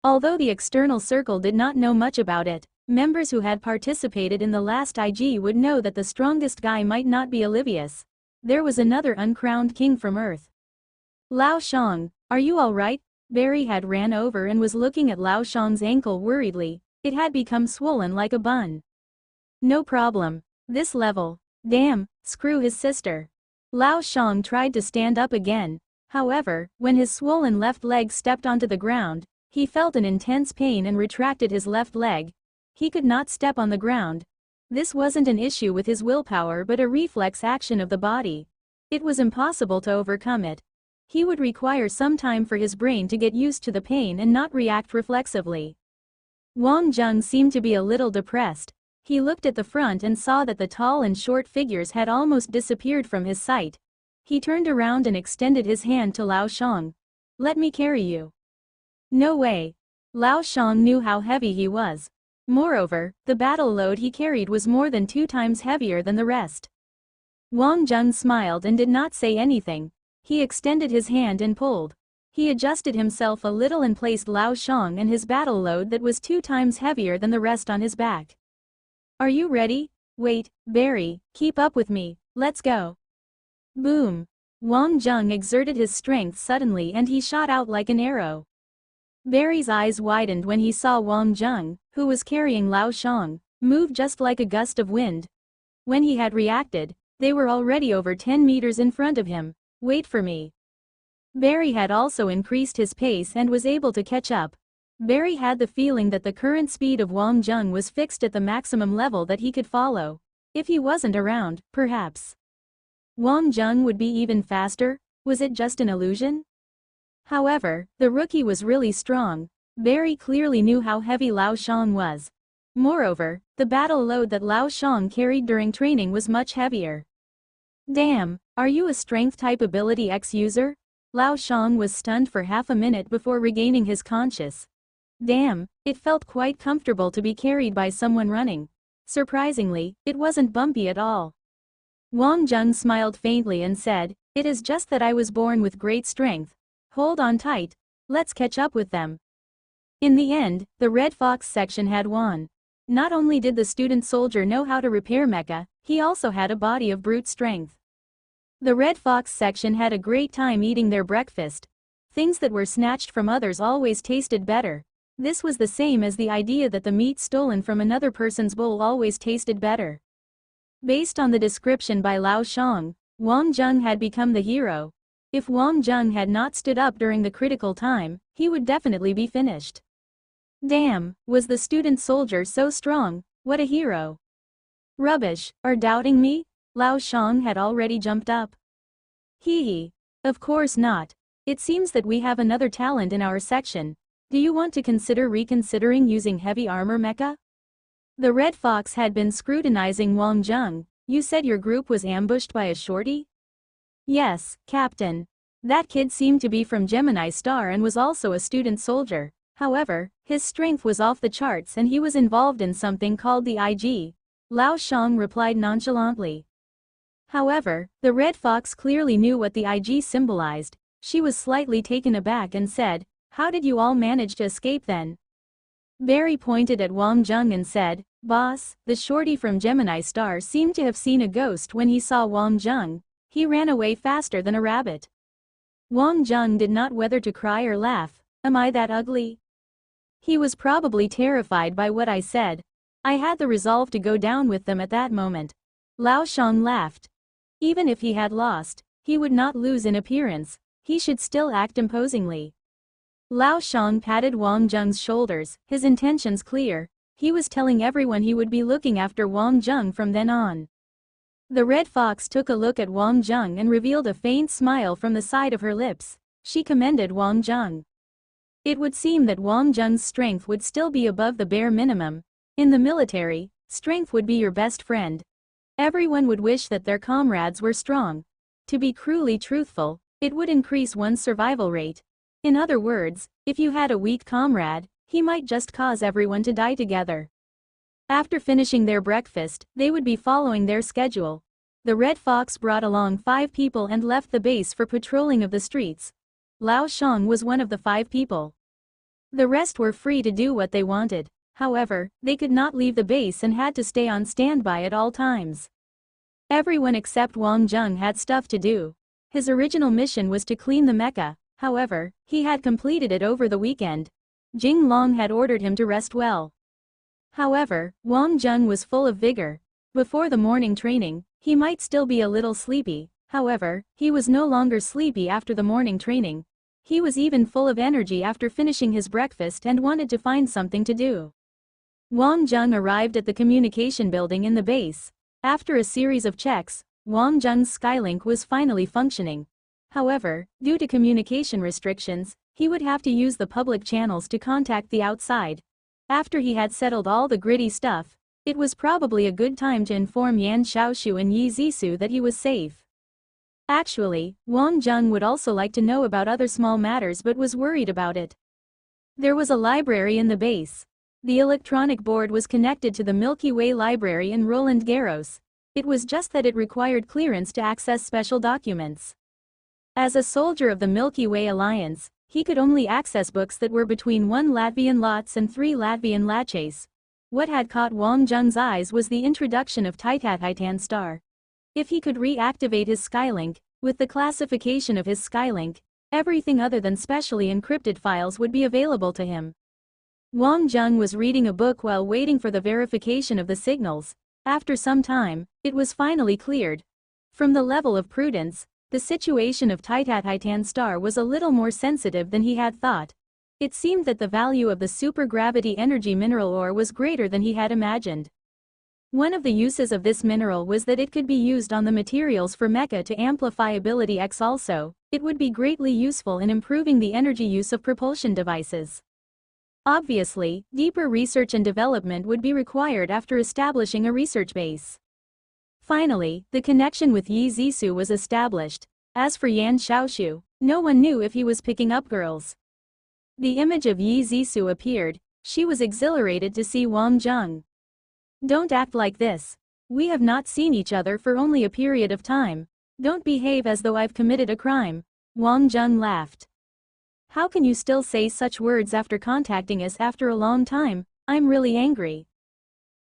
Although the external circle did not know much about it, members who had participated in the last IG would know that the strongest guy might not be Olivius. There was another uncrowned king from Earth. Lao Shang, are you alright? Barry had ran over and was looking at Lao Shang's ankle worriedly. It had become swollen like a bun. No problem. This level. Damn, screw his sister. Lao Shang tried to stand up again. However, when his swollen left leg stepped onto the ground, he felt an intense pain and retracted his left leg. He could not step on the ground. This wasn't an issue with his willpower but a reflex action of the body. It was impossible to overcome it. He would require some time for his brain to get used to the pain and not react reflexively. Wang Jung seemed to be a little depressed. He looked at the front and saw that the tall and short figures had almost disappeared from his sight. He turned around and extended his hand to Lao Shang. Let me carry you. No way. Lao Shang knew how heavy he was. Moreover, the battle load he carried was more than 2 times heavier than the rest. Wang Jung smiled and did not say anything. He extended his hand and pulled. He adjusted himself a little and placed Lao Shang and his battle load that was 2 times heavier than the rest on his back. Are you ready? Wait, Barry, keep up with me, let's go. Boom. Wang Jung exerted his strength suddenly and he shot out like an arrow. Barry's eyes widened when he saw Wang Jung, who was carrying Lao Shang, move just like a gust of wind. When he had reacted, they were already over 10 meters in front of him. Wait for me. Barry had also increased his pace and was able to catch up. Barry had the feeling that the current speed of Wang Jung was fixed at the maximum level that he could follow. If he wasn't around, perhaps Wang Jung would be even faster. Was it just an illusion? However, the rookie was really strong. Barry clearly knew how heavy Lao Shang was. Moreover, the battle load that Lao Shang carried during training was much heavier. Damn, are you a strength-type ability X user? Lao Shang was stunned for half a minute before regaining his conscious. Damn, it felt quite comfortable to be carried by someone running. Surprisingly, it wasn't bumpy at all. Wang Jung smiled faintly and said, "It is just that I was born with great strength. Hold on tight. Let's catch up with them." In the end, the Red Fox section had won. Not only did the student soldier know how to repair mecha, he also had a body of brute strength. The Red Fox section had a great time eating their breakfast. Things that were snatched from others always tasted better. This was the same as the idea that the meat stolen from another person's bowl always tasted better. Based on the description by Lao Shang, Wang Jung had become the hero. If Wang Jung had not stood up during the critical time, he would definitely be finished. Damn, was the student soldier so strong? What a hero. Rubbish, are doubting me? Lao Shang had already jumped up. Hee hee. Of course not. It seems that we have another talent in our section. Do you want to consider reconsidering using heavy armor mecha? The Red Fox had been scrutinizing Wang Jung. You said your group was ambushed by a shorty? Yes, Captain. That kid seemed to be from Gemini Star and was also a student soldier. However, his strength was off the charts and he was involved in something called the IG. Lao Shang replied nonchalantly. However, the Red Fox clearly knew what the IG symbolized. She was slightly taken aback and said, "How did you all manage to escape then?" Barry pointed at Wang Jung and said, "Boss, the shorty from Gemini Star seemed to have seen a ghost when he saw Wang Jung. He ran away faster than a rabbit." Wang Jung did not know whether to cry or laugh. Am I that ugly? He was probably terrified by what I said. I had the resolve to go down with them at that moment. Lao Shang laughed. Even if he had lost, he would not lose in appearance. He should still act imposingly. Lao Shang patted Wang Jung's shoulders, his intentions clear. He was telling everyone he would be looking after Wang Jung from then on. The Red Fox took a look at Wang Jung and revealed a faint smile from the side of her lips. She commended Wang Jung. It would seem that Wang Jung's strength would still be above the bare minimum. In the military, strength would be your best friend. Everyone would wish that their comrades were strong. To be cruelly truthful, it would increase one's survival rate. In other words, if you had a weak comrade, he might just cause everyone to die together. After finishing their breakfast, they would be following their schedule. The Red Fox brought along 5 people and left the base for patrolling of the streets. Lao Shang was one of the 5 people. The rest were free to do what they wanted. However, they could not leave the base and had to stay on standby at all times. Everyone except Wang Jung had stuff to do. His original mission was to clean the mecha, however, he had completed it over the weekend. Jing Long had ordered him to rest well. However, Wang Jung was full of vigor. Before the morning training, he might still be a little sleepy, however, he was no longer sleepy after the morning training. He was even full of energy after finishing his breakfast and wanted to find something to do. Wang Jung arrived at the communication building in the base. After a series of checks, Wang Jung's Skylink was finally functioning. However, due to communication restrictions, he would have to use the public channels to contact the outside. After he had settled all the gritty stuff, it was probably a good time to inform Yan Xiaoshu and Yi Zisu that he was safe. Actually, Wang Jung would also like to know about other small matters but was worried about it. There was a library in the base. The electronic board was connected to the Milky Way library in Roland Garros. It was just that it required clearance to access special documents. As a soldier of the Milky Way Alliance, he could only access books that were between 1 Latvian lots and 3 Latvian laches. What had caught Wang Jung's eyes was the introduction of Titan Star. If he could reactivate his Skylink, with the classification of his Skylink, everything other than specially encrypted files would be available to him. Wang Jung was reading a book while waiting for the verification of the signals. After some time, it was finally cleared. From the level of prudence, the situation of Titan Star was a little more sensitive than he had thought. It seemed that the value of the supergravity energy mineral ore was greater than he had imagined. One of the uses of this mineral was that it could be used on the materials for mecha to amplify ability X. Also, it would be greatly useful in improving the energy use of propulsion devices. Obviously, deeper research and development would be required after establishing a research base. Finally, the connection with Yi Zisu was established. As for Yan Xiaoshu, no one knew if he was picking up girls. The image of Yi Zisu appeared. She was exhilarated to see Wang Jung. Don't act like this. We have not seen each other for only a period of time. Don't behave as though I've committed a crime. Wang Jung laughed. How can you still say such words after contacting us after a long time? I'm really angry.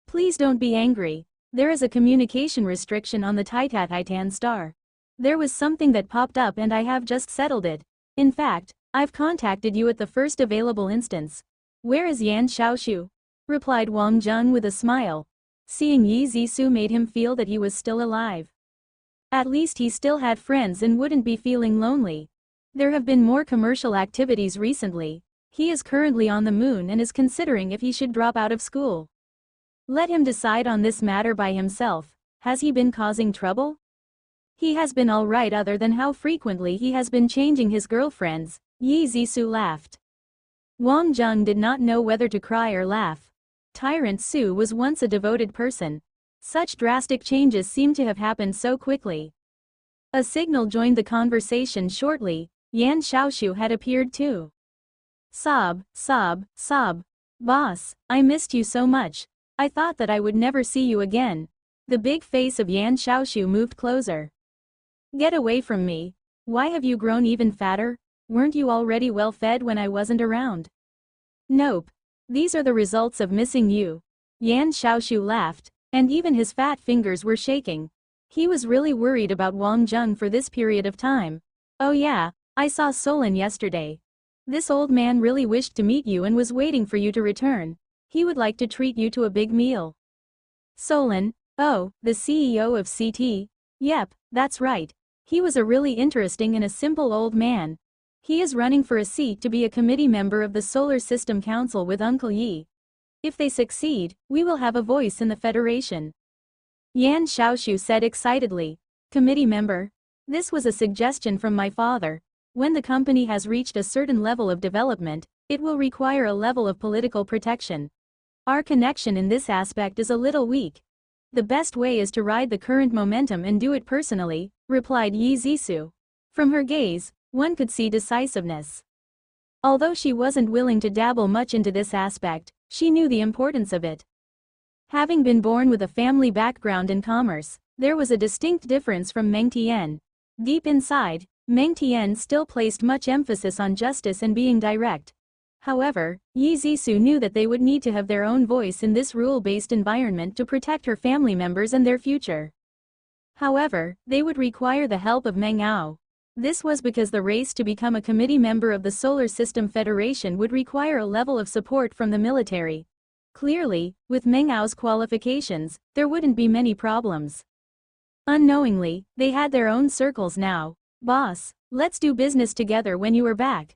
Please don't be angry. There is a communication restriction on the Titan Star. There was something that popped up and I have just settled it. In fact, I've contacted you at the first available instance. Where is Yan Xiaoshu? Replied Wang Jung with a smile. Seeing Yi Zisu made him feel that he was still alive. At least he still had friends and wouldn't be feeling lonely. There have been more commercial activities recently. He is currently on the moon and is considering if he should drop out of school. Let him decide on this matter by himself. Has he been causing trouble? He has been alright other than how frequently he has been changing his girlfriends. Yi Zisu laughed. Wang Jung did not know whether to cry or laugh. Tyrant Su was once a devoted person. Such drastic changes seemed to have happened so quickly. A signal joined the conversation shortly. Yan Xiaoshu had appeared too. Sob, sob, sob. Boss, I missed you so much. I thought that I would never see you again. The big face of Yan Xiaoshu moved closer. Get away from me. Why have you grown even fatter? Weren't you already well fed when I wasn't around? Nope. These are the results of missing you. Yan Xiaoshu laughed, and even his fat fingers were shaking. He was really worried about Wang Jung for this period of time. Oh yeah, I saw Solon yesterday. This old man really wished to meet you and was waiting for you to return. He would like to treat you to a big meal. Solon, oh, the CEO of CT? Yep, that's right. He was a really interesting and a simple old man. He is running for a seat to be a committee member of the Solar System Council with Uncle Yi. If they succeed, we will have a voice in the Federation. Yan Xiaoshu said excitedly. Committee member? This was a suggestion from my father. When the company has reached a certain level of development, it will require a level of political protection. Our connection in this aspect is a little weak. The best way is to ride the current momentum and do it personally, replied Yi Zisu. From her gaze, one could see decisiveness. Although she wasn't willing to dabble much into this aspect, she knew the importance of it. Having been born with a family background in commerce, there was a distinct difference from Meng Tian. Deep inside, Meng Tian still placed much emphasis on justice and being direct. However, Yi Zisou knew that they would need to have their own voice in this rule-based environment to protect her family members and their future. However, they would require the help of Meng Ao. This was because the race to become a committee member of the Solar System Federation would require a level of support from the military. Clearly, with Meng Ao's qualifications, there wouldn't be many problems. Unknowingly, they had their own circles now. Boss, let's do business together when you are back.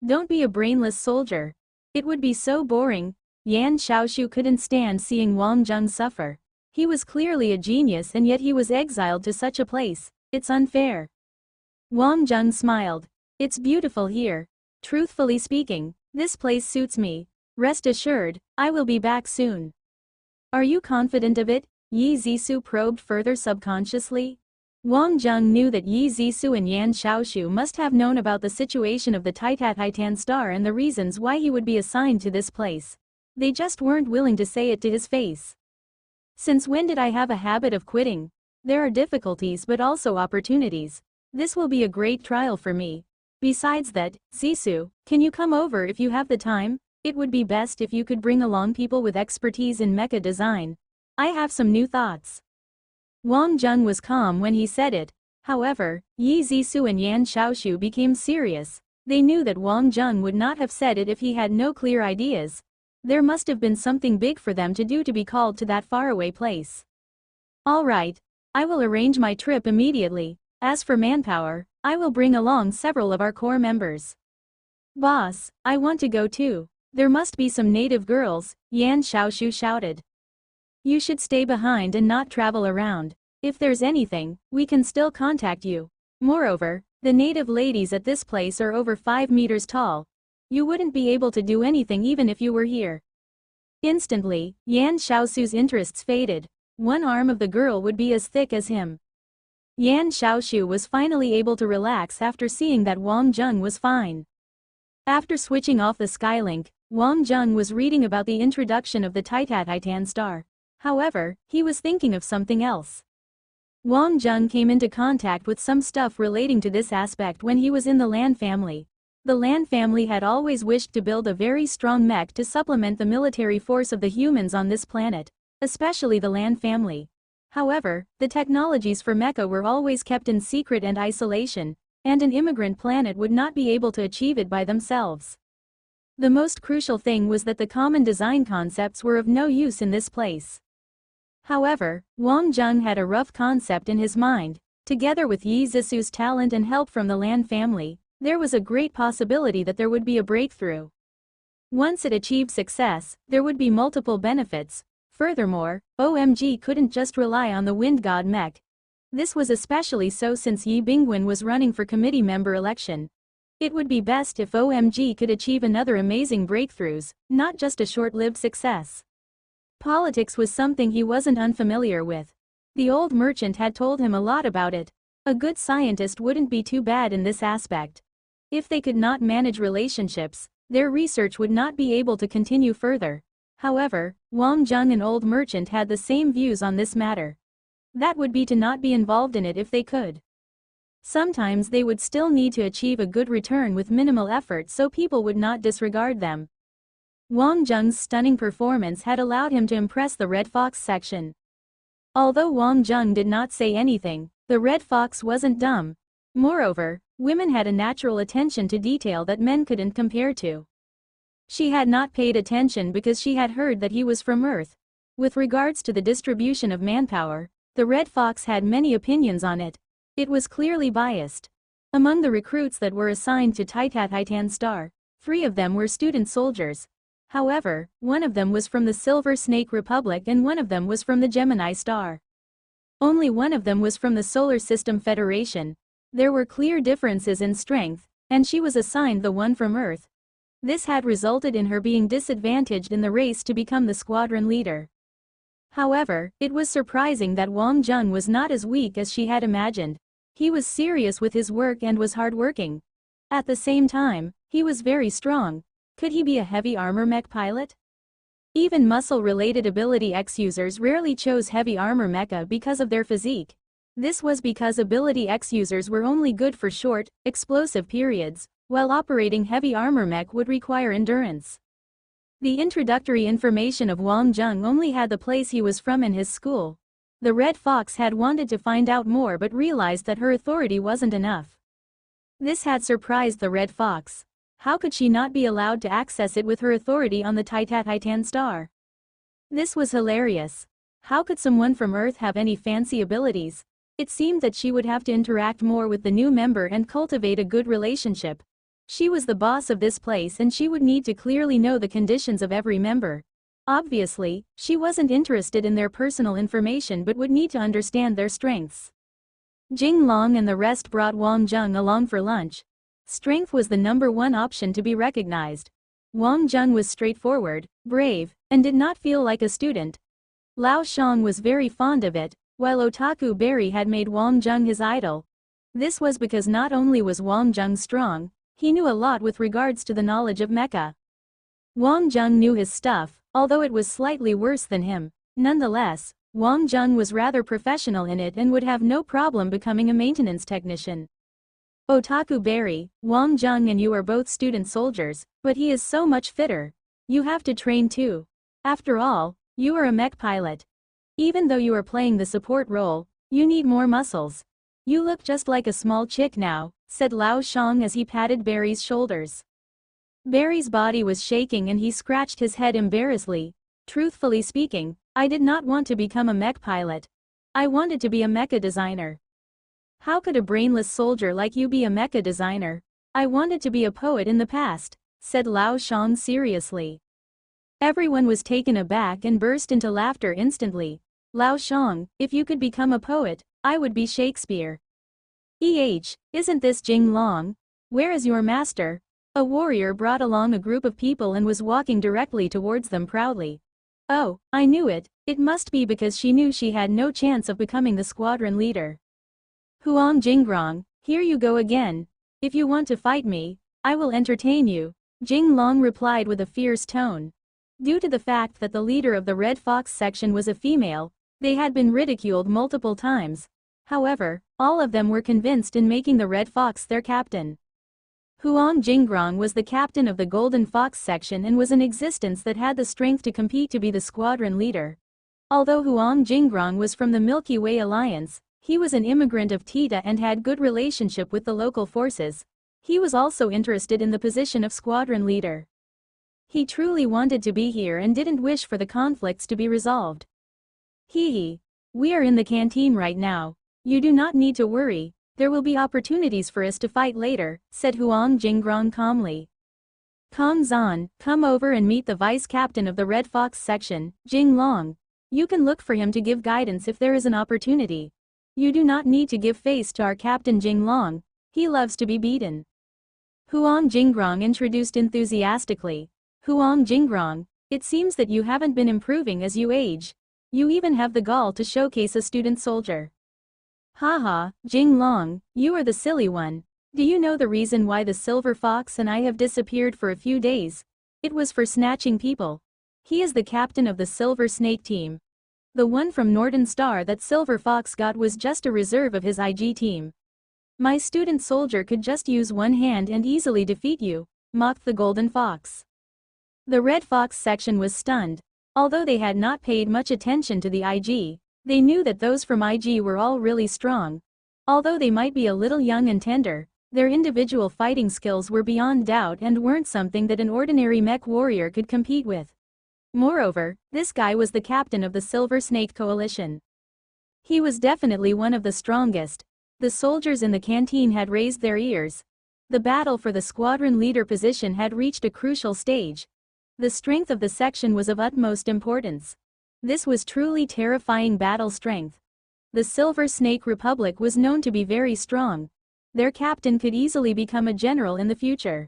Don't be a brainless soldier. It would be so boring. Yan Xiaoshu couldn't stand seeing Wang Zheng suffer. He was clearly a genius and yet he was exiled to such a place. It's unfair. Wang Zheng smiled. It's beautiful here. Truthfully speaking, this place suits me. Rest assured, I will be back soon. Are you confident of it? Yi Zisou probed further subconsciously. Wang Zheng knew that Yi Zisou and Yan Xiaoshu must have known about the situation of the Titan star and the reasons why he would be assigned to this place. They just weren't willing to say it to his face. Since when did I have a habit of quitting? There are difficulties but also opportunities. This will be a great trial for me. Besides that, Zisou, can you come over if you have the time? It would be best if you could bring along people with expertise in mecha design. I have some new thoughts. Wang Zheng was calm when he said it. However, Yi Zisou and Yan Xiaoshu became serious. They knew that Wang Zheng would not have said it if he had no clear ideas. There must have been something big for them to do to be called to that faraway place. All right. I will arrange my trip immediately. As for manpower, I will bring along several of our core members. Boss, I want to go too. There must be some native girls, Yan Xiaoshu shouted. You should stay behind and not travel around. If there's anything, we can still contact you. Moreover, the native ladies at this place are over 5 meters tall. You wouldn't be able to do anything even if you were here. Instantly, Yan Xiaosu's interests faded. One arm of the girl would be as thick as him. Yan Xiaoshu was finally able to relax after seeing that Wang Zheng was fine. After switching off the Skylink, Wang Zheng was reading about the introduction of the Titan star. However, he was thinking of something else. Wang Zheng came into contact with some stuff relating to this aspect when he was in the Lan family. The Lan family had always wished to build a very strong mech to supplement the military force of the humans on this planet, especially the Lan family. However, the technologies for mecha were always kept in secret and isolation, and an immigrant planet would not be able to achieve it by themselves. The most crucial thing was that the common design concepts were of no use in this place. However, Wang Zheng had a rough concept in his mind. Together with Yi Zisou's talent and help from the Lan family, there was a great possibility that there would be a breakthrough. Once it achieved success, there would be multiple benefits. Furthermore, OMG couldn't just rely on the Wind God mech. This was especially so since Yi Bingwen was running for committee member election. It would be best if OMG could achieve another amazing breakthroughs, not just a short-lived success. Politics was something he wasn't unfamiliar with. The old merchant had told him a lot about it. A good scientist wouldn't be too bad in this aspect. If they could not manage relationships, their research would not be able to continue further. However, Wang Zheng and old merchant had the same views on this matter. That would be to not be involved in it if they could. Sometimes they would still need to achieve a good return with minimal effort so people would not disregard them. Wang Zheng's stunning performance had allowed him to impress the Red Fox section. Although Wang Zheng did not say anything, the Red Fox wasn't dumb. Moreover, women had a natural attention to detail that men couldn't compare to. She had not paid attention because she had heard that he was from Earth. With regards to the distribution of manpower, the Red Fox had many opinions on it. It was clearly biased. Among the recruits that were assigned to Titan Star, 3 of them were student soldiers. However, one of them was from the Silver Snake Republic and one of them was from the Gemini Star. Only one of them was from the Solar System Federation. There were clear differences in strength, and she was assigned the one from Earth. This had resulted in her being disadvantaged in the race to become the squadron leader. However, it was surprising that Wang Zheng was not as weak as she had imagined. He was serious with his work and was hardworking. At the same time, he was very strong. Could he be a heavy armor mech pilot? Even muscle-related ability X users rarely chose heavy armor mecha because of their physique. This was because ability X users were only good for short, explosive periods, while operating heavy armor mech would require endurance. The introductory information of Wang Zheng only had the place he was from in his school. The Red Fox had wanted to find out more but realized that her authority wasn't enough. This had surprised the Red Fox. How could she not be allowed to access it with her authority on the Titan star? This was hilarious. How could someone from Earth have any fancy abilities? It seemed that she would have to interact more with the new member and cultivate a good relationship. She was the boss of this place and she would need to clearly know the conditions of every member. Obviously, she wasn't interested in their personal information but would need to understand their strengths. Jing Long and the rest brought Wang Zheng along for lunch. Strength was the #1 option to be recognized. Wang Zheng was straightforward, brave, and did not feel like a student. Lao Shang was very fond of it, while Otaku Berry had made Wang Zheng his idol. This was because not only was Wang Zheng strong, he knew a lot with regards to the knowledge of mecha. Wang Zheng knew his stuff, although it was slightly worse than him. Nonetheless, Wang Zheng was rather professional in it and would have no problem becoming a maintenance technician. Otaku Berry, Wang Zheng and you are both student soldiers, but he is so much fitter. You have to train too. After all, you are a mech pilot. Even though you are playing the support role, you need more muscles. You look just like a small chick now, said Lao Shang as he patted Barry's shoulders. Barry's body was shaking and he scratched his head embarrassedly. Truthfully speaking, I did not want to become a mech pilot. I wanted to be a mecha designer. How could a brainless soldier like you be a mecha designer? I wanted to be a poet in the past, said Lao Shang seriously. Everyone was taken aback and burst into laughter instantly. Lao Shang, if you could become a poet, I would be Shakespeare. Isn't this Jing Long? Where is your master? A warrior brought along a group of people and was walking directly towards them proudly. Oh, I knew it, it must be because she knew she had no chance of becoming the squadron leader. Huang Jinggrong, here you go again. If you want to fight me, I will entertain you, Jing Long replied with a fierce tone. Due to the fact that the leader of the Red Fox section was a female, they had been ridiculed multiple times. However, all of them were convinced in making the Red Fox their captain. Huang Jinggrong was the captain of the Golden Fox section and was an existence that had the strength to compete to be the squadron leader. Although Huang Jinggrong was from the Milky Way Alliance, he was an immigrant of Tita and had good relationship with the local forces. He was also interested in the position of squadron leader. He truly wanted to be here and didn't wish for the conflicts to be resolved. Hee. We are in the canteen right now. You do not need to worry, there will be opportunities for us to fight later, said Huang Jinggrong calmly. Kong Zan, come over and meet the vice captain of the Red Fox section, Jing Long. You can look for him to give guidance if there is an opportunity. You do not need to give face to our captain Jing Long, he loves to be beaten. Huang Jinggrong introduced enthusiastically. Huang Jinggrong, it seems that you haven't been improving as you age. You even have the gall to showcase a student soldier. Haha, Jing Long, you are the silly one. Do you know the reason why the Silver Fox and I have disappeared for a few days? It was for snatching people. He is the captain of the Silver Snake team. The one from Northern Star that Silver Fox got was just a reserve of his IG team. My student soldier could just use one hand and easily defeat you, mocked the Golden Fox. The Red Fox section was stunned. Although they had not paid much attention to the IG, they knew that those from IG were all really strong. Although they might be a little young and tender, their individual fighting skills were beyond doubt and weren't something that an ordinary mech warrior could compete with. Moreover, this guy was the captain of the Silver Snake Coalition. He was definitely one of the strongest. The soldiers in the canteen had raised their ears. The battle for the squadron leader position had reached a crucial stage. The strength of the section was of utmost importance. This was truly terrifying battle strength. The Silver Snake Republic was known to be very strong. Their captain could easily become a general in the future.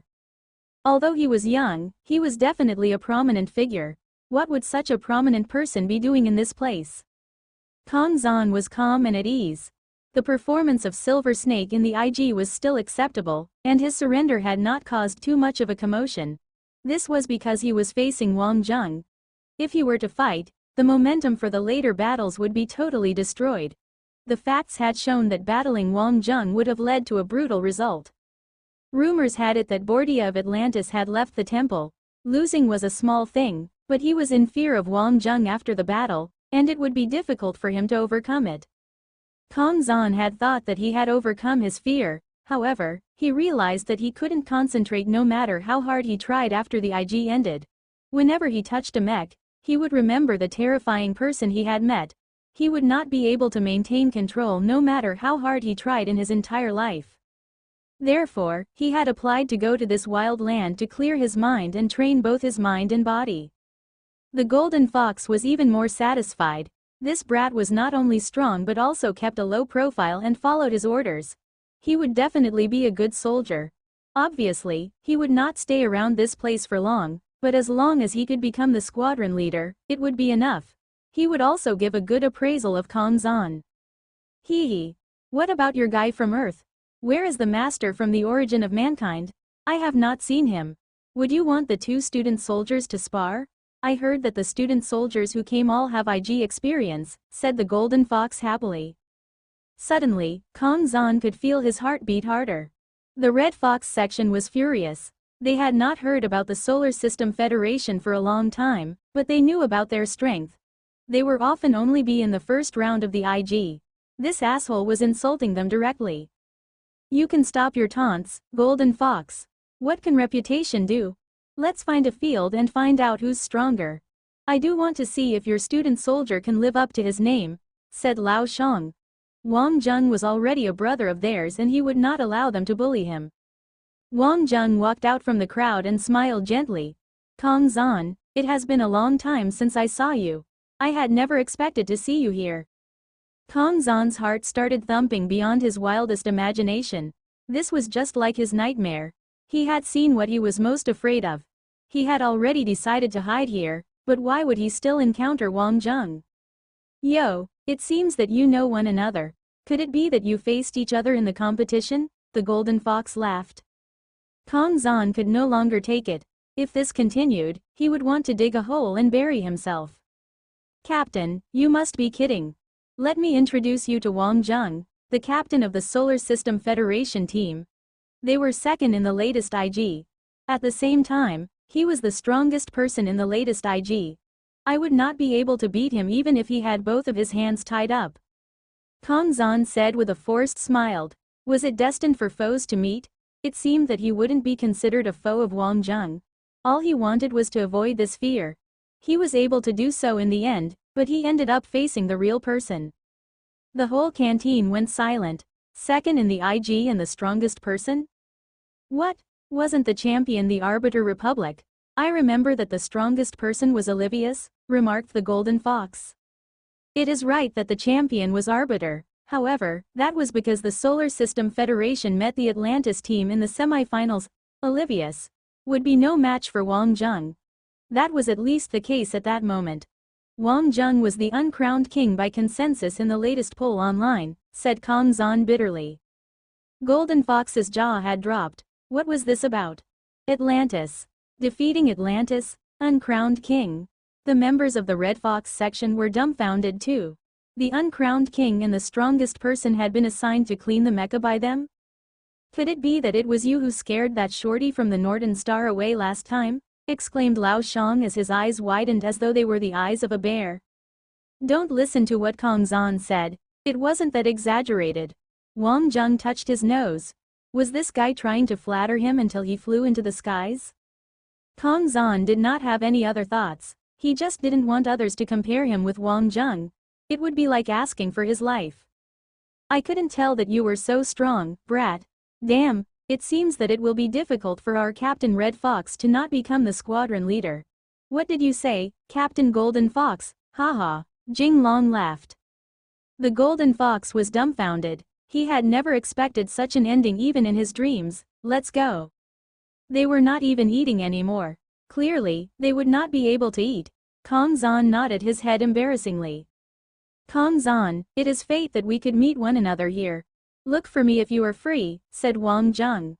Although he was young, he was definitely a prominent figure. What would such a prominent person be doing in this place? Kong Zan was calm and at ease. The performance of Silver Snake in the IG was still acceptable, and his surrender had not caused too much of a commotion. This was because he was facing Wang Zheng. If he were to fight, the momentum for the later battles would be totally destroyed. The facts had shown that battling Wang Zheng would have led to a brutal result. Rumors had it that Bordia of Atlantis had left the temple. Losing was a small thing, but he was in fear of Wang Zheng after the battle, and it would be difficult for him to overcome it. Kong Zan had thought that he had overcome his fear, however, he realized that he couldn't concentrate no matter how hard he tried after the IG ended. Whenever he touched a mech, he would remember the terrifying person he had met. He would not be able to maintain control no matter how hard he tried in his entire life. Therefore, he had applied to go to this wild land to clear his mind and train both his mind and body. The Golden Fox was even more satisfied. This brat was not only strong but also kept a low profile and followed his orders. He would definitely be a good soldier. Obviously, he would not stay around this place for long, but as long as he could become the squadron leader, it would be enough. He would also give a good appraisal of Kong Zan. Hee. What about your guy from Earth? Where is the master from the origin of mankind? I have not seen him. Would you want the two student soldiers to spar? I heard that the student soldiers who came all have IG experience, said the Golden Fox happily. Suddenly, Kong Zan could feel his heart beat harder. The Red Fox section was furious. They had not heard about the Solar System Federation for a long time, but they knew about their strength. They were often only be in the first round of the IG. This asshole was insulting them directly. You can stop your taunts, Golden Fox. What can reputation do? Let's find a field and find out who's stronger. I do want to see if your student soldier can live up to his name, said Lao Shang. Wang Zheng was already a brother of theirs and he would not allow them to bully him. Wang Zheng walked out from the crowd and smiled gently. Kong Zan, it has been a long time since I saw you. I had never expected to see you here. Kong Zan's heart started thumping beyond his wildest imagination. This was just like his nightmare. He had seen what he was most afraid of. He had already decided to hide here, but why would he still encounter Wang Zheng? Yo, it seems that you know one another. Could it be that you faced each other in the competition? The Golden Fox laughed. Kong Zan could no longer take it. If this continued, he would want to dig a hole and bury himself. Captain, you must be kidding. Let me introduce you to Wang Zheng, the captain of the Solar System Federation team. They were second in the latest IG. At the same time, he was the strongest person in the latest IG. I would not be able to beat him even if he had both of his hands tied up. Kong Zan said with a forced smile. Was it destined for foes to meet? It seemed that he wouldn't be considered a foe of Wang Zheng. All he wanted was to avoid this fear. He was able to do so in the end, but he ended up facing the real person. The whole canteen went silent. Second in the IG and the strongest person? What? Wasn't the champion the Arbiter Republic? I remember that the strongest person was Olivius, remarked the Golden Fox. It is right that the champion was Arbiter. However, that was because the Solar System Federation met the Atlantis team in the semi-finals. Olivius would be no match for Wang Zheng. That was at least the case at that moment. Wang Zheng was the uncrowned king by consensus in the latest poll online, said Kong Zan bitterly. Golden Fox's jaw had dropped. What was this about? Atlantis. Defeating Atlantis, uncrowned king. The members of the Red Fox section were dumbfounded too. The uncrowned king and the strongest person had been assigned to clean the mecha by them? Could it be that it was you who scared that shorty from the Northern Star away last time? Exclaimed Lao Shang as his eyes widened as though they were the eyes of a bear. Don't listen to what Kong Zan said. It wasn't that exaggerated. Wang Zheng touched his nose. Was this guy trying to flatter him until he flew into the skies? Kong Zan did not have any other thoughts. He just didn't want others to compare him with Wang Zheng. It would be like asking for his life. I couldn't tell that you were so strong, brat. Damn, it seems that it will be difficult for our Captain Red Fox to not become the squadron leader. What did you say, Captain Golden Fox? Haha, Jing Long laughed. The Golden Fox was dumbfounded. He had never expected such an ending even in his dreams. Let's go. They were not even eating anymore. Clearly, they would not be able to eat. Kong Zan nodded his head embarrassingly. Kong Zan, it is fate that we could meet one another here. Look for me if you are free, said Wang Zheng.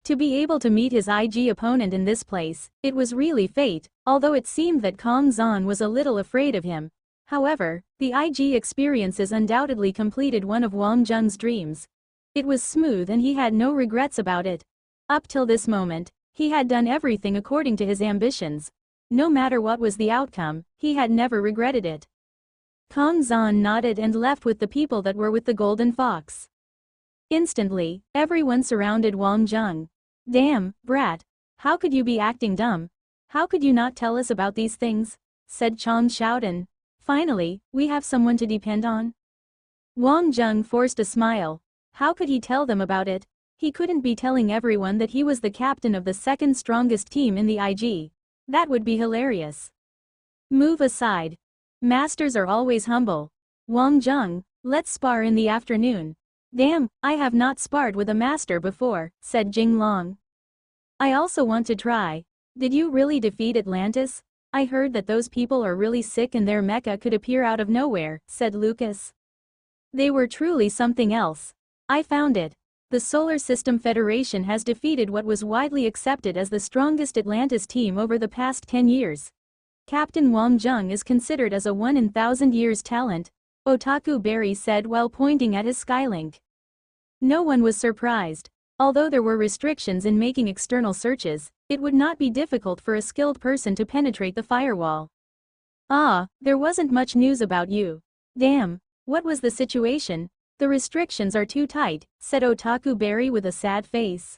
To be able to meet his IG opponent in this place, it was really fate, although it seemed that Kong Zan was a little afraid of him. However, the IG experiences undoubtedly completed one of Wang Zheng's dreams. It was smooth and he had no regrets about it. Up till this moment, he had done everything according to his ambitions. No matter what was the outcome, he had never regretted it. Kong Zan nodded and left with the people that were with the golden fox. Instantly, everyone surrounded Wang Zheng. "Damn, brat. How could you be acting dumb? How could you not tell us about these things?" said Chang Xiaodan. "Finally, we have someone to depend on." Wang Zheng forced a smile. How could he tell them about it? He couldn't be telling everyone that he was the captain of the second strongest team in the IG. That would be hilarious. "Move aside. Masters are always humble. Wang Zheng, let's spar in the afternoon." "Damn, I have not sparred with a master before," said Jing Long. "I also want to try. Did you really defeat Atlantis? I heard that those people are really sick and their mecha could appear out of nowhere," said Lucas. "They were truly something else. I found it. The Solar System Federation has defeated what was widely accepted as the strongest Atlantis team over the past 10 years. Captain Wang Zheng is considered as a 1 in 1,000 years talent," Otaku Berry said while pointing at his Skylink. No one was surprised. Although there were restrictions in making external searches, it would not be difficult for a skilled person to penetrate the firewall. "Ah, there wasn't much news about you. Damn, what was the situation? The restrictions are too tight," said Otaku Berry with a sad face.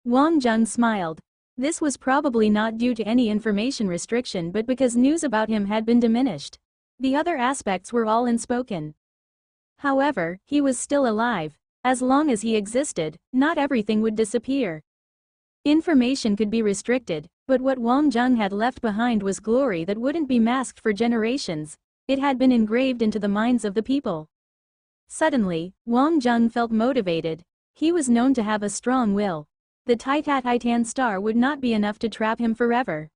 Wang Zheng smiled. This was probably not due to any information restriction but because news about him had been diminished. The other aspects were all unspoken. However, he was still alive. As long as he existed, not everything would disappear. Information could be restricted, but what Wang Zheng had left behind was glory that wouldn't be masked for generations. It had been engraved into the minds of the people. Suddenly, Wang Zheng felt motivated. He was known to have a strong will. The Titan star would not be enough to trap him forever.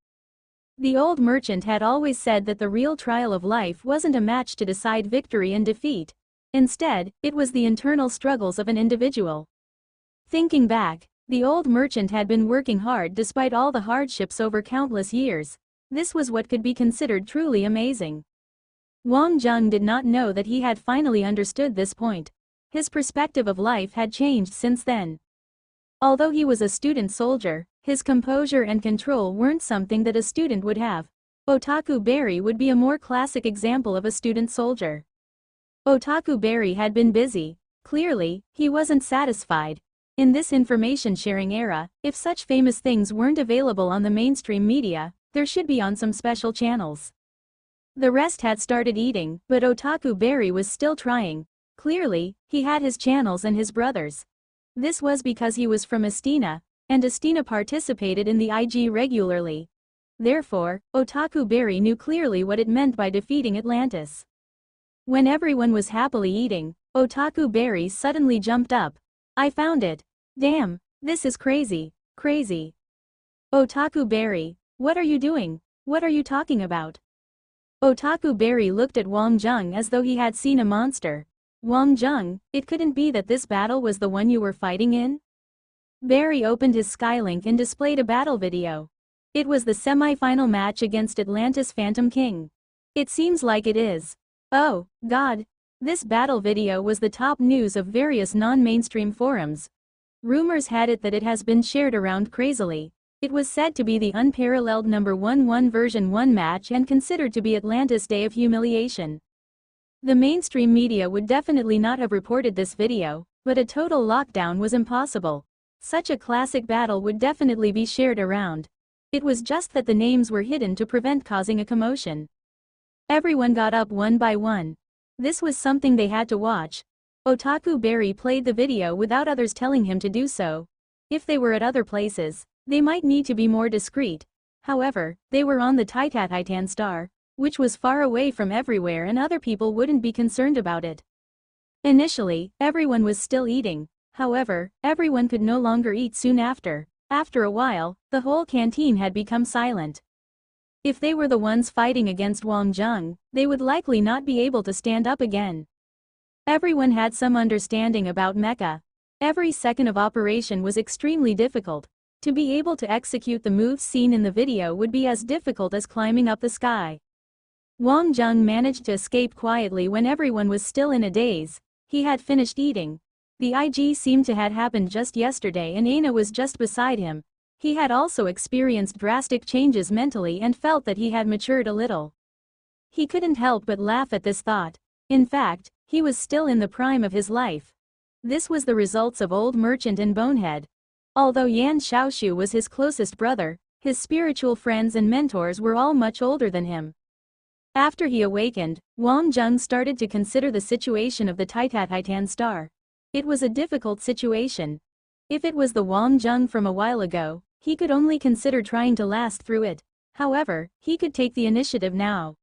The old merchant had always said that the real trial of life wasn't a match to decide victory and defeat. Instead, it was the internal struggles of an individual. Thinking back, the old merchant had been working hard despite all the hardships over countless years. This was what could be considered truly amazing. Wang Zheng did not know that he had finally understood this point. His perspective of life had changed since then. Although he was a student soldier, his composure and control weren't something that a student would have. Otaku Berry would be a more classic example of a student soldier. Otaku Berry had been busy. Clearly, he wasn't satisfied. In this information-sharing era, if such famous things weren't available on the mainstream media, there should be on some special channels. The rest had started eating, but Otaku Berry was still trying. Clearly, he had his channels and his brothers. This was because he was from Estina, and Estina participated in the IG regularly. Therefore, Otaku Berry knew clearly what it meant by defeating Atlantis. When everyone was happily eating, Otaku Berry suddenly jumped up. "I found it. Damn, this is crazy, crazy." "Otaku Berry, what are you doing? What are you talking about?" Otaku Berry looked at Wang Zheng as though he had seen a monster. "Wang Zheng, it couldn't be that this battle was the one you were fighting in?" Berry opened his Skylink and displayed a battle video. It was the semi-final match against Atlantis Phantom King. "It seems like it is. Oh, God. This battle video was the top news of various non-mainstream forums. Rumors had it that it has been shared around crazily. It was said to be the unparalleled number 1 version 1 match and considered to be Atlantis' day of humiliation. The mainstream media would definitely not have reported this video, but a total lockdown was impossible. Such a classic battle would definitely be shared around. It was just that the names were hidden to prevent causing a commotion. Everyone got up one by one. This was something they had to watch. Otaku Berry played the video without others telling him to do so. If they were at other places, they might need to be more discreet. However, they were on the Titan star, which was far away from everywhere and other people wouldn't be concerned about it. Initially, everyone was still eating. However, everyone could no longer eat soon after. After a while, the whole canteen had become silent. If they were the ones fighting against Wang Zheng, they would likely not be able to stand up again. Everyone had some understanding about mecha. Every second of operation was extremely difficult. To be able to execute the moves seen in the video would be as difficult as climbing up the sky. Wang Zheng managed to escape quietly when everyone was still in a daze. He had finished eating. The IG seemed to had happened just yesterday and Aina was just beside him. He had also experienced drastic changes mentally and felt that he had matured a little. He couldn't help but laugh at this thought. In fact, he was still in the prime of his life. This was the results of Old Merchant and Bonehead. Although Yan Xiaoshu was his closest brother, his spiritual friends and mentors were all much older than him. After he awakened, Wang Zheng started to consider the situation of the Titan star. It was a difficult situation. If it was the Wang Zheng from a while ago, he could only consider trying to last through it. However, he could take the initiative now.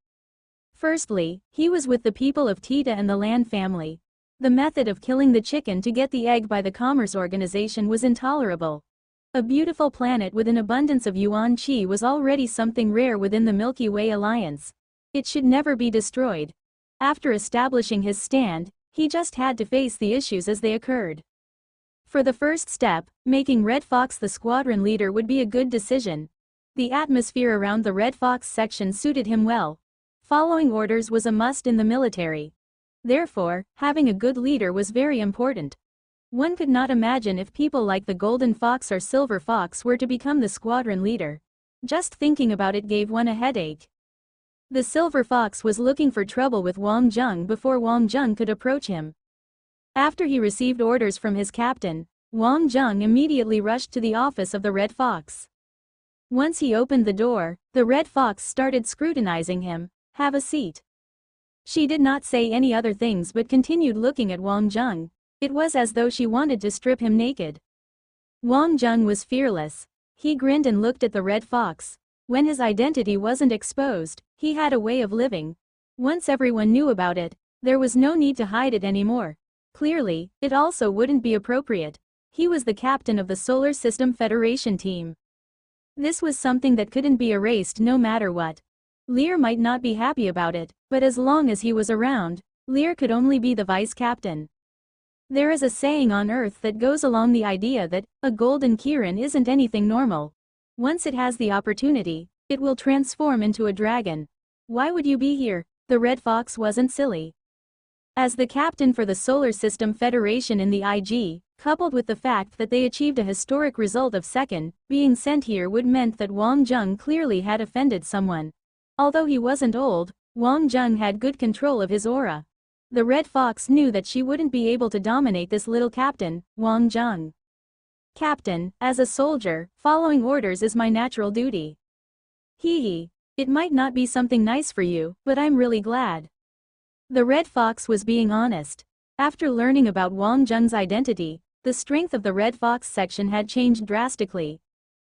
Firstly, he was with the people of Tita and the Lan family. The method of killing the chicken to get the egg by the Commerce Organization was intolerable. A beautiful planet with an abundance of yuan qi was already something rare within the Milky Way alliance. It should never be destroyed. After establishing his stand, he just had to face the issues as they occurred. For the first step, making Red Fox the squadron leader would be a good decision. The atmosphere around the Red Fox section suited him well. Following orders was a must in the military. Therefore, having a good leader was very important. One could not imagine if people like the Golden Fox or Silver Fox were to become the squadron leader. Just thinking about it gave one a headache. The Silver Fox was looking for trouble with Wang Zheng before Wang Zheng could approach him. After he received orders from his captain, Wang Zheng immediately rushed to the office of the Red Fox. Once he opened the door, the Red Fox started scrutinizing him. "Have a seat." She did not say any other things but continued looking at Wang Zheng. It was as though she wanted to strip him naked. Wang Zheng was fearless. He grinned and looked at the Red Fox. When his identity wasn't exposed, he had a way of living. Once everyone knew about it, there was no need to hide it anymore. Clearly, it also wouldn't be appropriate. He was the captain of the Solar System Federation team. This was something that couldn't be erased no matter what. Lear might not be happy about it, but as long as he was around, Lear could only be the vice captain. There is a saying on Earth that goes along the idea that a golden Kirin isn't anything normal. Once it has the opportunity, it will transform into a dragon. Why would you be here? The Red Fox wasn't silly. As the captain for the Solar System Federation in the IG, coupled with the fact that they achieved a historic result of second, being sent here would meant that Wang Zheng clearly had offended someone. Although he wasn't old, Wang Zheng had good control of his aura. The Red Fox knew that she wouldn't be able to dominate this little captain, Wang Zheng. "Captain, as a soldier, following orders is my natural duty." Hee. It might not be something nice for you, but I'm really glad." The Red Fox was being honest. After learning about Wang Zheng's identity, the strength of the Red Fox section had changed drastically.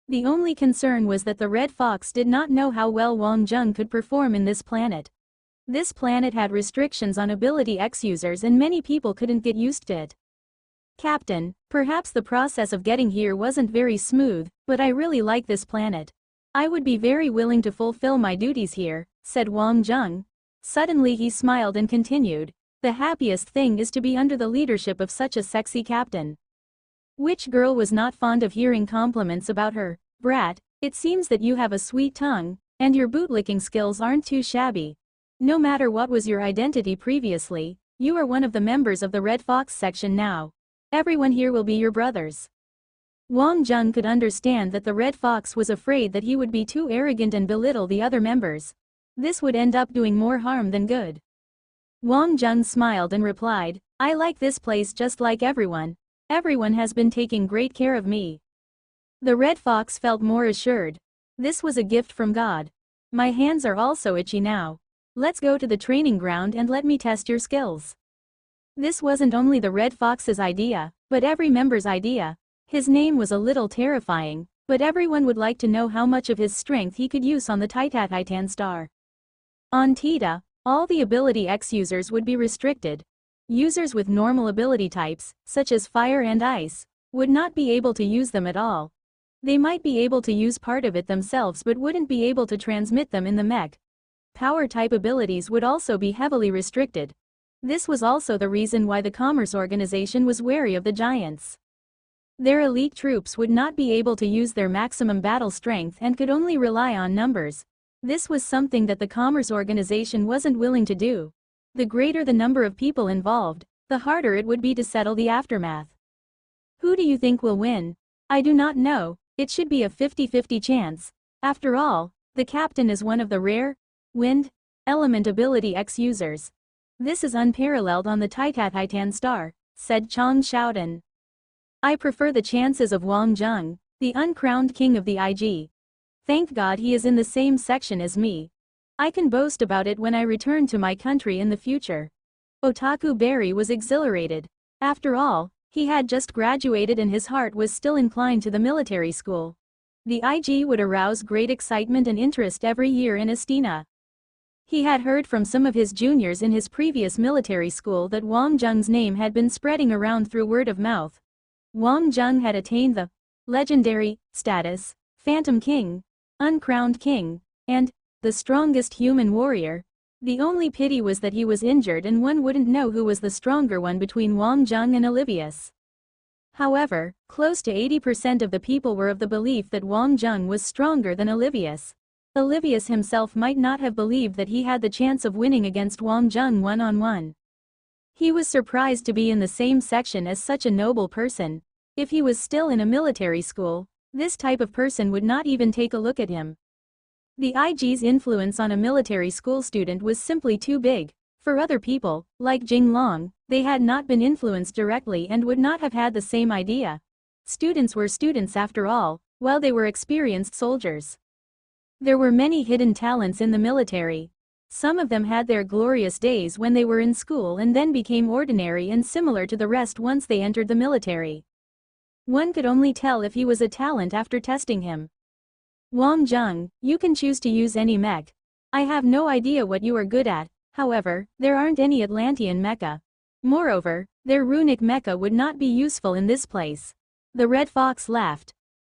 The only concern was that the Red Fox did not know how well Wang Zheng could perform in this planet. This planet had restrictions on ability X users and many people couldn't get used to it. "Captain, perhaps the process of getting here wasn't very smooth, but I really like this planet. I would be very willing to fulfill my duties here," said Wang Zheng. Suddenly he smiled and continued, "The happiest thing is to be under the leadership of such a sexy captain." Which girl was not fond of hearing compliments about her? "Brat, it seems that you have a sweet tongue, and your bootlicking skills aren't too shabby. No matter what was your identity previously, you are one of the members of the Red Fox section now. Everyone here will be your brothers." Wang Zheng could understand that the Red Fox was afraid that he would be too arrogant and belittle the other members. This would end up doing more harm than good. Wang Zheng smiled and replied, "I like this place just like everyone. Everyone has been taking great care of me." The Red Fox felt more assured. This was a gift from God. "My hands are also itchy now. Let's go to the training ground and let me test your skills." This wasn't only the Red Fox's idea, but every member's idea. His name was a little terrifying, but everyone would like to know how much of his strength he could use on the Titan star. On Tita, all the ability X users would be restricted. Users with normal ability types, such as fire and ice, would not be able to use them at all. They might be able to use part of it themselves but wouldn't be able to transmit them in the mech. Power type abilities would also be heavily restricted. This was also the reason why the Commerce Organization was wary of the Giants. Their elite troops would not be able to use their maximum battle strength and could only rely on numbers. This was something that the Commerce Organization wasn't willing to do. The greater the number of people involved, the harder it would be to settle the aftermath. Who do you think will win? I do not know, it should be a 50-50 chance. After all, the captain is one of the rare, wind, element ability X users. This is unparalleled on the Titan star, said Chang Xiaodan. I prefer the chances of Wang Zheng, the uncrowned king of the IG. Thank God he is in the same section as me. I can boast about it when I return to my country in the future. Otaku Berry was exhilarated. After all, he had just graduated and his heart was still inclined to the military school. The IG would arouse great excitement and interest every year in Estina. He had heard from some of his juniors in his previous military school that Wang Zheng's name had been spreading around through word of mouth. Wang Zheng had attained the legendary status, Phantom King, uncrowned king, and the strongest human warrior. The only pity was that he was injured and one wouldn't know who was the stronger one between Wang Zheng and Olivius. However, close to 80% of the people were of the belief that Wang Zheng was stronger than Olivius. Olivius himself might not have believed that he had the chance of winning against Wang Zheng one-on-one. He was surprised to be in the same section as such a noble person. If he was still in a military school, this type of person would not even take a look at him. The IG's influence on a military school student was simply too big. For other people, like Jing Long, they had not been influenced directly and would not have had the same idea. Students were students after all, while they were experienced soldiers. There were many hidden talents in the military. Some of them had their glorious days when they were in school and then became ordinary and similar to the rest once they entered the military. One could only tell if he was a talent after testing him. Wang Zheng, you can choose to use any mech. I have no idea what you are good at, however, there aren't any Atlantean mecha. Moreover, their runic mecha would not be useful in this place. The Red Fox laughed.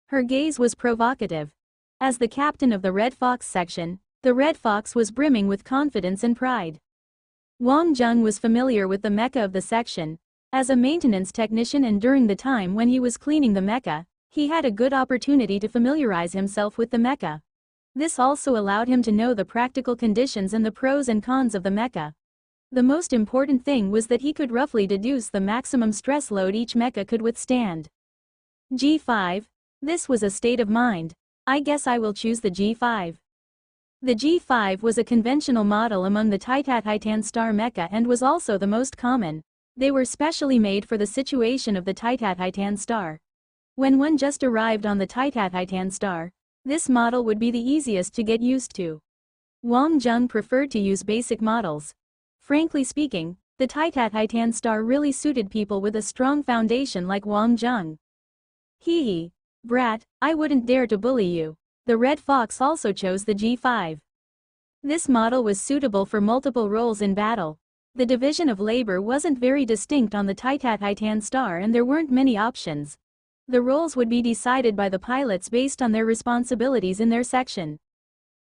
Her gaze was provocative. As the captain of the Red Fox section, the Red Fox was brimming with confidence and pride. Wang Zheng was familiar with the mecha of the section. As a maintenance technician and during the time when he was cleaning the mecha, he had a good opportunity to familiarize himself with the mecha. This also allowed him to know the practical conditions and the pros and cons of the mecha. The most important thing was that he could roughly deduce the maximum stress load each mecha could withstand. G5. This was a state of mind. I guess I will choose the G5. The G5 was a conventional model among the Titan star mecha and was also the most common. They were specially made for the situation of the Titan star. When one just arrived on the Titan star, this model would be the easiest to get used to. Wang Zheng preferred to use basic models. Frankly speaking, the Titan star really suited people with a strong foundation like Wang Zheng. Hee hee. Brat, I wouldn't dare to bully you. The Red Fox also chose the G5. This model was suitable for multiple roles in battle. The division of labor wasn't very distinct on the Titan star and there weren't many options. The roles would be decided by the pilots based on their responsibilities in their section.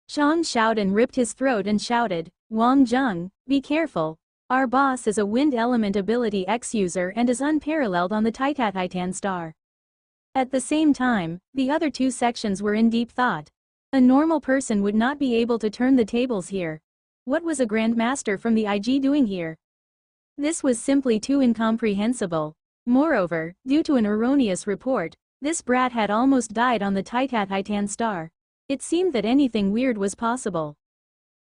Chang Xiaodan ripped his throat and shouted, Wang Zheng, be careful. Our boss is a wind element ability X user and is unparalleled on the Titan star. At the same time, the other two sections were in deep thought. A normal person would not be able to turn the tables here. What was a Grandmaster from the IG doing here? This was simply too incomprehensible. Moreover, due to an erroneous report, this brat had almost died on the Titan star. It seemed that anything weird was possible.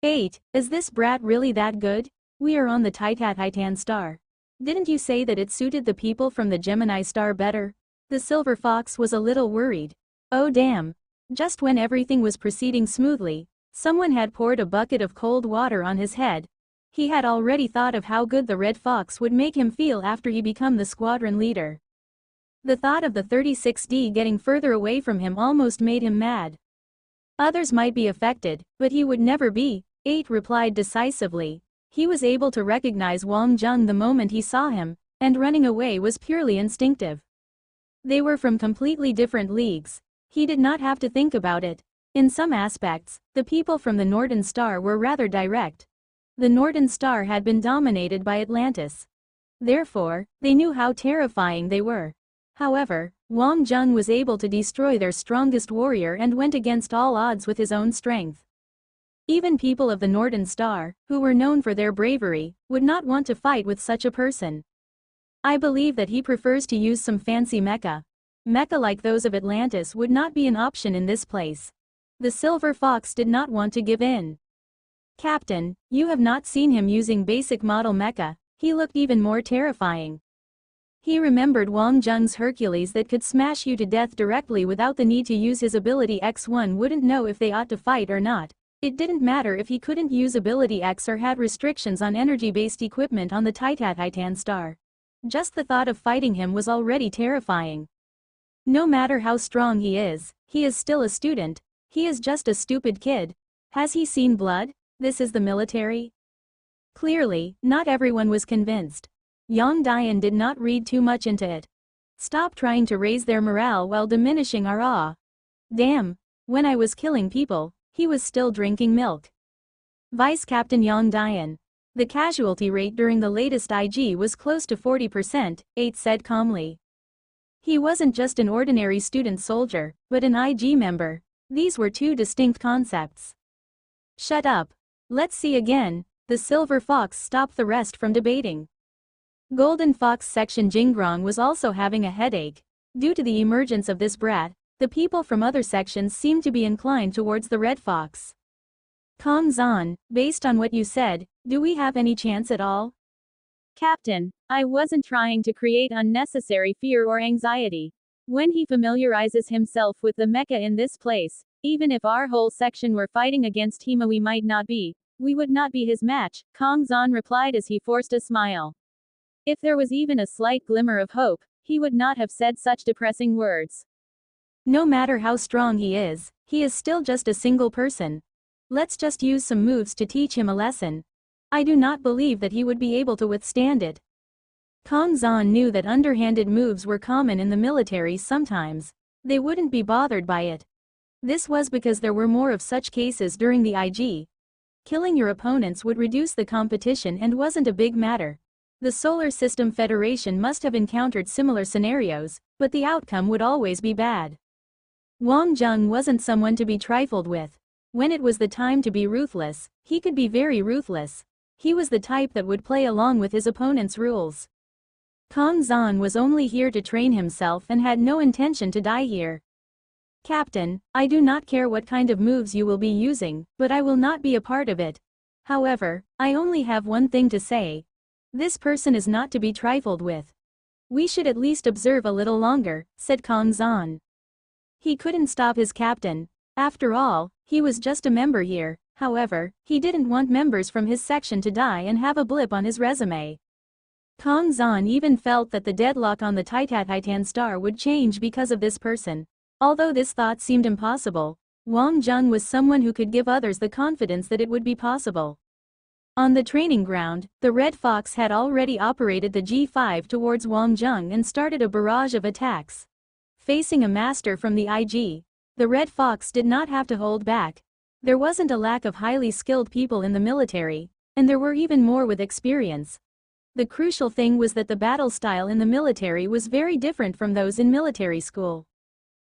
8. Is this brat really that good? We are on the Titan star. Didn't you say that it suited the people from the Gemini star better? The Silver Fox was a little worried. Oh damn. Just when everything was proceeding smoothly, someone had poured a bucket of cold water on his head. He had already thought of how good the Red Fox would make him feel after he became the squadron leader. The thought of the 36D getting further away from him almost made him mad. Others might be affected, but he would never be, 8 replied decisively. He was able to recognize Wang Zheng the moment he saw him, and running away was purely instinctive. They were from completely different leagues. He did not have to think about it. In some aspects, the people from the Northern Star were rather direct. The Northern Star had been dominated by Atlantis. Therefore, they knew how terrifying they were. However, Wang Zheng was able to destroy their strongest warrior and went against all odds with his own strength. Even people of the Northern Star, who were known for their bravery, would not want to fight with such a person. I believe that he prefers to use some fancy mecha. Mecha like those of Atlantis would not be an option in this place. The silver fox did not want to give in. Captain, you have not seen him using basic model mecha, he looked even more terrifying. He remembered Wang Zheng's Hercules that could smash you to death directly without the need to use his ability X1 wouldn't know if they ought to fight or not. It didn't matter if he couldn't use ability X or had restrictions on energy-based equipment on the Titan star. Just the thought of fighting him was already terrifying. No matter how strong he is still a student. He is just a stupid kid. Has he seen blood? This is the military? Clearly, not everyone was convinced. Yang Dian did not read too much into it. Stop trying to raise their morale while diminishing our awe. Damn, when I was killing people, he was still drinking milk. Vice Captain Yang Dian. The casualty rate during the latest IG was close to 40%, 8 said calmly. He wasn't just an ordinary student soldier, but an IG member. These were two distinct concepts. Shut up. Let's see again. The silver fox stopped the rest from debating. Golden Fox section Jinggrong was also having a headache. Due to the emergence of this brat, the people from other sections seemed to be inclined towards the red fox. Kong Zan, based on what you said, do we have any chance at all? Captain, I wasn't trying to create unnecessary fear or anxiety. When he familiarizes himself with the mecha in this place, even if our whole section were fighting against Hema we would not be his match, Kong Zan replied as he forced a smile. If there was even a slight glimmer of hope, he would not have said such depressing words. No matter how strong he is still just a single person. Let's just use some moves to teach him a lesson. I do not believe that he would be able to withstand it. Kong Zan knew that underhanded moves were common in the military sometimes. They wouldn't be bothered by it. This was because there were more of such cases during the IG. Killing your opponents would reduce the competition and wasn't a big matter. The Solar System Federation must have encountered similar scenarios, but the outcome would always be bad. Wang Zheng wasn't someone to be trifled with. When it was the time to be ruthless, he could be very ruthless. He was the type that would play along with his opponent's rules. Kong Zan was only here to train himself and had no intention to die here. Captain, I do not care what kind of moves you will be using, but I will not be a part of it. However, I only have one thing to say. This person is not to be trifled with. We should at least observe a little longer, said Kong Zan. He couldn't stop his captain. After all, he was just a member here. However, he didn't want members from his section to die and have a blip on his resume. Kong Zan even felt that the deadlock on the Titan star would change because of this person. Although this thought seemed impossible, Wang Zheng was someone who could give others the confidence that it would be possible. On the training ground, the Red Fox had already operated the G5 towards Wang Zheng and started a barrage of attacks. Facing a master from the IG, the Red Fox did not have to hold back. There wasn't a lack of highly skilled people in the military, and there were even more with experience. The crucial thing was that the battle style in the military was very different from those in military school.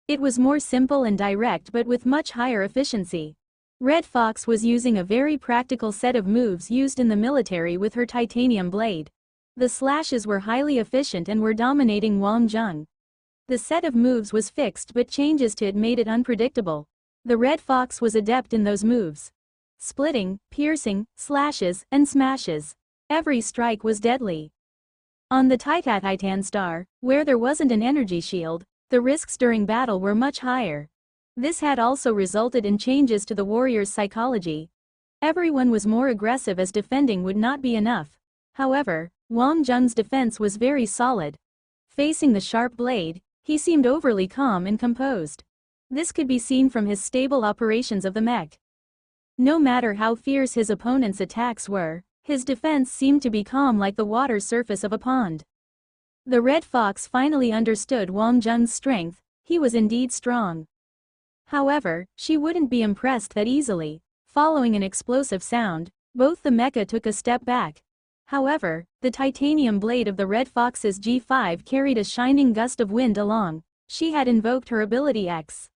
It was more simple and direct but with much higher efficiency. Red Fox was using a very practical set of moves used in the military with her titanium blade. The slashes were highly efficient and were dominating Wang Zheng. The set of moves was fixed but changes to it made it unpredictable. The Red Fox was adept in those moves. Splitting, piercing, slashes, and smashes. Every strike was deadly. On the Titan star, where there wasn't an energy shield, the risks during battle were much higher. This had also resulted in changes to the warrior's psychology. Everyone was more aggressive as defending would not be enough. However, Wang Zheng's defense was very solid. Facing the sharp blade, he seemed overly calm and composed. This could be seen from his stable operations of the mech. No matter how fierce his opponent's attacks were, his defense seemed to be calm like the water surface of a pond. The Red Fox finally understood Wang Zheng's strength. He was indeed strong. However, she wouldn't be impressed that easily. Following an explosive sound, both the mecha took a step back. However, the titanium blade of the Red Fox's G5 carried a shining gust of wind along. She had invoked her ability X.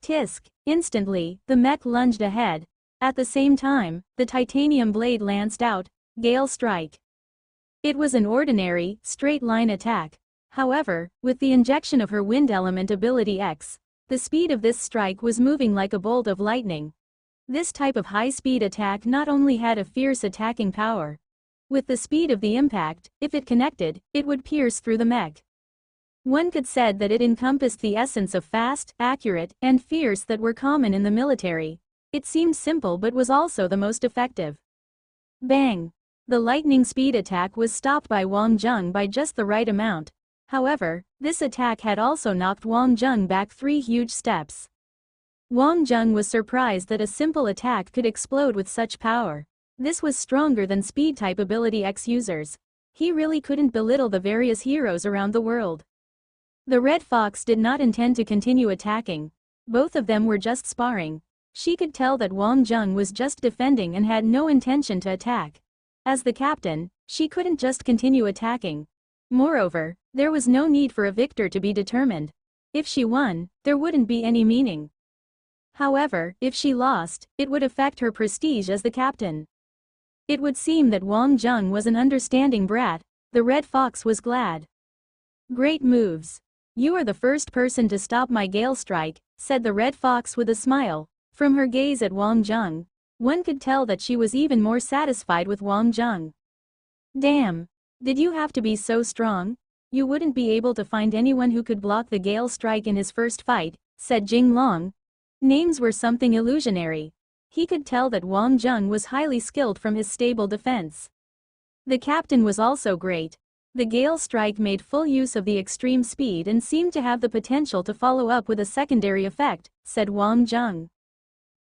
Tisk! Instantly, the mech lunged ahead. At the same time, the titanium blade lanced out, Gale Strike. It was an ordinary, straight-line attack. However, with the injection of her wind element ability X, the speed of this strike was moving like a bolt of lightning. This type of high-speed attack not only had a fierce attacking power. With the speed of the impact, if it connected, it would pierce through the mech. One could say that it encompassed the essence of fast, accurate, and fierce that were common in the military. It seemed simple but was also the most effective. Bang! The lightning speed attack was stopped by Wang Zheng by just the right amount. However, this attack had also knocked Wang Zheng back 3 huge steps. Wang Zheng was surprised that a simple attack could explode with such power. This was stronger than speed-type ability X users. He really couldn't belittle the various heroes around the world. The Red Fox did not intend to continue attacking. Both of them were just sparring. She could tell that Wang Zheng was just defending and had no intention to attack. As the captain, she couldn't just continue attacking. Moreover, there was no need for a victor to be determined. If she won, there wouldn't be any meaning. However, if she lost, it would affect her prestige as the captain. It would seem that Wang Zheng was an understanding brat. The Red Fox was glad. Great moves. You are the first person to stop my Gale Strike, said the Red Fox with a smile. From her gaze at Wang Zheng, one could tell that she was even more satisfied with Wang Zheng. Damn. Did you have to be so strong? You wouldn't be able to find anyone who could block the Gale Strike in his first fight, said Jing Long. Names were something illusionary. He could tell that Wang Zheng was highly skilled from his stable defense. The captain was also great. The Gale Strike made full use of the extreme speed and seemed to have the potential to follow up with a secondary effect, said Wang Zheng.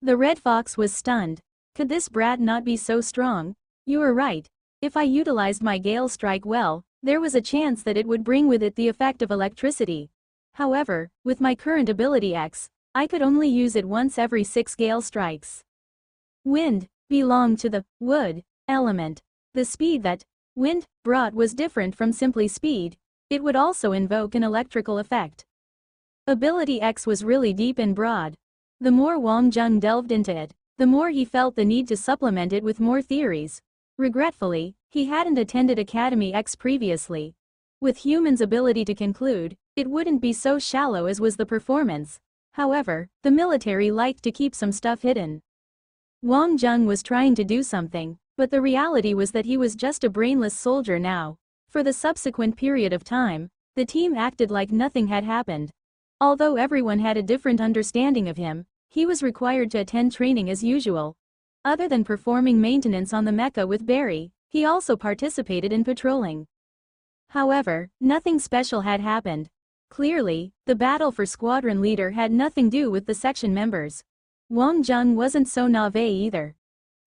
The Red Fox was stunned. Could this brat not be so strong? You are right. If I utilized my Gale Strike well, there was a chance that it would bring with it the effect of electricity. However, with my current ability X, I could only use it once every 6 Gale Strikes. Wind belonged to the wood element. The speed that wind brought was different from simply speed. It would also invoke an electrical effect. Ability X was really deep and broad. The more Wang Zheng delved into it, the more he felt the need to supplement it with more theories. Regretfully, he hadn't attended Academy X previously. With humans' ability to conclude, it wouldn't be so shallow as was the performance. However, the military liked to keep some stuff hidden. Wang Zheng was trying to do something, but the reality was that he was just a brainless soldier now. For the subsequent period of time, the team acted like nothing had happened. Although everyone had a different understanding of him, he was required to attend training as usual. Other than performing maintenance on the mecha with Barry, he also participated in patrolling. However, nothing special had happened. Clearly, the battle for squadron leader had nothing to do with the section members. Wang Zheng wasn't so naive either.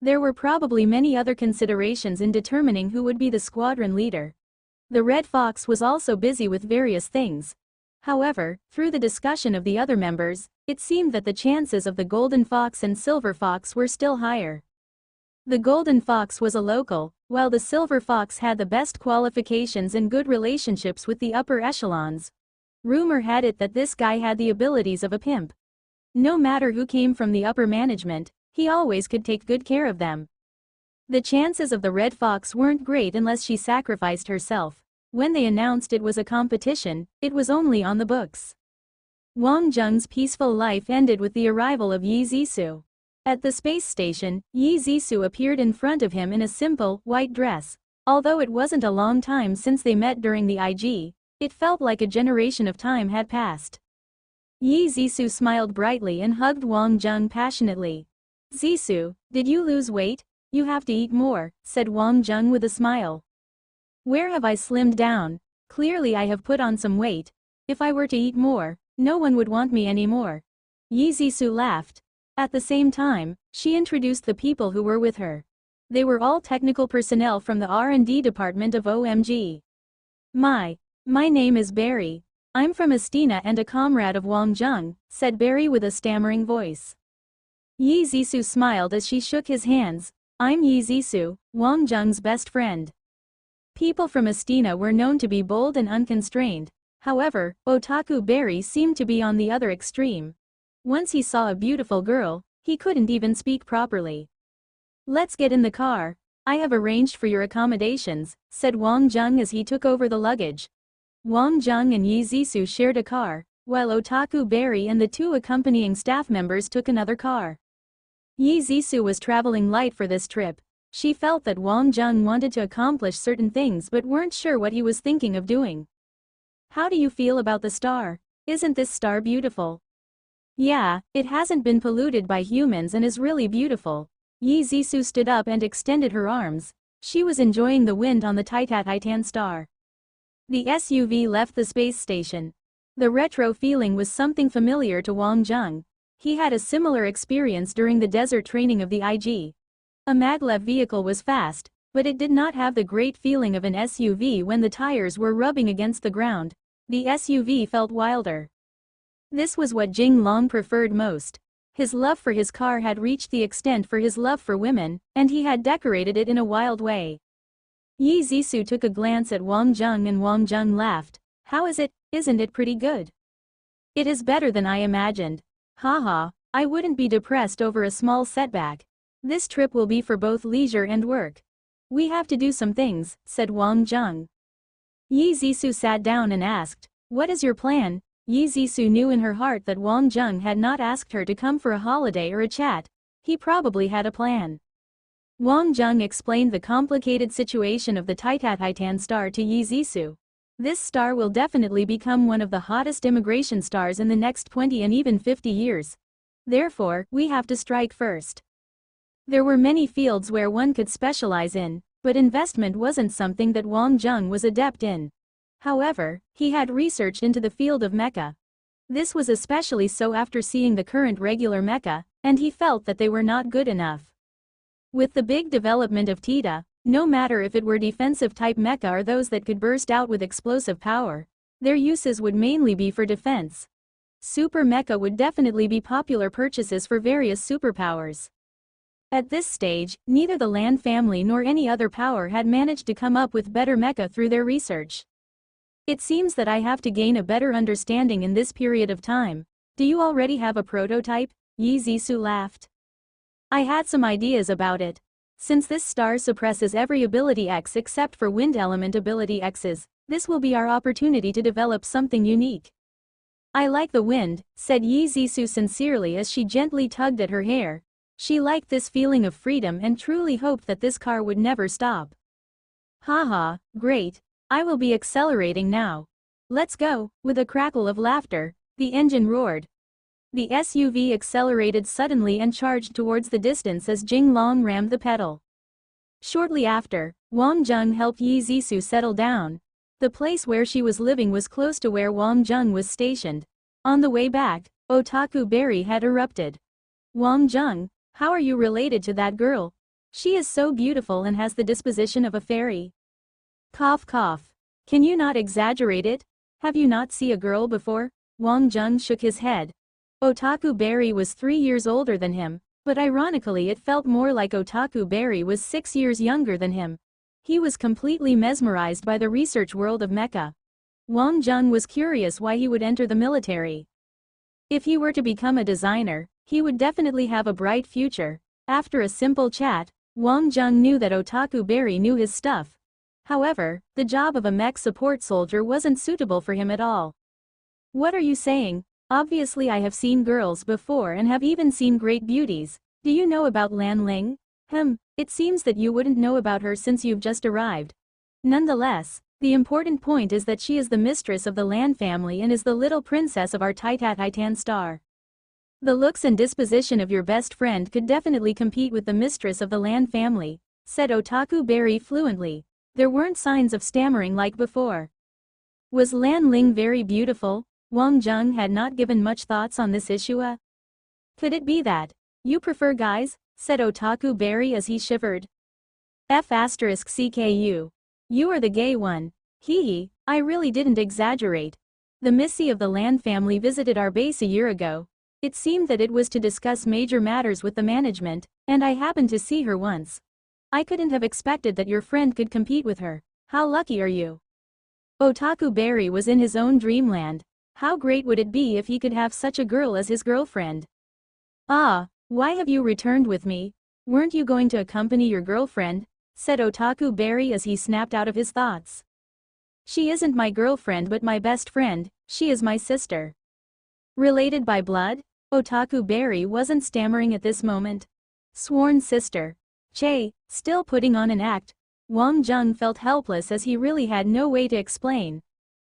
There were probably many other considerations in determining who would be the squadron leader. The Red Fox was also busy with various things. However, through the discussion of the other members, it seemed that the chances of the Golden Fox and Silver Fox were still higher. The Golden Fox was a local, while the Silver Fox had the best qualifications and good relationships with the upper echelons. Rumor had it that this guy had the abilities of a pimp. No matter who came from the upper management, he always could take good care of them. The chances of the Red Fox weren't great unless she sacrificed herself. When they announced it was a competition, it was only on the books. Wang Zheng's peaceful life ended with the arrival of Yi Zhisu. At the space station, Yi Zhisu appeared in front of him in a simple, white dress. Although it wasn't a long time since they met during the IG, it felt like a generation of time had passed. Yi Zhisu smiled brightly and hugged Wang Zheng passionately. Zhisu, did you lose weight? You have to eat more, said Wang Zheng with a smile. Where have I slimmed down? Clearly I have put on some weight. If I were to eat more, no one would want me anymore. Yi Zhisu laughed. At the same time, she introduced the people who were with her. They were all technical personnel from the R&D department of OMG. My name is Barry. I'm from Estina and a comrade of Wang Zheng, said Barry with a stammering voice. Yi Zhisu smiled as she shook his hands. I'm Yi Zhisu, Wang Zheng's best friend. People from Estina were known to be bold and unconstrained. However, Otaku Barry seemed to be on the other extreme. Once he saw a beautiful girl, he couldn't even speak properly. Let's get in the car. I have arranged for your accommodations, said Wang Zheng as he took over the luggage. Wang Zheng and Yi Zisu shared a car, while Otaku Berry and the two accompanying staff members took another car. Yi Zisu was traveling light for this trip. She felt that Wang Zheng wanted to accomplish certain things but weren't sure what he was thinking of doing. How do you feel about the star? Isn't this star beautiful? Yeah, it hasn't been polluted by humans and is really beautiful. Yi Zisu stood up and extended her arms. She was enjoying the wind on the Titan star. The SUV left the space station. The retro feeling was something familiar to Wang Zheng. He had a similar experience during the desert training of the IG. A maglev vehicle was fast, but it did not have the great feeling of an SUV when the tires were rubbing against the ground. The SUV felt wilder. This was what Jing Long preferred most. His love for his car had reached the extent for his love for women, and he had decorated it in a wild way. Yi Zisu took a glance at Wang Zheng and Wang Zheng laughed. How is it? Isn't it pretty good? It is better than I imagined. Haha, I wouldn't be depressed over a small setback. This trip will be for both leisure and work. We have to do some things, said Wang Zheng. Yi Zisu sat down and asked, what is your plan? Yi Zisu knew in her heart that Wang Zheng had not asked her to come for a holiday or a chat. He probably had a plan. Wang Zheng explained the complicated situation of the Titan star to Yi Zisu. This star will definitely become one of the hottest immigration stars in the next 20 and even 50 years. Therefore, we have to strike first. There were many fields where one could specialize in, but investment wasn't something that Wang Zheng was adept in. However, he had researched into the field of mecha. This was especially so after seeing the current regular mecha, and he felt that they were not good enough. With the big development of Tita, no matter if it were defensive-type mecha or those that could burst out with explosive power, their uses would mainly be for defense. Super mecha would definitely be popular purchases for various superpowers. At this stage, neither the Lan family nor any other power had managed to come up with better mecha through their research. It seems that I have to gain a better understanding in this period of time. Do you already have a prototype? Yi Zisu laughed. I had some ideas about it. Since this star suppresses every ability X except for wind element ability X's, this will be our opportunity to develop something unique. I like the wind, said Yi Zisu sincerely as she gently tugged at her hair. She liked this feeling of freedom and truly hoped that this car would never stop. Haha, great. I will be accelerating now. Let's go. With a crackle of laughter, the engine roared. The SUV accelerated suddenly and charged towards the distance as Jing Long rammed the pedal. Shortly after, Wang Zheng helped Yi Zisu settle down. The place where she was living was close to where Wang Zheng was stationed. On the way back, Otaku Berry had erupted. Wang Zheng, how are you related to that girl? She is so beautiful and has the disposition of a fairy. Cough cough. Can you not exaggerate it? Have you not seen a girl before? Wang Zheng shook his head. Otaku Berry was 3 years older than him, but ironically it felt more like Otaku Berry was 6 years younger than him. He was completely mesmerized by the research world of mecha. Wang Zheng was curious why he would enter the military. If he were to become a designer, he would definitely have a bright future. After a simple chat, Wang Zheng knew that Otaku Berry knew his stuff. However, the job of a mech support soldier wasn't suitable for him at all. What are you saying? Obviously I have seen girls before and have even seen great beauties. Do you know about Lan Ling? It seems that you wouldn't know about her since you've just arrived. Nonetheless, the important point is that she is the mistress of the Lan family and is the little princess of our Titan star. The looks and disposition of your best friend could definitely compete with the mistress of the Lan family, said Otaku Berry fluently. There weren't signs of stammering like before. Was Lan Ling very beautiful? Wang Zheng had not given much thoughts on this issue. Could it be that you prefer guys? Said Otaku Berry as he shivered. F***CKU. You are the gay one. Hee, I really didn't exaggerate. The Missy of the Lan family visited our base a year ago. It seemed that it was to discuss major matters with the management, and I happened to see her once. I couldn't have expected that your friend could compete with her. How lucky are you? Otaku Berry was in his own dreamland. How great would it be if he could have such a girl as his girlfriend? Ah, why have you returned with me? Weren't you going to accompany your girlfriend? said Otaku Berry as he snapped out of his thoughts. She isn't my girlfriend but my best friend, she is my sister. Related by blood? Otaku Berry wasn't stammering at this moment. Sworn sister. Che, still putting on an act. Wang Jung felt helpless as he really had no way to explain.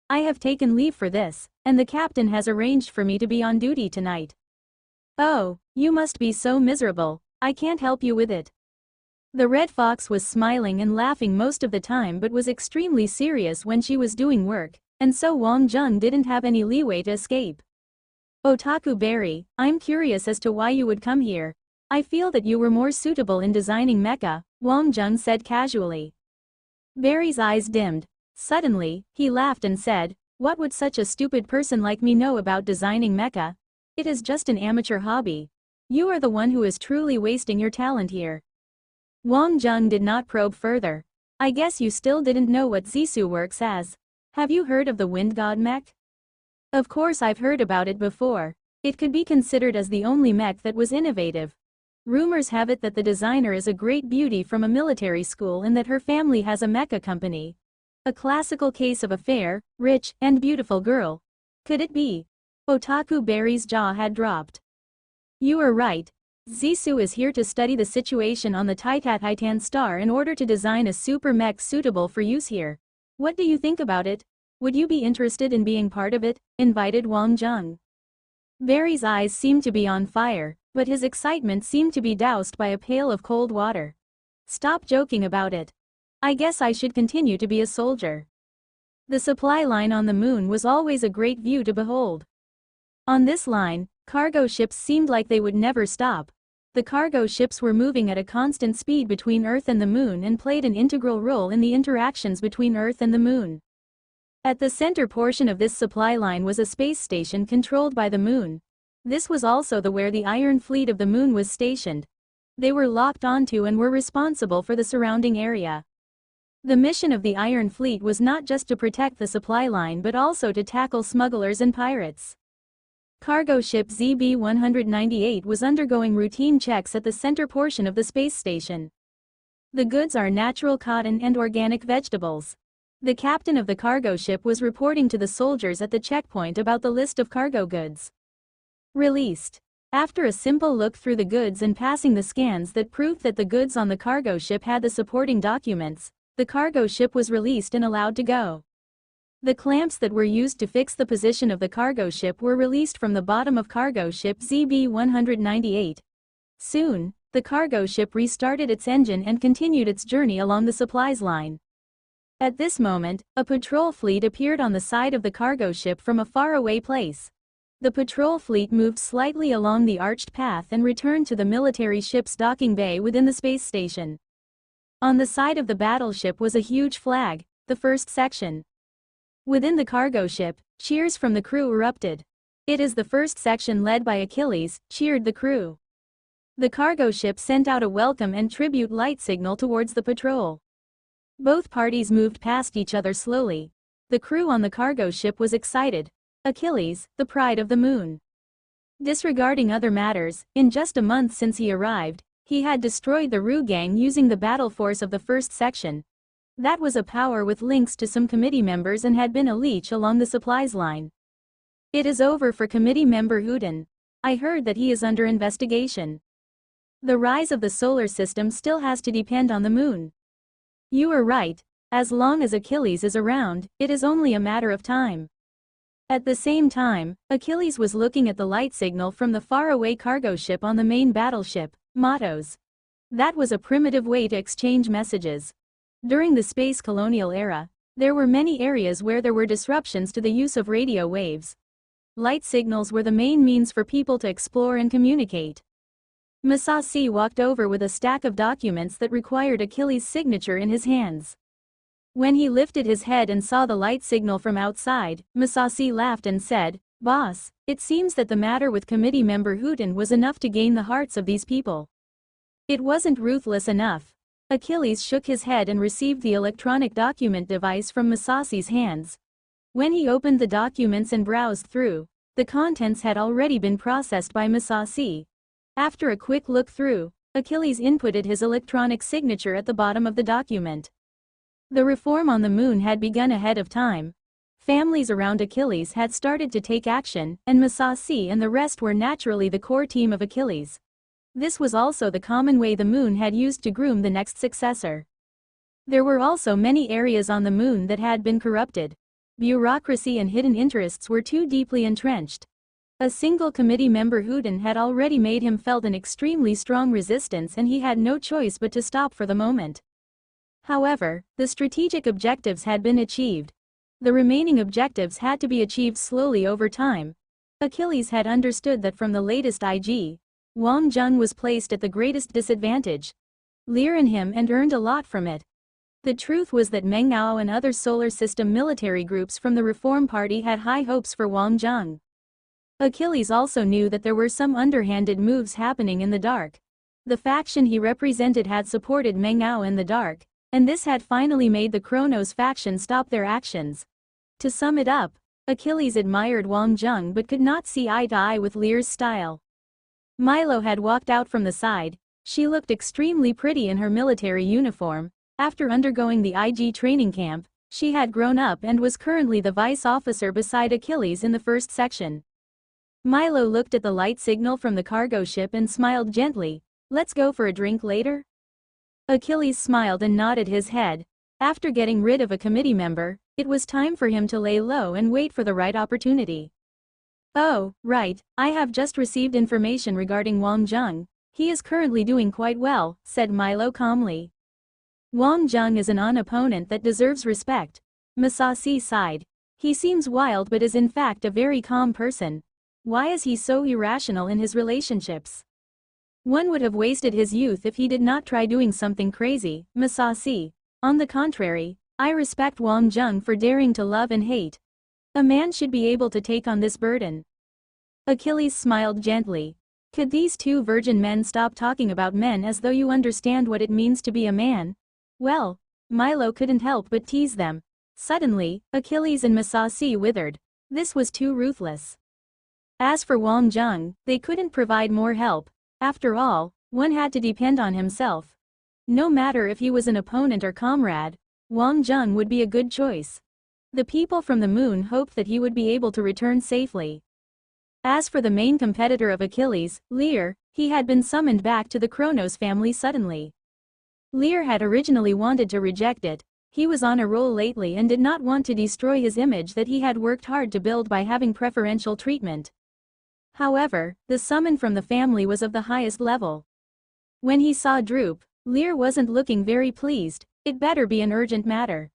I have taken leave for this, and the captain has arranged for me to be on duty tonight. Oh, you must be so miserable, I can't help you with it. The Red Fox was smiling and laughing most of the time but was extremely serious when she was doing work, and so Wang Jung didn't have any leeway to escape. Otaku Berry, I'm curious as to why you would come here. I feel that you were more suitable in designing mecha, Wang Jung said casually. Berry's eyes dimmed. Suddenly, he laughed and said, what would such a stupid person like me know about designing mecha? It is just an amateur hobby. You are the one who is truly wasting your talent here. Wang Jung did not probe further. I guess you still didn't know what Zissou works as. Have you heard of the Wind God mech? Of course I've heard about it before. It could be considered as the only mech that was innovative. Rumors have it that the designer is a great beauty from a military school and that her family has a mecha company. A classical case of a fair, rich, and beautiful girl. Could it be? Otaku Berry's jaw had dropped. You are right. Zissou is here to study the situation on the Titan star in order to design a super mech suitable for use here. What do you think about it? Would you be interested in being part of it? Invited Wang Jung. Berry's eyes seemed to be on fire, but his excitement seemed to be doused by a pail of cold water. Stop joking about it. I guess I should continue to be a soldier. The supply line on the moon was always a great view to behold. On this line, cargo ships seemed like they would never stop. The cargo ships were moving at a constant speed between Earth and the moon and played an integral role in the interactions between Earth and the moon. At the center portion of this supply line was a space station controlled by the moon. This was also where the Iron Fleet of the moon was stationed. They were locked onto and were responsible for the surrounding area. The mission of the Iron Fleet was not just to protect the supply line but also to tackle smugglers and pirates. Cargo ship ZB-198 was undergoing routine checks at the center portion of the space station. The goods are natural cotton and organic vegetables. The captain of the cargo ship was reporting to the soldiers at the checkpoint about the list of cargo goods released. After a simple look through the goods and passing the scans that proved that the goods on the cargo ship had the supporting documents, the cargo ship was released and allowed to go. The clamps that were used to fix the position of the cargo ship were released from the bottom of cargo ship ZB-198. Soon, the cargo ship restarted its engine and continued its journey along the supplies line. At this moment, a patrol fleet appeared on the side of the cargo ship from a faraway place. The patrol fleet moved slightly along the arched path and returned to the military ship's docking bay within the space station. On the side of the battleship was a huge flag, the first section. Within the cargo ship, cheers from the crew erupted. It is the first section led by Achilles, cheered the crew. The cargo ship sent out a welcome and tribute light signal towards the patrol. Both parties moved past each other slowly. The crew on the cargo ship was excited. Achilles, the pride of the moon. Disregarding other matters, in just a month since he arrived, he had destroyed the Ru gang using the battle force of the first section. That was a power with links to some committee members and had been a leech along the supplies line. It is over for committee member Huden. I heard that he is under investigation. The rise of the solar system still has to depend on the moon. You are right. As long as Achilles is around, it is only a matter of time. At the same time, Achilles was looking at the light signal from the faraway cargo ship on the main battleship, Mottos. That was a primitive way to exchange messages. During the space colonial era, there were many areas where there were disruptions to the use of radio waves. Light signals were the main means for people to explore and communicate. Masashi walked over with a stack of documents that required Achilles' signature in his hands. When he lifted his head and saw the light signal from outside, Masashi laughed and said, "Boss, it seems that the matter with committee member Huten was enough to gain the hearts of these people." It wasn't ruthless enough. Achilles shook his head and received the electronic document device from Masashi's hands. When he opened the documents and browsed through, the contents had already been processed by Masashi. After a quick look through, Achilles inputted his electronic signature at the bottom of the document. The reform on the moon had begun ahead of time. Families around Achilles had started to take action, and Masashi and the rest were naturally the core team of Achilles. This was also the common way the moon had used to groom the next successor. There were also many areas on the moon that had been corrupted. Bureaucracy and hidden interests were too deeply entrenched. A single committee member Huden had already made him felt an extremely strong resistance, and he had no choice but to stop for the moment. However, the strategic objectives had been achieved. The remaining objectives had to be achieved slowly over time. Achilles had understood that from the latest IG, Wang Jung was placed at the greatest disadvantage. Lear and him and earned a lot from it. The truth was that Meng Ao and other solar system military groups from the Reform Party had high hopes for Wang Jung. Achilles also knew that there were some underhanded moves happening in the dark. The faction he represented had supported Meng Ao in the dark, and this had finally made the Kronos faction stop their actions. To sum it up, Achilles admired Wang Jung but could not see eye to eye with Lear's style. Milo had walked out from the side. She looked extremely pretty in her military uniform. After undergoing the IG training camp, she had grown up and was currently the vice officer beside Achilles in the first section. Milo looked at the light signal from the cargo ship and smiled gently. "Let's go for a drink later?" Achilles smiled and nodded his head. After getting rid of a committee member, it was time for him to lay low and wait for the right opportunity. "Oh, right, I have just received information regarding Wang Jung. He is currently doing quite well," said Milo calmly. "Wang Jung is an opponent that deserves respect." Masashi sighed. "He seems wild but is in fact a very calm person. Why is he so irrational in his relationships? One would have wasted his youth if he did not try doing something crazy." Masashi: "On the contrary, I respect Wang Jung for daring to love and hate. A man should be able to take on this burden." Achilles smiled gently. "Could these two virgin men stop talking about men as though you understand what it means to be a man?" Well, Milo couldn't help but tease them. Suddenly, Achilles and Masashi withered. This was too ruthless. As for Wang Jung, they couldn't provide more help. After all, one had to depend on himself. No matter if he was an opponent or comrade, Wang Jung would be a good choice. The people from the moon hoped that he would be able to return safely. As for the main competitor of Achilles, Lear, he had been summoned back to the Kronos family suddenly. Lear had originally wanted to reject it. He was on a roll lately and did not want to destroy his image that he had worked hard to build by having preferential treatment. However, the summon from the family was of the highest level. When he saw Droop, Lear wasn't looking very pleased. It better be an urgent matter.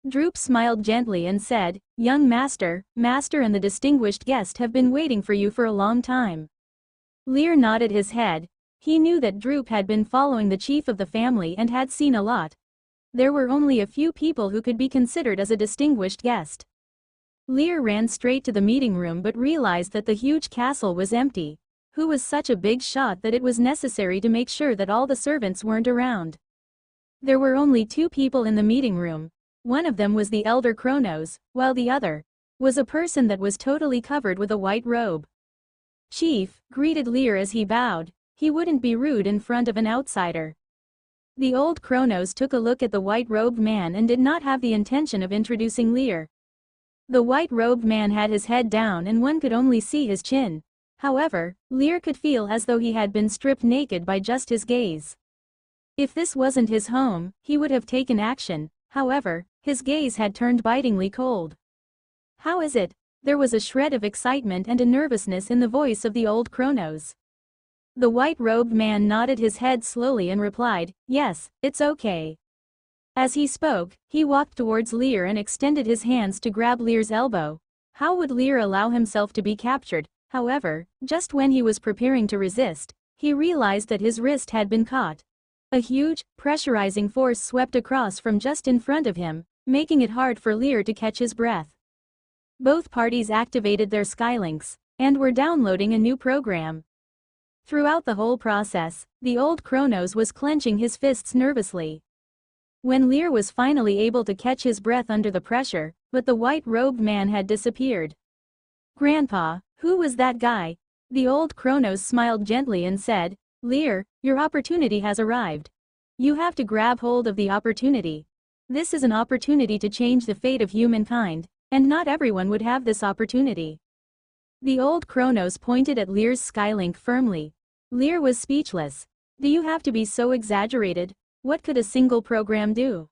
Droop smiled gently and said, "Young master and the distinguished guest have been waiting for you for a long time." Lear nodded his head. He knew that Droop had been following the chief of the family and had seen a lot. There were only a few people who could be considered as a distinguished guest. Lear ran straight to the meeting room but realized that the huge castle was empty. Who was such a big shot that it was necessary to make sure that all the servants weren't around? There were only two people in the meeting room. One of them was the elder Kronos, while the other was a person that was totally covered with a white robe. "Chief," greeted Lear as he bowed. He wouldn't be rude in front of an outsider. The old Kronos took a look at the white-robed man and did not have the intention of introducing Lear. The white-robed man had his head down and one could only see his chin. However, Lear could feel as though he had been stripped naked by just his gaze. If this wasn't his home, he would have taken action. However, his gaze had turned bitingly cold. "How is it?" There was a shred of excitement and a nervousness in the voice of the old Kronos. The white-robed man nodded his head slowly and replied, "Yes, it's okay." As he spoke, he walked towards Lear and extended his hands to grab Lear's elbow. How would Lear allow himself to be captured? However, just when he was preparing to resist, he realized that his wrist had been caught. A huge, pressurizing force swept across from just in front of him, making it hard for Lear to catch his breath. Both parties activated their Skylinks and were downloading a new program. Throughout the whole process, the old Kronos was clenching his fists nervously. When Lear was finally able to catch his breath under the pressure, but the white-robed man had disappeared. "Grandpa, who was that guy?" The old Kronos smiled gently and said, "Lear, Your opportunity has arrived. You have to grab hold of the opportunity. This is an opportunity to change the fate of humankind, and not everyone would have this opportunity. The old Kronos pointed at Lear's Skylink firmly. Lear was speechless. Do you have to be so exaggerated? What could a single program do?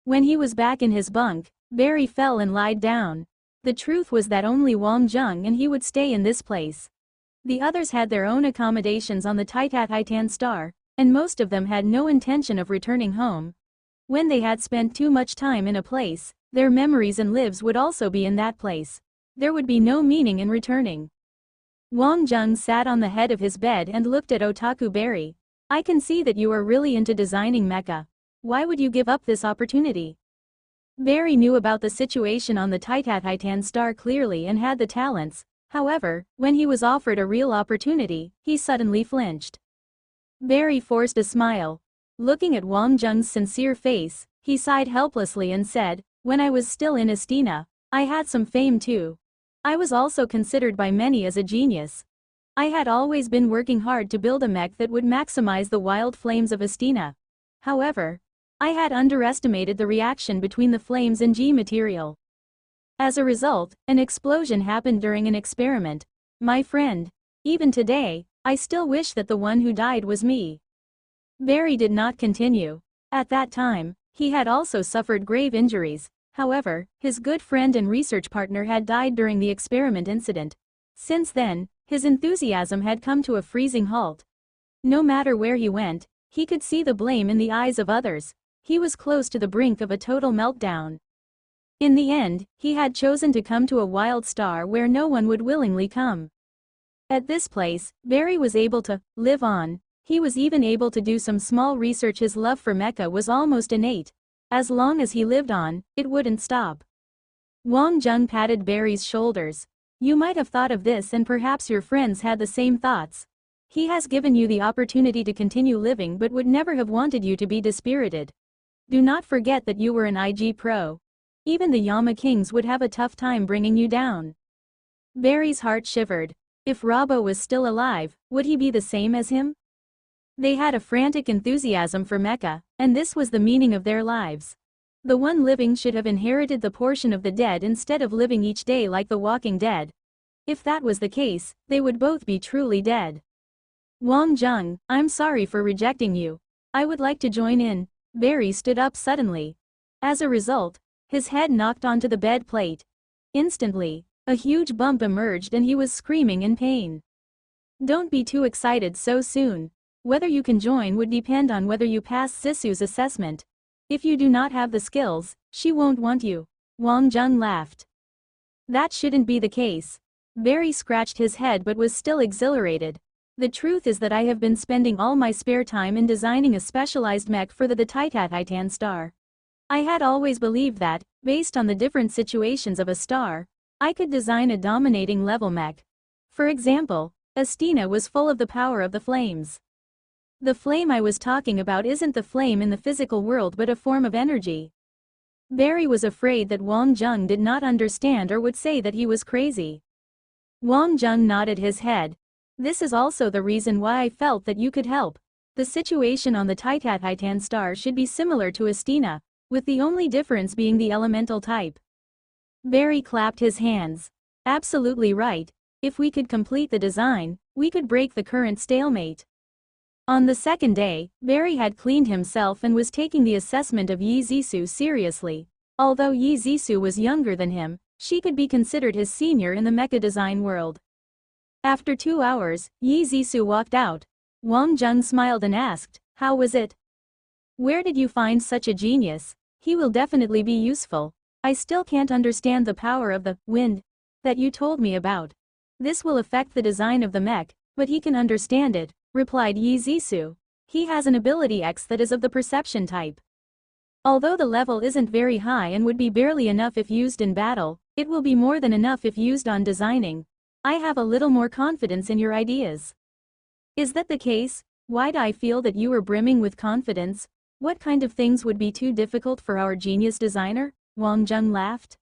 When he was back in his bunk, Barry fell and lied down. The truth was that only Wang Jung and he would stay in this place. The others had their own accommodations on the Titan star, and most of them had no intention of returning home. When they had spent too much time in a place, their memories and lives would also be in that place. There would be no meaning in returning. Wang Jung sat on the head of his bed and looked at Otaku Barry. I can see that you are really into designing mecha. Why would you give up this opportunity? Barry knew about the situation on the Titan star clearly and had the talents. However, when he was offered a real opportunity, he suddenly flinched. Barry forced a smile. Looking at Wang Jung's sincere face, he sighed helplessly and said, when I was still in Estina, I had some fame too. I was also considered by many as a genius. I had always been working hard to build a mech that would maximize the wild flames of Estina. However, I had underestimated the reaction between the flames and G material. As a result, an explosion happened during an experiment. My friend. Even today, I still wish that the one who died was me. Barry did not continue. At that time, he had also suffered grave injuries. However, his good friend and research partner had died during the experiment incident. Since then, his enthusiasm had come to a freezing halt. No matter where he went, he could see the blame in the eyes of others. He was close to the brink of a total meltdown. In the end, he had chosen to come to a wild star where no one would willingly come. At this place, Barry was able to live on. He was even able to do some small research. His love for mecha was almost innate. As long as he lived on, it wouldn't stop. Wang Jung patted Barry's shoulders. You might have thought of this and perhaps your friends had the same thoughts. He has given you the opportunity to continue living but would never have wanted you to be dispirited. Do not forget that you were an IG pro. Even the Yama Kings would have a tough time bringing you down. Barry's heart shivered. If Robbo was still alive, would he be the same as him? They had a frantic enthusiasm for mecha, and this was the meaning of their lives. The one living should have inherited the portion of the dead instead of living each day like the Walking Dead. If that was the case, they would both be truly dead. Wang Jung, I'm sorry for rejecting you. I would like to join in. Barry stood up suddenly. As a result, his head knocked onto the bed plate. Instantly, a huge bump emerged and he was screaming in pain. Don't be too excited so soon. Whether you can join would depend on whether you pass Sisu's assessment. If you do not have the skills, she won't want you. Wang Jung laughed. That shouldn't be the case. Barry scratched his head but was still exhilarated. The truth is that I have been spending all my spare time in designing a specialized mech for the Titan star. I had always believed that, based on the different situations of a star, I could design a dominating level mech. For example, Estina was full of the power of the flames. The flame I was talking about isn't the flame in the physical world but a form of energy. Barry was afraid that Wang Jung did not understand or would say that he was crazy. Wang Jung nodded his head. This is also the reason why I felt that you could help. The situation on the Titan star should be similar to Estina, with the only difference being the elemental type. Barry clapped his hands. Absolutely right. If we could complete the design, we could break the current stalemate. On the second day, Barry had cleaned himself and was taking the assessment of Yi Zissou seriously. Although Yi Zissou was younger than him, she could be considered his senior in the mecha design world. After 2 hours, Yi Zissou walked out. Wang Jung smiled and asked, how was it? Where did you find such a genius? He will definitely be useful. I still can't understand the power of the wind that you told me about. This will affect the design of the mech, but he can understand it, replied Yi Zissou. He has an ability X that is of the perception type. Although the level isn't very high and would be barely enough if used in battle, it will be more than enough if used on designing. I have a little more confidence in your ideas. Is that the case? Why do I feel that you are brimming with confidence? What kind of things would be too difficult for our genius designer? Wang Jung laughed.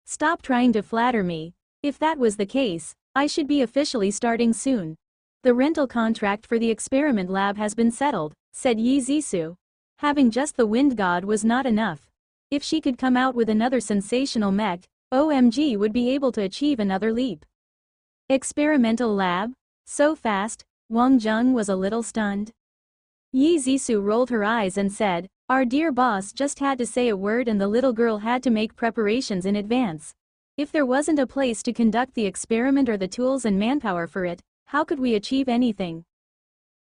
Stop trying to flatter me. If that was the case, I should be officially starting soon. The rental contract for the experiment lab has been settled, said Yi Zisou. Having just the wind god was not enough. If she could come out with another sensational mech, OMG would be able to achieve another leap. Experimental lab? So fast? Wang Zheng was a little stunned. Yi Zisou rolled her eyes and said, "Our dear boss just had to say a word and the little girl had to make preparations in advance. If there wasn't a place to conduct the experiment or the tools and manpower for it, how could we achieve anything?"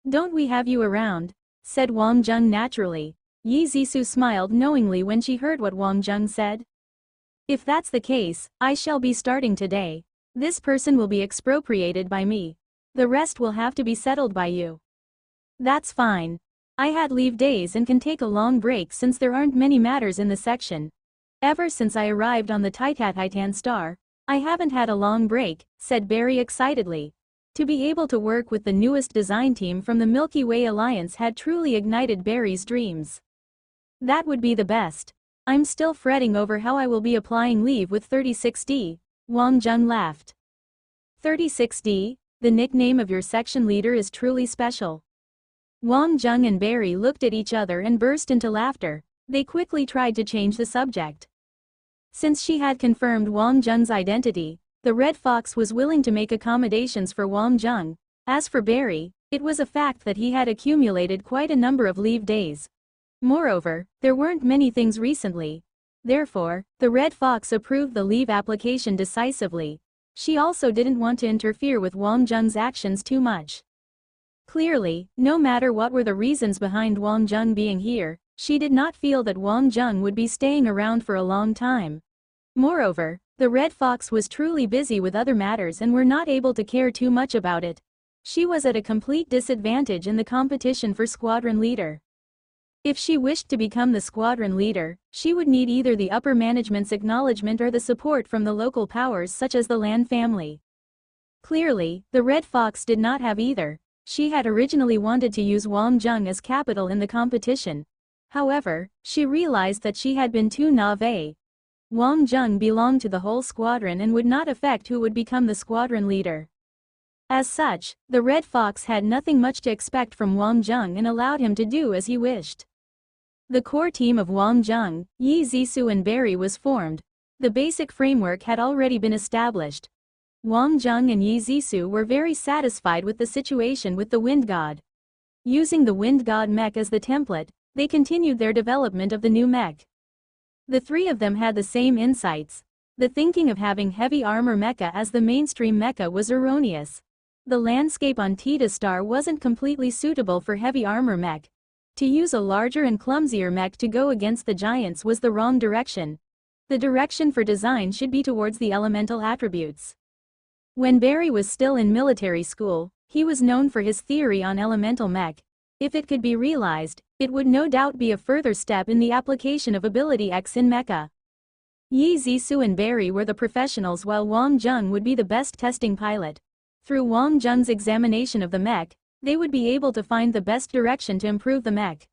"Don't we have you around?" said Wang Zheng naturally. Yi Zisou smiled knowingly when she heard what Wang Zheng said. "If that's the case, I shall be starting today. This person will be expropriated by me. The rest will have to be settled by you." "That's fine. I had leave days and can take a long break since there aren't many matters in the section. Ever since I arrived on the Titan star, I haven't had a long break," said Barry excitedly. To be able to work with the newest design team from the Milky Way Alliance had truly ignited Barry's dreams. "That would be the best. I'm still fretting over how I will be applying leave with 36D, Wang Zheng laughed. 36D, the nickname of your section leader is truly special. Wang Zheng and Barry looked at each other and burst into laughter. They quickly tried to change the subject. Since she had confirmed Wang Zheng's identity, the Red Fox was willing to make accommodations for Wang Zheng. As for Barry, it was a fact that he had accumulated quite a number of leave days. Moreover, there weren't many things recently. Therefore, the Red Fox approved the leave application decisively. She also didn't want to interfere with Wang Zheng's actions too much. Clearly, no matter what were the reasons behind Wang Zheng being here, she did not feel that Wang Zheng would be staying around for a long time. Moreover, the Red Fox was truly busy with other matters and were not able to care too much about it. She was at a complete disadvantage in the competition for squadron leader. If she wished to become the squadron leader, she would need either the upper management's acknowledgement or the support from the local powers such as the Lan family. Clearly, the Red Fox did not have either. She had originally wanted to use Wang Zheng as capital in the competition. However, she realized that she had been too naive. Wang Zheng belonged to the whole squadron and would not affect who would become the squadron leader. As such, the Red Fox had nothing much to expect from Wang Zheng and allowed him to do as he wished. The core team of Wang Zheng, Yi Zisou and Barry was formed. The basic framework had already been established. Wang Zheng and Yi Zisou were very satisfied with the situation with the Wind God. Using the Wind God mech as the template, they continued their development of the new mech. The three of them had the same insights. The thinking of having heavy armor mecha as the mainstream mecha was erroneous. The landscape on Tita Star wasn't completely suitable for heavy armor mech. To use a larger and clumsier mech to go against the giants was the wrong direction. The direction for design should be towards the elemental attributes. When Barry was still in military school, he was known for his theory on elemental mech. If it could be realized, it would no doubt be a further step in the application of Ability X in mecha. Yi Zisou and Barry were the professionals while Wang Zheng would be the best testing pilot. Through Wang Zheng's examination of the mech, they would be able to find the best direction to improve the mech.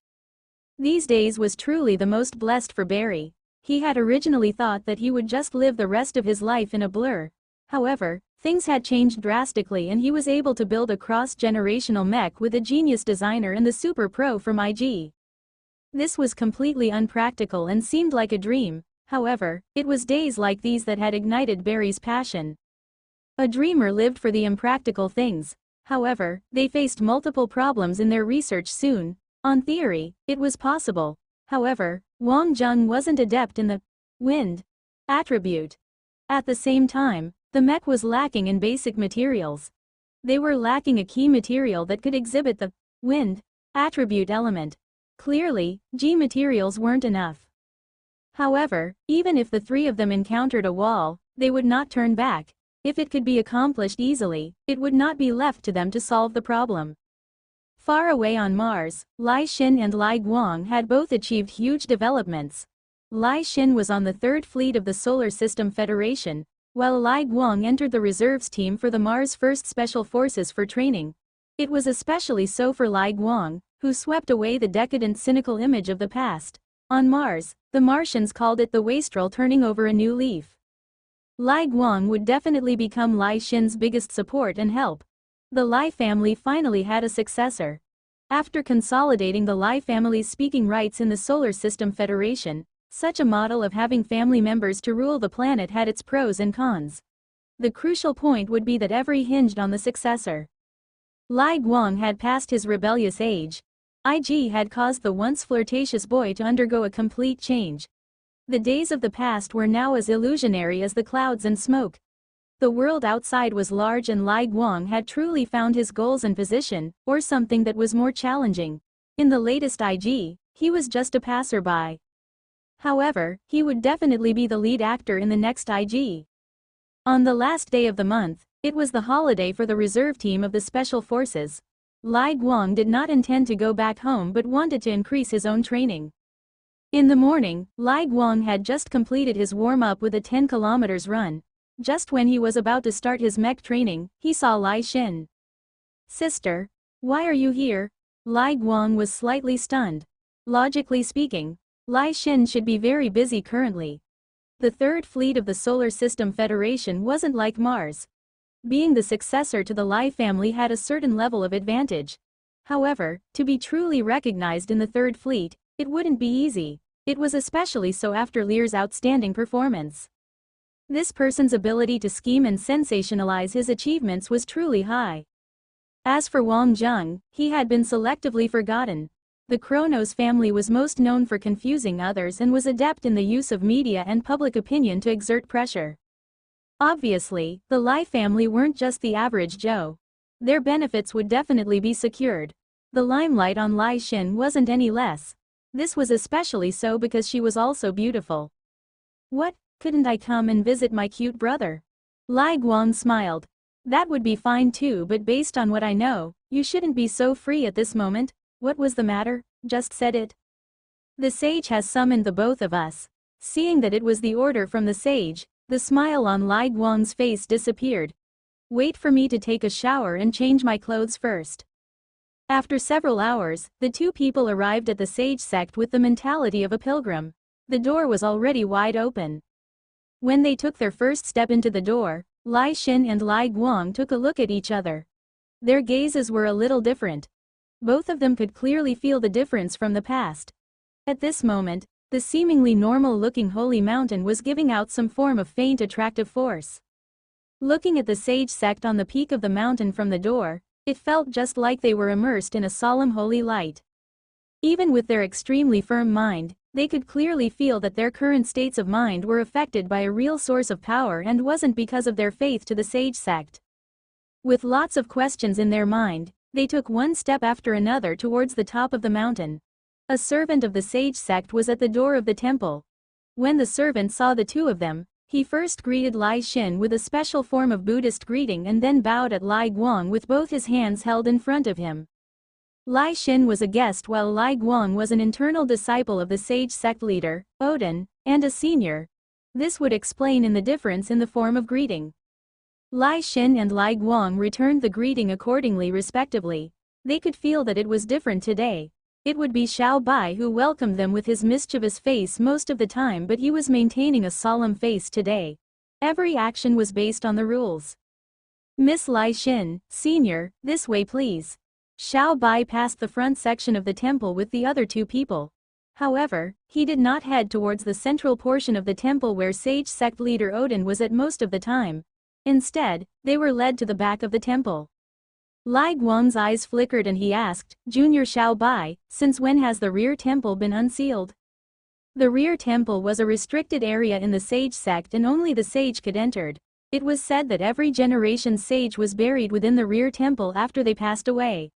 These days was truly the most blessed for Barry. He had originally thought that he would just live the rest of his life in a blur. However, things had changed drastically and he was able to build a cross-generational mech with a genius designer and the super pro from IG. This was completely unpractical and seemed like a dream. However, it was days like these that had ignited Barry's passion. A dreamer lived for the impractical things. However, they faced multiple problems in their research soon. On theory, it was possible. However, Wang Zheng wasn't adept in the wind attribute. At the same time, the mech was lacking in basic materials. They were lacking a key material that could exhibit the wind attribute element. Clearly, G materials weren't enough. However, even if the three of them encountered a wall, they would not turn back. If it could be accomplished easily, it would not be left to them to solve the problem. Far away on Mars, Lai Xin and Lai Guang had both achieved huge developments. Lai Xin was on the third fleet of the Solar System Federation, while Lai Guang entered the reserves team for the Mars 1st Special Forces for training. It was especially so for Lai Guang, who swept away the decadent cynical image of the past. On Mars, the Martians called it the wastrel turning over a new leaf. Lai Guang would definitely become Lai Xin's biggest support and help. The Lai family finally had a successor. After consolidating the Lai family's speaking rights in the Solar System Federation, such a model of having family members to rule the planet had its pros and cons. The crucial point would be that every hinged on the successor. Lai Guang had passed his rebellious age. IG had caused the once flirtatious boy to undergo a complete change. The days of the past were now as illusionary as the clouds and smoke. The world outside was large and Lai Guang had truly found his goals and position, or something that was more challenging. In the latest IG, he was just a passerby. However, he would definitely be the lead actor in the next IG. On the last day of the month, it was the holiday for the reserve team of the Special Forces. Lai Guang did not intend to go back home but wanted to increase his own training. In the morning, Lai Guang had just completed his warm-up with a 10 kilometers run. Just when he was about to start his mech training, he saw Lai Xin. "Sister, why are you here?" Lai Guang was slightly stunned. Logically speaking, Lai Xin should be very busy currently. The Third Fleet of the Solar System Federation wasn't like Mars. Being the successor to the Lai family had a certain level of advantage. However, to be truly recognized in the Third Fleet, it wouldn't be easy. It was especially so after Lear's outstanding performance. This person's ability to scheme and sensationalize his achievements was truly high. As for Wang Zheng, he had been selectively forgotten. The Kronos family was most known for confusing others and was adept in the use of media and public opinion to exert pressure. Obviously, the Lai family weren't just the average Joe. Their benefits would definitely be secured. The limelight on Lai Xin wasn't any less. This was especially so because she was also beautiful. "What? Couldn't I come and visit my cute brother?" Lai Guang smiled. "That would be fine too, but based on what I know, you shouldn't be so free at this moment." "What was the matter? Just said it." "The sage has summoned the both of us." Seeing that it was the order from the sage, the smile on Lai Guang's face disappeared. "Wait for me to take a shower and change my clothes first." After several hours, the two people arrived at the sage sect with the mentality of a pilgrim. The door was already wide open. When they took their first step into the door, Lai Xin and Lai Guang took a look at each other. Their gazes were a little different. Both of them could clearly feel the difference from the past. At this moment, the seemingly normal-looking holy mountain was giving out some form of faint attractive force. Looking at the sage sect on the peak of the mountain from the door, it felt just like they were immersed in a solemn holy light. Even with their extremely firm mind, they could clearly feel that their current states of mind were affected by a real source of power and wasn't because of their faith to the sage sect. With lots of questions in their mind, they took one step after another towards the top of the mountain. A servant of the sage sect was at the door of the temple. When the servant saw the two of them, he first greeted Lai Xin with a special form of Buddhist greeting and then bowed at Lai Guang with both his hands held in front of him. Lai Xin was a guest while Lai Guang was an internal disciple of the sage sect leader, Odin, and a senior. This would explain in the difference in the form of greeting. Lai Xin and Lai Guang returned the greeting accordingly respectively. They could feel that it was different today. It would be Xiao Bai who welcomed them with his mischievous face most of the time, but he was maintaining a solemn face today. Every action was based on the rules. "Miss Lai Xin, Senior, this way please." Xiao Bai passed the front section of the temple with the other two people. However, he did not head towards the central portion of the temple where sage sect leader Odin was at most of the time. Instead, they were led to the back of the temple. Lai Guang's eyes flickered and he asked, "Junior Xiao Bai, since when has the rear temple been unsealed?" The rear temple was a restricted area in the sage sect and only the sage could enter. It was said that every generation's sage was buried within the rear temple after they passed away.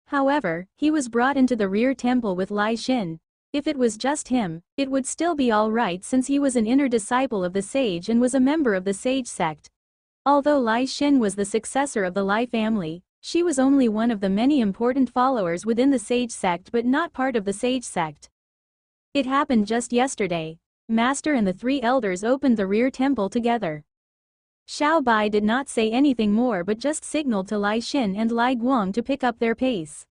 However, he was brought into the rear temple with Lai Xin. If it was just him, it would still be alright since he was an inner disciple of the sage and was a member of the sage sect. Although Lai Xin was the successor of the Lai family, she was only one of the many important followers within the sage sect but not part of the sage sect. It happened just yesterday. Master and the three elders opened the rear temple together. Xiao Bai did not say anything more but just signaled to Lai Xin and Lai Guang to pick up their pace.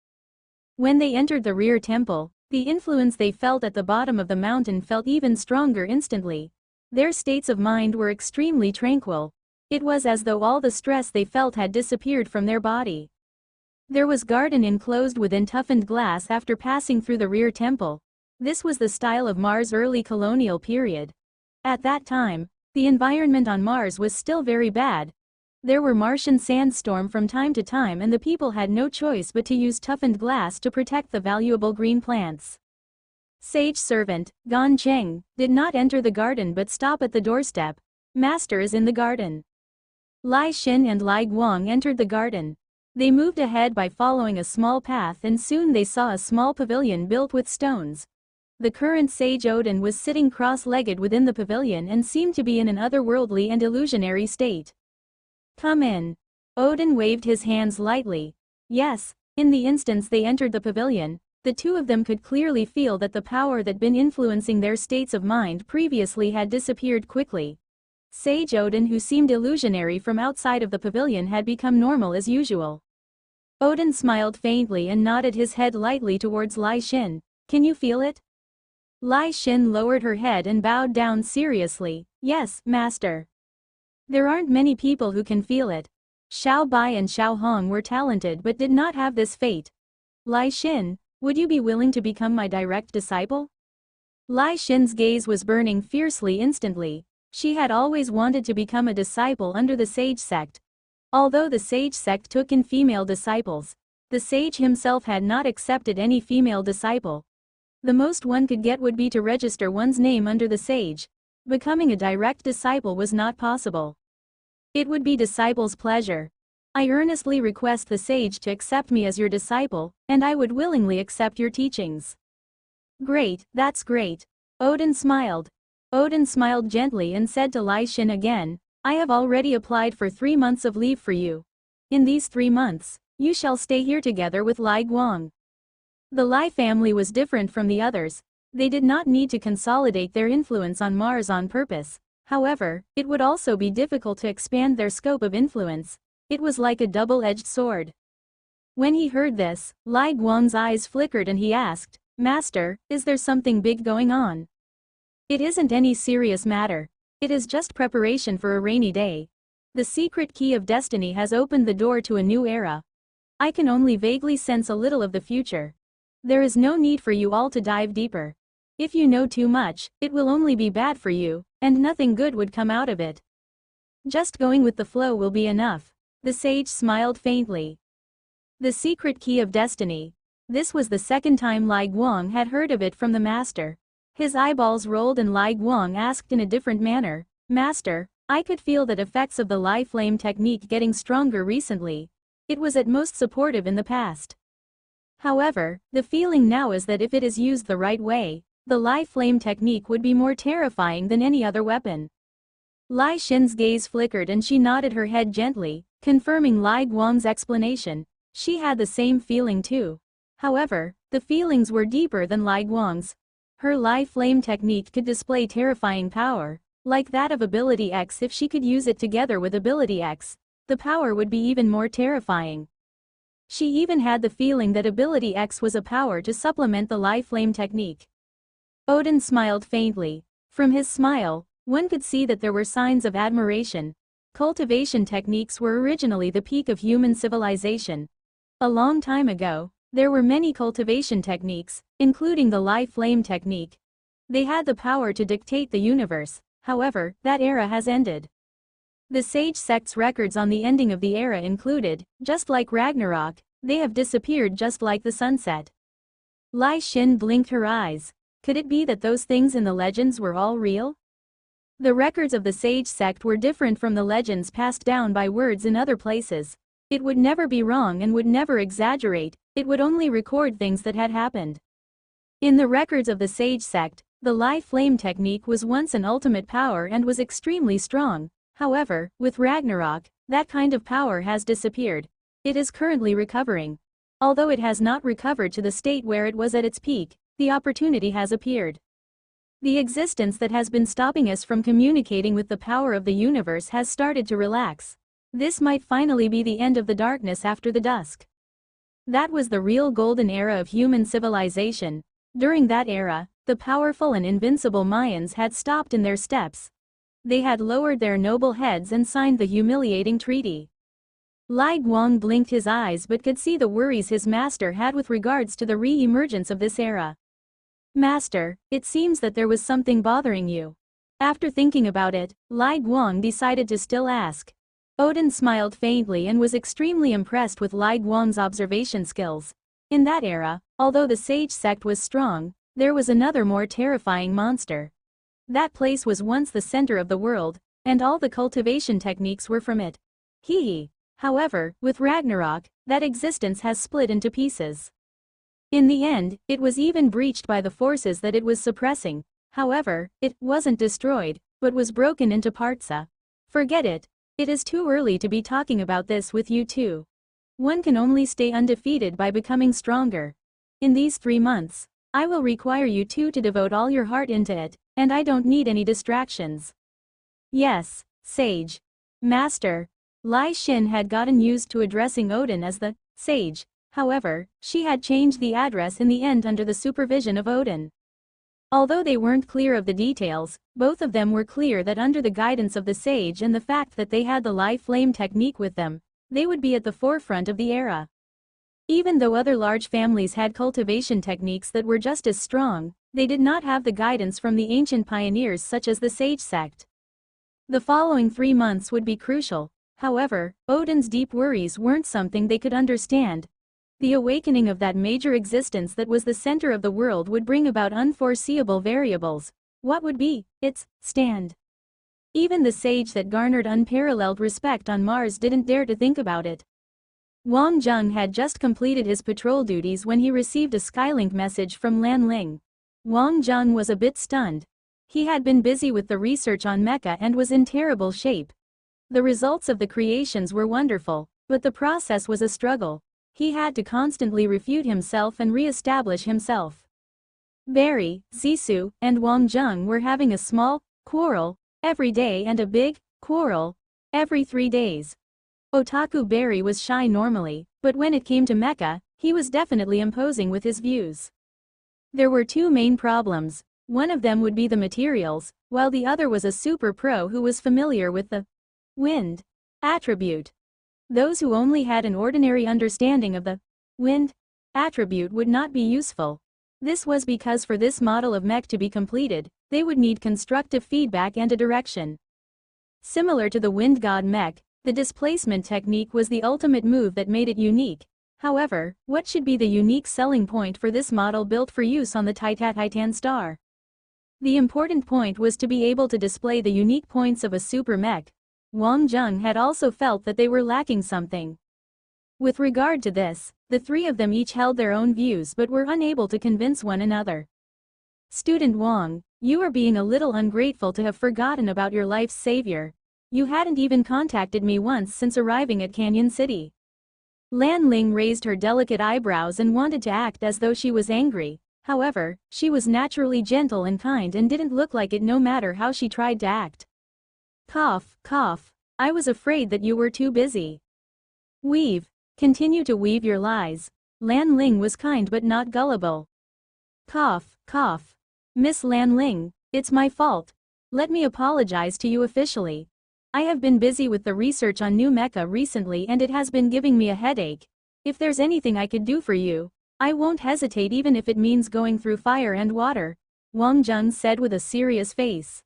When they entered the rear temple, the influence they felt at the bottom of the mountain felt even stronger instantly. Their states of mind were extremely tranquil. It was as though all the stress they felt had disappeared from their body. There was garden enclosed within toughened glass after passing through the rear temple. This was the style of Mars' early colonial period. At that time, the environment on Mars was still very bad. There were Martian sandstorms from time to time and the people had no choice but to use toughened glass to protect the valuable green plants. Sage servant, Gan Cheng, did not enter the garden but stop at the doorstep. Master is in the garden. Lai Xin and Lai Guang entered the garden. They moved ahead by following a small path and soon they saw a small pavilion built with stones. The current sage Odin was sitting cross-legged within the pavilion and seemed to be in an otherworldly and illusionary state. Come in. Odin waved his hands lightly. Yes, in the instance they entered the pavilion, the two of them could clearly feel that the power that been influencing their states of mind previously had disappeared quickly. Sage Odin, who seemed illusionary from outside of the pavilion, had become normal as usual. Odin smiled faintly and nodded his head lightly towards Lai Xin. Can you feel it? Lai Xin lowered her head and bowed down seriously. Yes, master. There aren't many people who can feel it. Xiao Bai and Xiao Hong were talented but did not have this fate. Lai Xin, would you be willing to become my direct disciple? Lai Xin's gaze was burning fiercely instantly. She had always wanted to become a disciple under the sage sect. Although the sage sect took in female disciples, the sage himself had not accepted any female disciple. The most one could get would be to register one's name under the sage. Becoming a direct disciple was not possible. It would be disciple's pleasure. I earnestly request the sage to accept me as your disciple, and I would willingly accept your teachings. Great, that's great. Odin smiled. Odin smiled gently and said to Lai Xin again, I have already applied for 3 months of leave for you. In these 3 months, you shall stay here together with Lai Guang. The Lai family was different from the others. They did not need to consolidate their influence on Mars on purpose. However, it would also be difficult to expand their scope of influence. It was like a double-edged sword. When he heard this, Lai Guang's eyes flickered and he asked, Master, is there something big going on? It isn't any serious matter. It is just preparation for a rainy day. The secret key of destiny has opened the door to a new era. I can only vaguely sense a little of the future. There is no need for you all to dive deeper. If you know too much, it will only be bad for you, and nothing good would come out of it. Just going with the flow will be enough. The sage smiled faintly. The secret key of destiny. This was the second time Lai Guang had heard of it from the master. His eyeballs rolled and Lai Guang asked in a different manner, Master, I could feel that effects of the Lai flame technique getting stronger recently. It was at most supportive in the past. However, the feeling now is that if it is used the right way, the Lai flame technique would be more terrifying than any other weapon. Lai Xin's gaze flickered and she nodded her head gently, confirming Lai Guang's explanation. She had the same feeling too. However, the feelings were deeper than Lai Guang's. Her Lai flame technique could display terrifying power, like that of Ability X. If she could use it together with Ability X, the power would be even more terrifying. She even had the feeling that Ability X was a power to supplement the Lai flame technique. Odin smiled faintly. From his smile, one could see that there were signs of admiration. Cultivation techniques were originally the peak of human civilization. A long time ago, there were many cultivation techniques, including the Lai flame technique. They had the power to dictate the universe. However, that era has ended. The sage sect's records on the ending of the era included, just like Ragnarok, they have disappeared just like the sunset. Lai Xin blinked her eyes. Could it be that those things in the legends were all real? The records of the sage sect were different from the legends passed down by words in other places. It would never be wrong and would never exaggerate, it would only record things that had happened. In the records of the sage sect, the Lai flame technique was once an ultimate power and was extremely strong. However, with Ragnarok, that kind of power has disappeared. It is currently recovering. Although it has not recovered to the state where it was at its peak, the opportunity has appeared. The existence that has been stopping us from communicating with the power of the universe has started to relax. This might finally be the end of the darkness after the dusk. That was the real golden era of human civilization. During that era, the powerful and invincible Mayans had stopped in their steps. They had lowered their noble heads and signed the humiliating treaty. Lai Guang blinked his eyes but could see the worries his master had with regards to the re-emergence of this era. Master, it seems that there was something bothering you. After thinking about it, Lai Guang decided to still ask. Odin smiled faintly and was extremely impressed with Lai Guang's observation skills. In that era, although the sage sect was strong, there was another more terrifying monster. That place was once the center of the world, and all the cultivation techniques were from it. However, with Ragnarok, that existence has split into pieces. In the end, it was even breached by the forces that it was suppressing. However, it wasn't destroyed, but was broken into parts. Forget it. It is too early to be talking about this with you two. One can only stay undefeated by becoming stronger. In these 3 months, I will require you two to devote all your heart into it, and I don't need any distractions. Yes, Sage. Master. Lai Xin had gotten used to addressing Odin as the Sage. However, she had changed the address in the end under the supervision of Odin. Although they weren't clear of the details, both of them were clear that under the guidance of the sage and the fact that they had the Lai Flame technique with them, they would be at the forefront of the era. Even though other large families had cultivation techniques that were just as strong, they did not have the guidance from the ancient pioneers such as the sage sect. The following 3 months would be crucial. However, Odin's deep worries weren't something they could understand. The awakening of that major existence that was the center of the world would bring about unforeseeable variables. What would be its stand? Even the sage that garnered unparalleled respect on Mars didn't dare to think about it. Wang Zheng had just completed his patrol duties when he received a Skylink message from Lan Ling. Wang Zheng was a bit stunned. He had been busy with the research on mecha and was in terrible shape. The results of the creations were wonderful, but the process was a struggle. He had to constantly refute himself and re-establish himself. Barry, Zissou, and Wang Zheng were having a small quarrel every day and a big quarrel every 3 days. Otaku Barry was shy normally, but when it came to mecha, he was definitely imposing with his views. There were 2 main problems. One of them would be the materials, while the other was a super pro who was familiar with the wind attribute. Those who only had an ordinary understanding of the wind attribute would not be useful. This was because for this model of mech to be completed, they would need constructive feedback and a direction. Similar to the wind god mech, the displacement technique was the ultimate move that made it unique. However, what should be the unique selling point for this model built for use on the Titan star? The important point was to be able to display the unique points of a super mech. Wang Zheng had also felt that they were lacking something. With regard to this, the 3 of them each held their own views but were unable to convince one another. Student Wang, you are being a little ungrateful to have forgotten about your life's savior. You hadn't even contacted me once since arriving at Canyon City. Lan Ling raised her delicate eyebrows and wanted to act as though she was angry. However, she was naturally gentle and kind and didn't look like it no matter how she tried to act. Cough, cough. I was afraid that you were too busy. Weave. Continue to weave your lies. Lan Ling was kind but not gullible. Cough, cough. Miss Lan Ling, it's my fault. Let me apologize to you officially. I have been busy with the research on new mecha recently and it has been giving me a headache. If there's anything I could do for you, I won't hesitate even if it means going through fire and water, Wang Zheng said with a serious face.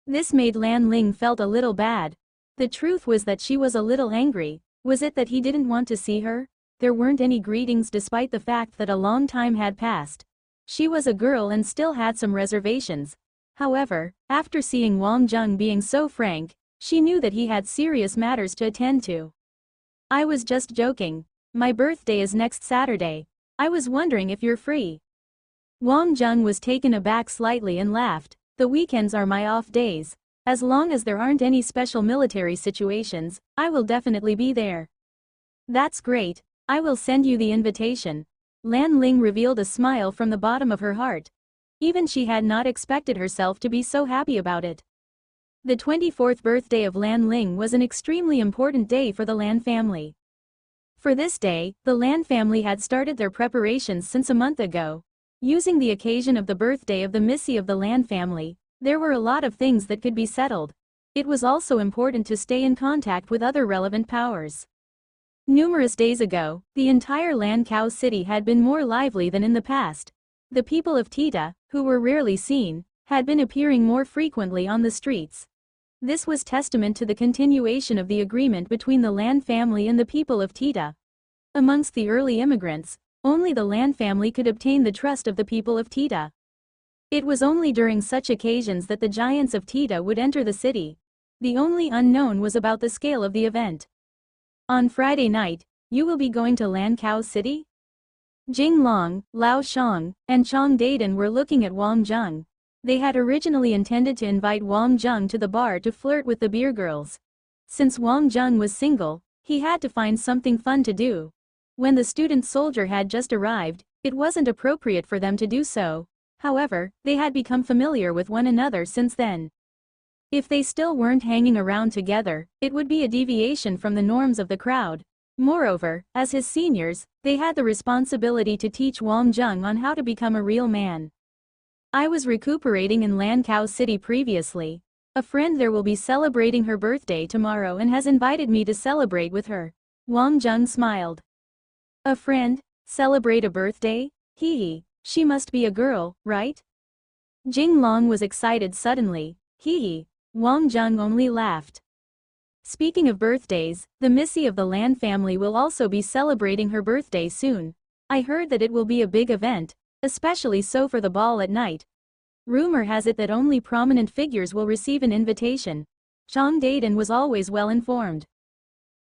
This made Lan Ling felt a little bad. The truth was that she was a little angry. Was it that he didn't want to see her? There weren't any greetings despite the fact that a long time had passed. She was a girl and still had some reservations. However, after seeing Wang Zheng being so frank, she knew that he had serious matters to attend to. I was just joking. My birthday is next Saturday. I was wondering if you're free. Wang Zheng was taken aback slightly and laughed. The weekends are my off days. As long as there aren't any special military situations, I will definitely be there. That's great. I will send you the invitation. Lan Ling revealed a smile from the bottom of her heart. Even she had not expected herself to be so happy about it. The 24th birthday of Lan Ling was an extremely important day for the Lan family. For this day, the Lan family had started their preparations since a month ago. Using the occasion of the birthday of the Missy of the Lan family, there were a lot of things that could be settled. It was also important to stay in contact with other relevant powers. Numerous days ago, the entire Lankow city had been more lively than in the past. The people of Tita, who were rarely seen, had been appearing more frequently on the streets. This was testament to the continuation of the agreement between the Lan family and the people of Tita. Amongst the early immigrants, only the Lan family could obtain the trust of the people of Tita. It was only during such occasions that the giants of Tita would enter the city. The only unknown was about the scale of the event. On Friday night, you will be going to Lankow City? Jing Long, Lao Shang, and Chong Daden were looking at Wang Zheng. They had originally intended to invite Wang Zheng to the bar to flirt with the beer girls. Since Wang Zheng was single, he had to find something fun to do. When the student soldier had just arrived, it wasn't appropriate for them to do so. However, they had become familiar with one another since then. If they still weren't hanging around together, it would be a deviation from the norms of the crowd. Moreover, as his seniors, they had the responsibility to teach Wang Zheng on how to become a real man. I was recuperating in Lankow City previously. A friend there will be celebrating her birthday tomorrow and has invited me to celebrate with her. Wang Zheng smiled. A friend? Celebrate a birthday? Hee. She must be a girl, right? Jing Long was excited suddenly. Hee. Wang Zheng only laughed. Speaking of birthdays, the Missy of the Lan family will also be celebrating her birthday soon. I heard that it will be a big event, especially so for the ball at night. Rumor has it that only prominent figures will receive an invitation. Chong Daden was always well informed.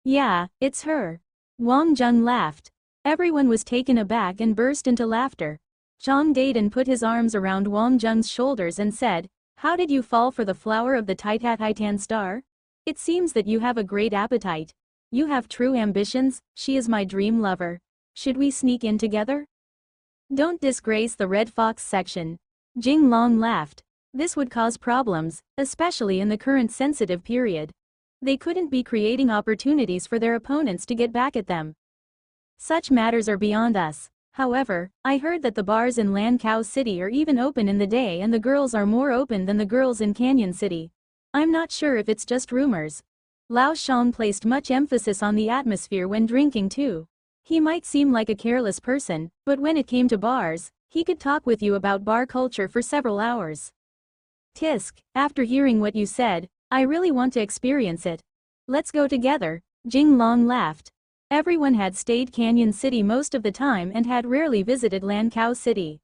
Yeah, it's her. Wang Zheng laughed. Everyone was taken aback and burst into laughter. Chong Daden put his arms around Wang Zheng's shoulders and said, "How did you fall for the flower of the Titan star? It seems that you have a great appetite. You have true ambitions. She is my dream lover. Should we sneak in together?" Don't disgrace the Red Fox section. Jing Long laughed. This would cause problems, especially in the current sensitive period. They couldn't be creating opportunities for their opponents to get back at them. Such matters are beyond us. However, I heard that the bars in Lankow City are even open in the day and the girls are more open than the girls in Canyon City. I'm not sure if it's just rumors. Lao Shang placed much emphasis on the atmosphere when drinking too. He might seem like a careless person, but when it came to bars, he could talk with you about bar culture for several hours. Tisk, after hearing what you said, I really want to experience it. Let's go together. Jing Long laughed. Everyone had stayed Canyon City most of the time and had rarely visited Lankow City.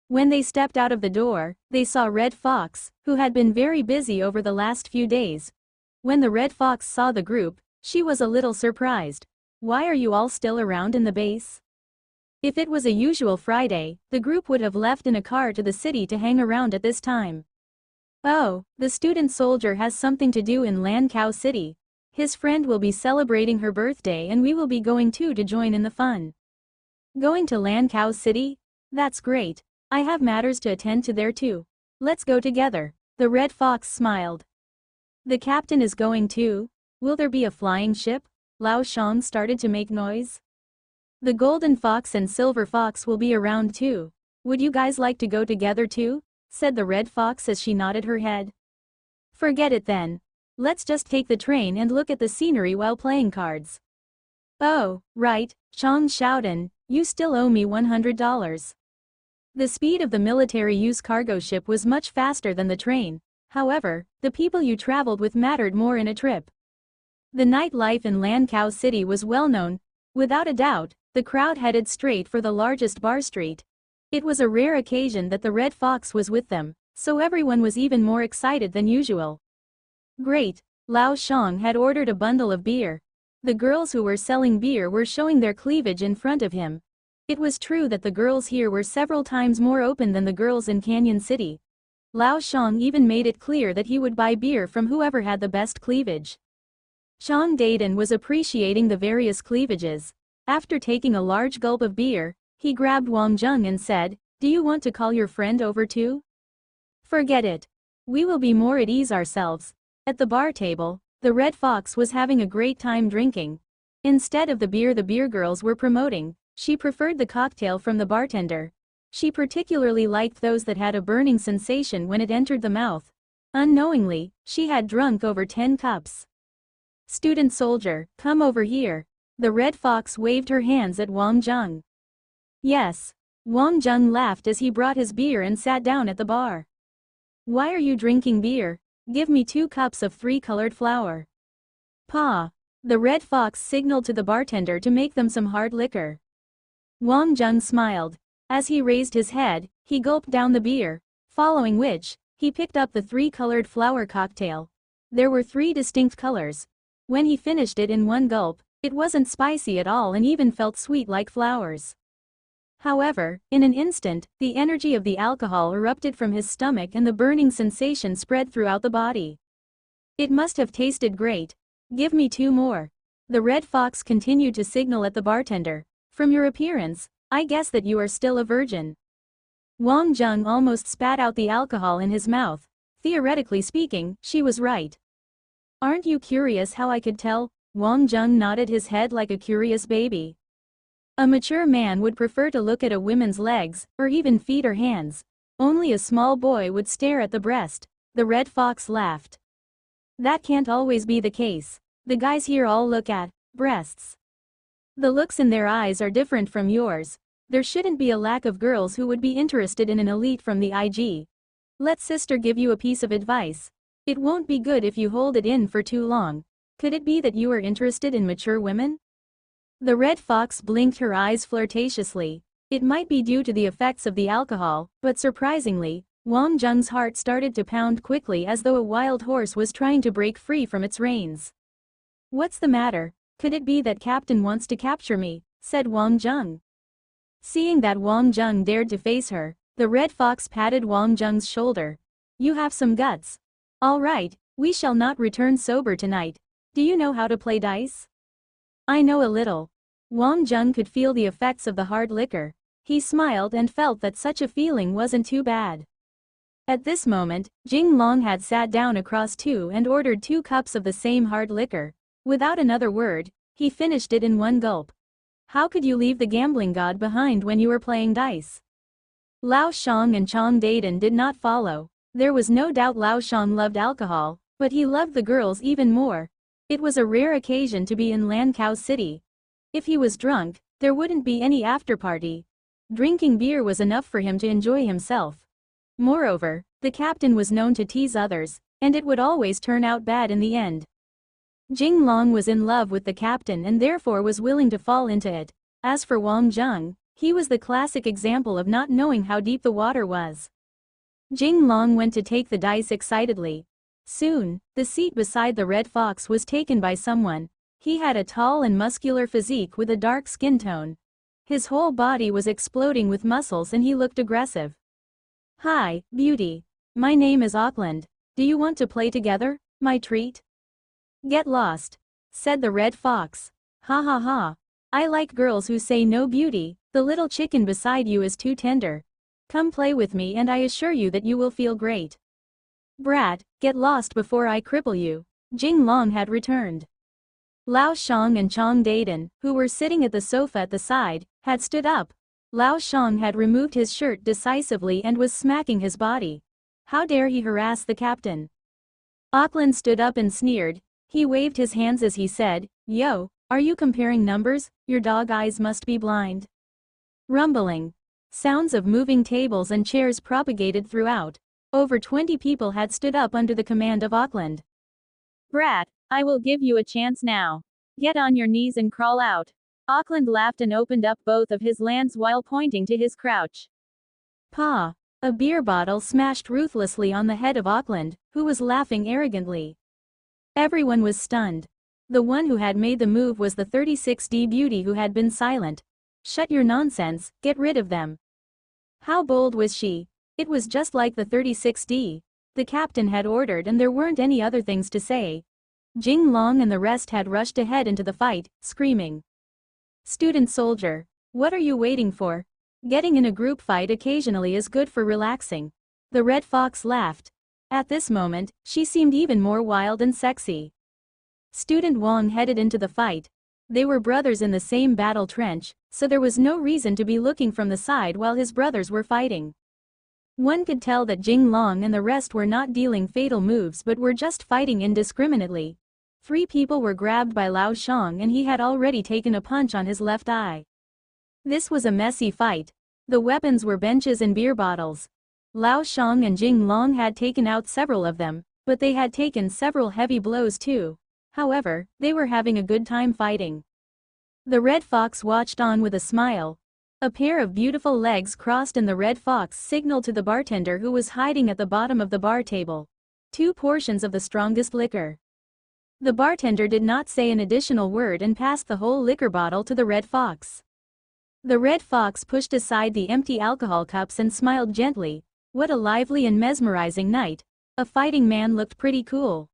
When they stepped out of the door, they saw Red Fox, who had been very busy over the last few days. When the Red Fox saw the group, she was a little surprised. Why are you all still around in the base? If it was a usual Friday, the group would have left in a car to the city to hang around at this time. Oh, the student soldier has something to do in Lankow City. His friend will be celebrating her birthday and we will be going too to join in the fun. Going to Lankow City? That's great. I have matters to attend to there too. Let's go together. The Red Fox smiled. The captain is going too? Will there be a flying ship? Lao Shang started to make noise. The Golden Fox and Silver Fox will be around too. Would you guys like to go together too? Said the Red Fox as she nodded her head. Forget it then. Let's just take the train and look at the scenery while playing cards. Oh, right, Chong Xiaodan, you still owe me $100. The speed of the military use cargo ship was much faster than the train. However, the people you traveled with mattered more in a trip. The nightlife in Lankow City was well known. Without a doubt, the crowd headed straight for the largest bar street. It was a rare occasion that the Red Fox was with them, so everyone was even more excited than usual. Great, Lao Shang had ordered a bundle of beer. The girls who were selling beer were showing their cleavage in front of him. It was true that the girls here were several times more open than the girls in Canyon City. Lao Shang even made it clear that he would buy beer from whoever had the best cleavage. Chong Daden was appreciating the various cleavages. After taking a large gulp of beer, he grabbed Wang Zheng and said, "Do you want to call your friend over too?" Forget it. We will be more at ease ourselves. At the bar table, the Red Fox was having a great time drinking. Instead of the beer girls were promoting, she preferred the cocktail from the bartender. She particularly liked those that had a burning sensation when it entered the mouth. Unknowingly, she had drunk over 10 cups. Student soldier, come over here. The red fox waved her hands at Wang Zheng. Yes. Wang Zheng laughed as he brought his beer and sat down at the bar. Why are you drinking beer? Give me 2 cups of 3-colored flour. Pa. The red fox signaled to the bartender to make them some hard liquor. Wang Zheng smiled. As he raised his head, he gulped down the beer, following which, he picked up the 3-colored flour cocktail. There were 3 distinct colors. When he finished it in one gulp, it wasn't spicy at all and even felt sweet like flowers. However, in an instant, the energy of the alcohol erupted from his stomach and the burning sensation spread throughout the body. It must have tasted great. Give me 2 more. The red fox continued to signal at the bartender. From your appearance, I guess that you are still a virgin. Wang Zheng almost spat out the alcohol in his mouth. Theoretically speaking, she was right. Aren't you curious how I could tell? Wang Zheng nodded his head like a curious baby. A mature man would prefer to look at a woman's legs, or even feet or hands. Only a small boy would stare at the breast. The red fox laughed. That can't always be the case. The guys here all look at breasts. The looks in their eyes are different from yours. There shouldn't be a lack of girls who would be interested in an elite from the IG. Let sister give you a piece of advice. It won't be good if you hold it in for too long. Could it be that you are interested in mature women? The red fox blinked her eyes flirtatiously. It might be due to the effects of the alcohol, but surprisingly, Wang Zheng's heart started to pound quickly as though a wild horse was trying to break free from its reins. What's the matter? Could it be that Captain wants to capture me? Said Wang Zheng. Seeing that Wang Zheng dared to face her, the red fox patted Wang Zheng's shoulder. You have some guts. All right, we shall not return sober tonight. Do you know how to play dice? I know a little. Wang Zheng could feel the effects of the hard liquor. He smiled and felt that such a feeling wasn't too bad. At this moment, Jing Long had sat down across two and ordered 2 cups of the same hard liquor. Without another word, he finished it in one gulp. How could you leave the gambling god behind when you were playing dice? Lao Shang and Chang Daden did not follow. There was no doubt Lao Shang loved alcohol, but he loved the girls even more. It was a rare occasion to be in Lankou City. If he was drunk, there wouldn't be any after-party. Drinking beer was enough for him to enjoy himself. Moreover, the captain was known to tease others, and it would always turn out bad in the end. Jing Long was in love with the captain and therefore was willing to fall into it. As for Wang Zheng, he was the classic example of not knowing how deep the water was. Jing Long went to take the dice excitedly. Soon, the seat beside the red fox was taken by someone. He had a tall and muscular physique with a dark skin tone. His whole body was exploding with muscles and he looked aggressive. Hi, beauty. My name is Auckland. Do you want to play together, my treat? Get lost, said the red fox. Ha ha ha. I like girls who say no, beauty. The little chicken beside you is too tender. Come play with me and I assure you that you will feel great. Brat, get lost before I cripple you. Jing Long had returned. Lao Shang and Chang Daden, who were sitting at the sofa at the side, had stood up. Lao Shang had removed his shirt decisively and was smacking his body. How dare he harass the captain? Auckland stood up and sneered. He waved his hands as he said, Yo, are you comparing numbers? Your dog eyes must be blind. Rumbling. Sounds of moving tables and chairs propagated throughout. Over 20 people had stood up under the command of Auckland. Brat, I will give you a chance now. Get on your knees and crawl out. Auckland laughed and opened up both of his lands while pointing to his crouch. Pa! A beer bottle smashed ruthlessly on the head of Auckland, who was laughing arrogantly. Everyone was stunned. The one who had made the move was the 36D beauty who had been silent. Shut your nonsense, get rid of them. How bold was she? It was just like the 36D. The captain had ordered and there weren't any other things to say. Jing Long and the rest had rushed ahead into the fight, screaming. Student soldier. What are you waiting for? Getting in a group fight occasionally is good for relaxing. The red fox laughed. At this moment, she seemed even more wild and sexy. Student Wang headed into the fight. They were brothers in the same battle trench, so there was no reason to be looking from the side while his brothers were fighting. One could tell that Jing Long and the rest were not dealing fatal moves but were just fighting indiscriminately. 3 people were grabbed by Lao Shang and he had already taken a punch on his left eye. This was a messy fight. The weapons were benches and beer bottles. Lao Shang and Jing Long had taken out several of them, but they had taken several heavy blows too. However, they were having a good time fighting. The Red Fox watched on with a smile. A pair of beautiful legs crossed and the Red Fox signaled to the bartender who was hiding at the bottom of the bar table. 2 portions of the strongest liquor. The bartender did not say an additional word and passed the whole liquor bottle to the Red Fox. The Red Fox pushed aside the empty alcohol cups and smiled gently. What a lively and mesmerizing night. A fighting man looked pretty cool.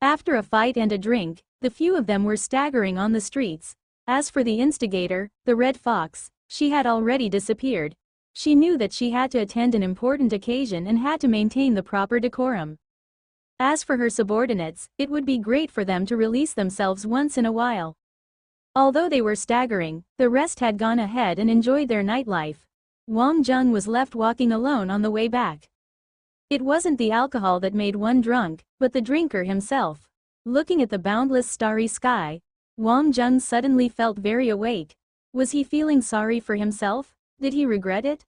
After a fight and a drink, the few of them were staggering on the streets. As for the instigator, the Red Fox, she had already disappeared. She knew that she had to attend an important occasion and had to maintain the proper decorum. As for her subordinates, it would be great for them to release themselves once in a while. Although they were staggering, the rest had gone ahead and enjoyed their nightlife. Wang Zheng was left walking alone on the way back. It wasn't the alcohol that made one drunk, but the drinker himself. Looking at the boundless starry sky, Wang Zheng suddenly felt very awake. Was he feeling sorry for himself? Did he regret it?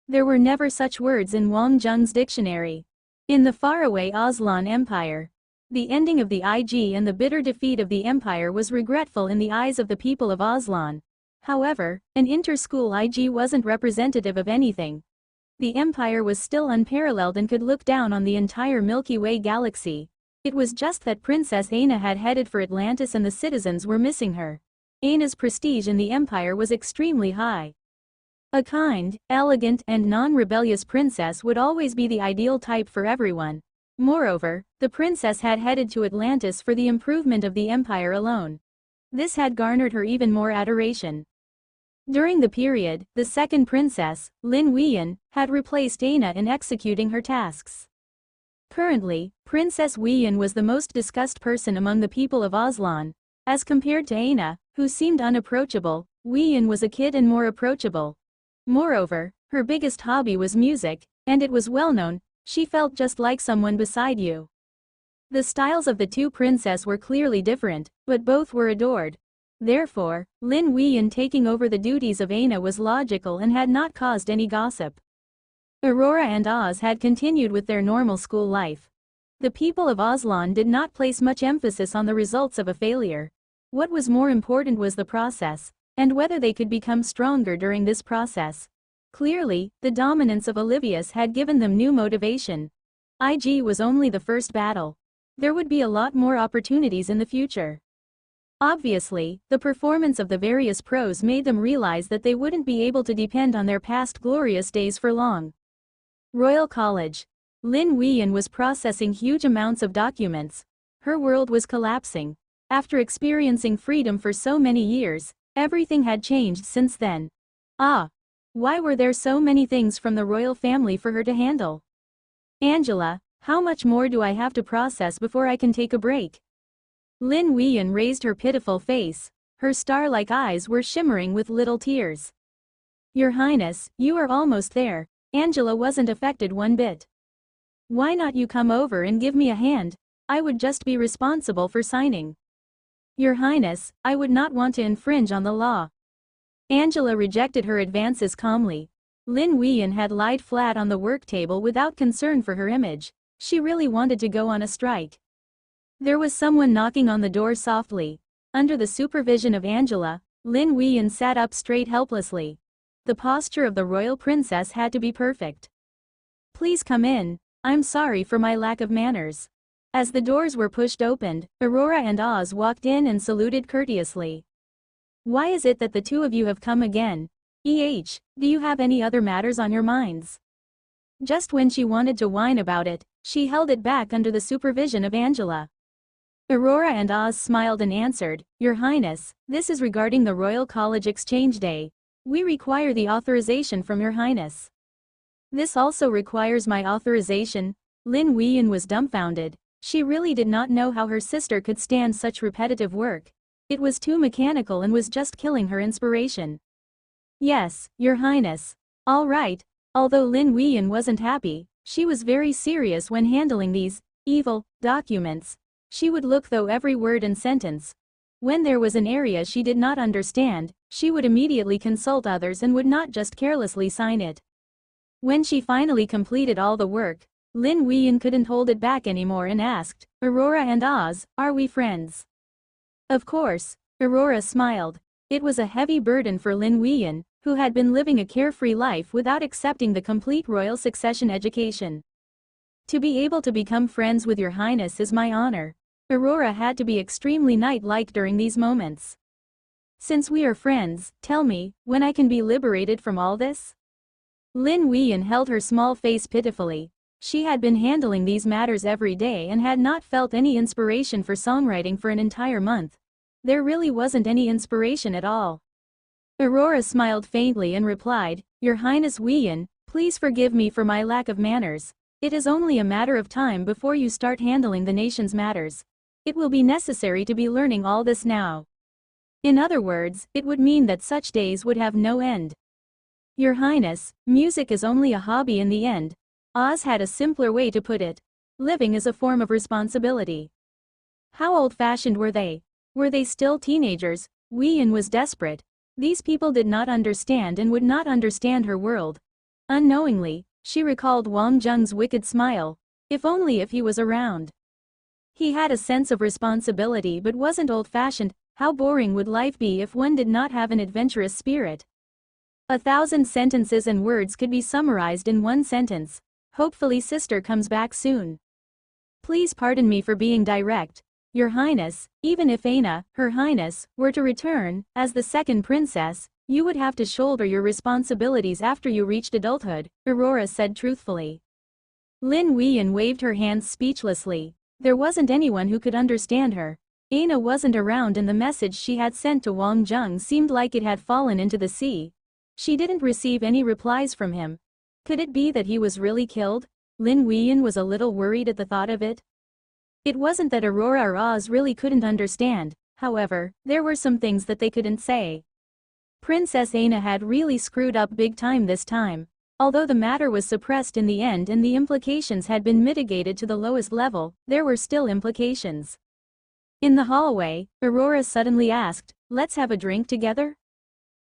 There were never such words in Wang Zheng's dictionary. In the faraway Aslan Empire, the ending of the IG and the bitter defeat of the empire was regretful in the eyes of the people of Aslan. However, an inter-school IG wasn't representative of anything. The empire was still unparalleled and could look down on the entire Milky Way galaxy. It was just that Princess Aina had headed for Atlantis and the citizens were missing her. Aina's prestige in the empire was extremely high. A kind, elegant and non-rebellious princess would always be the ideal type for everyone. Moreover, the princess had headed to Atlantis for the improvement of the empire alone. This had garnered her even more adoration. During the period, the second princess, Lin Weiyan, had replaced Aina in executing her tasks. Currently, Princess Weiyan was the most discussed person among the people of Aslan. As compared to Aina, who seemed unapproachable, Weiyan was a kid and more approachable. Moreover, her biggest hobby was music, and it was well known, she felt just like someone beside you. The styles of the 2 princesses were clearly different, but both were adored. Therefore, Lin Weiyan taking over the duties of Aina was logical and had not caused any gossip. Aurora and Oz had continued with their normal school life. The people of Aslan did not place much emphasis on the results of a failure. What was more important was the process, and whether they could become stronger during this process. Clearly, the dominance of Olivius had given them new motivation. IG was only the first battle. There would be a lot more opportunities in the future. Obviously, the performance of the various pros made them realize that they wouldn't be able to depend on their past glorious days for long. Royal College. Lin Weiyan was processing huge amounts of documents. Her world was collapsing. After experiencing freedom for so many years, everything had changed since then. Why were there so many things from the royal family for her to handle? Angela, how much more do I have to process before I can take a break? Lin Weiyan raised her pitiful face. Her star-like eyes were shimmering with little tears. Your Highness, you are almost there. Angela wasn't affected one bit. Why not you come over and give me a hand? I would just be responsible for signing. Your Highness, I would not want to infringe on the law. Angela rejected her advances calmly. Lin Weiyan had lied flat on the work table without concern for her image. She really wanted to go on a strike. There was someone knocking on the door softly. Under the supervision of Angela, Lin Weiyan sat up straight helplessly. The posture of the royal princess had to be perfect. Please come in. I'm sorry for my lack of manners. As the doors were pushed open, Aurora and Oz walked in and saluted courteously. Why is it that the 2 of you have come again? Do you have any other matters on your minds? Just when she wanted to whine about it, she held it back under the supervision of Angela. Aurora and Oz smiled and answered, Your Highness, this is regarding the Royal College Exchange Day. We require the authorization from Your Highness. This also requires my authorization. Lin Weiyan was dumbfounded. She really did not know how her sister could stand such repetitive work. It was too mechanical and was just killing her inspiration. Yes, Your Highness. All right, Although Lin Weyan wasn't happy, she was very serious when handling these evil documents. She would look through every word and sentence. When there was an area she did not understand, she would immediately consult others and would not just carelessly sign it. When she finally completed all the work, Lin Weyan couldn't hold it back anymore and asked, "Aurora and Oz, are we friends?" Of course, Aurora smiled. It was a heavy burden for Lin Weyan, who had been living a carefree life without accepting the complete royal succession education. "To be able to become friends with your highness is my honor." Aurora had to be extremely knight-like during these moments. "Since we are friends, tell me, when I can be liberated from all this?" Lin Weyan held her small face pitifully. She had been handling these matters every day and had not felt any inspiration for songwriting for an entire month. There really wasn't any inspiration at all. Aurora smiled faintly and replied, "Your Highness Weyan, please forgive me for my lack of manners. It is only a matter of time before you start handling the nation's matters. It will be necessary to be learning all this now." In other words, it would mean that such days would have no end. "Your Highness, music is only a hobby in the end." Oz had a simpler way to put it. Living is a form of responsibility. How old-fashioned were they? Were they still teenagers? Weyan was desperate. These people did not understand and would not understand her world. Unknowingly, she recalled Wang Zheng's wicked smile. If he was around. He had a sense of responsibility but wasn't old-fashioned. How boring would life be if one did not have an adventurous spirit? 1,000 sentences and words could be summarized in one sentence. "Hopefully sister comes back soon. Please pardon me for being direct. Your Highness, even if Aina, Her Highness, were to return, as the second princess, you would have to shoulder your responsibilities after you reached adulthood," Aurora said truthfully. Lin Weyan waved her hands speechlessly. There wasn't anyone who could understand her. Aina wasn't around and the message she had sent to Wang Zheng seemed like it had fallen into the sea. She didn't receive any replies from him. Could it be that he was really killed? Lin Weyan was a little worried at the thought of it. It wasn't that Aurora or Oz really couldn't understand, however, there were some things that they couldn't say. Princess Aina had really screwed up big time this time. Although the matter was suppressed in the end and the implications had been mitigated to the lowest level, there were still implications. In the hallway, Aurora suddenly asked, "Let's have a drink together?"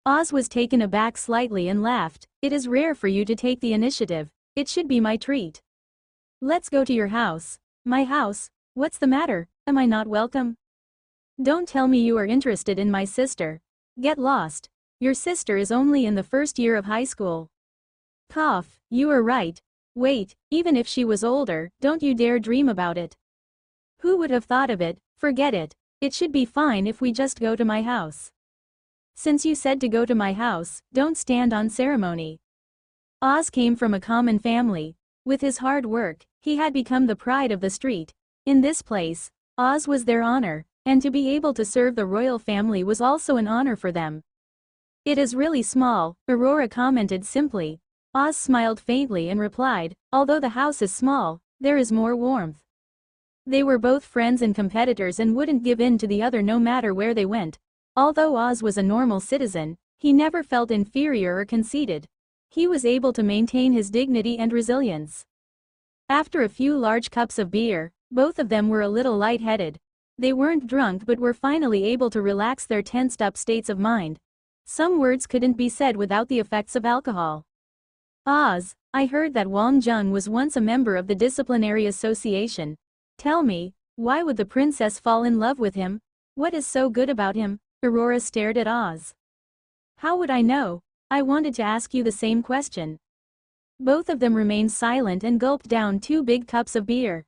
Oz was taken aback slightly and laughed. "It is rare for you to take the initiative. It should be my treat." "Let's go to your house." "My house? What's the matter? Am I not welcome?" "Don't tell me you are interested in my sister. Get lost. Your sister is only in the first year of high school." Cough, you are right. Wait, even if she was older, don't you dare dream about it. Who would have thought of it? Forget it. It should be fine if we just go to my house. Since you said to go to my house, don't stand on ceremony. Oz came from a common family. With his hard work, he had become the pride of the street. In this place, Oz was their honor, and to be able to serve the royal family was also an honor for them. "It is really small," Aurora commented simply. Oz smiled faintly and replied, "Although the house is small, there is more warmth." They were both friends and competitors and wouldn't give in to the other no matter where they went. Although Oz was a normal citizen, he never felt inferior or conceited. He was able to maintain his dignity and resilience. After a few large cups of beer, both of them were a little lightheaded. They weren't drunk but were finally able to relax their tensed-up states of mind. Some words couldn't be said without the effects of alcohol. "Oz, I heard that Wang Zheng was once a member of the Disciplinary Association. Tell me, why would the princess fall in love with him? What is so good about him?" Aurora stared at Oz. "How would I know? I wanted to ask you the same question." Both of them remained silent and gulped down 2 big cups of beer.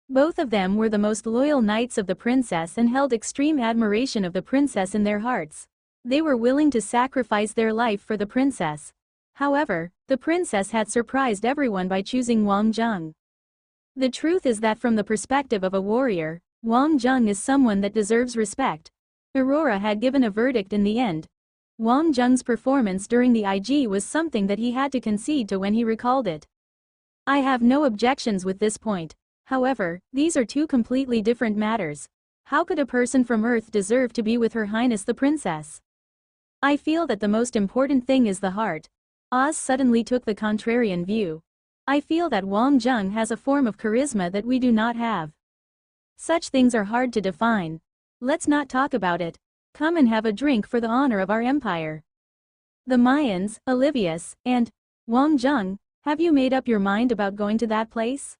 Both of them were the most loyal knights of the princess and held extreme admiration of the princess in their hearts. They were willing to sacrifice their life for the princess. However, the princess had surprised everyone by choosing Wang Zheng. The truth is that from the perspective of a warrior, Wang Zheng is someone that deserves respect. Aurora had given a verdict in the end. Wang Zheng's performance during the IG was something that he had to concede to when he recalled it. "I have no objections with this point. However, these are 2 completely different matters. How could a person from Earth deserve to be with Her Highness the Princess? I feel that the most important thing is the heart. Oz suddenly took the contrarian view. I feel that Wang Jung has a form of charisma that we do not have. Such things are hard to define. Let's not talk about it. Come and have a drink for the honor of our empire. The Mayans, Olivius, and Wang Jung, have you made up your mind about going to that place?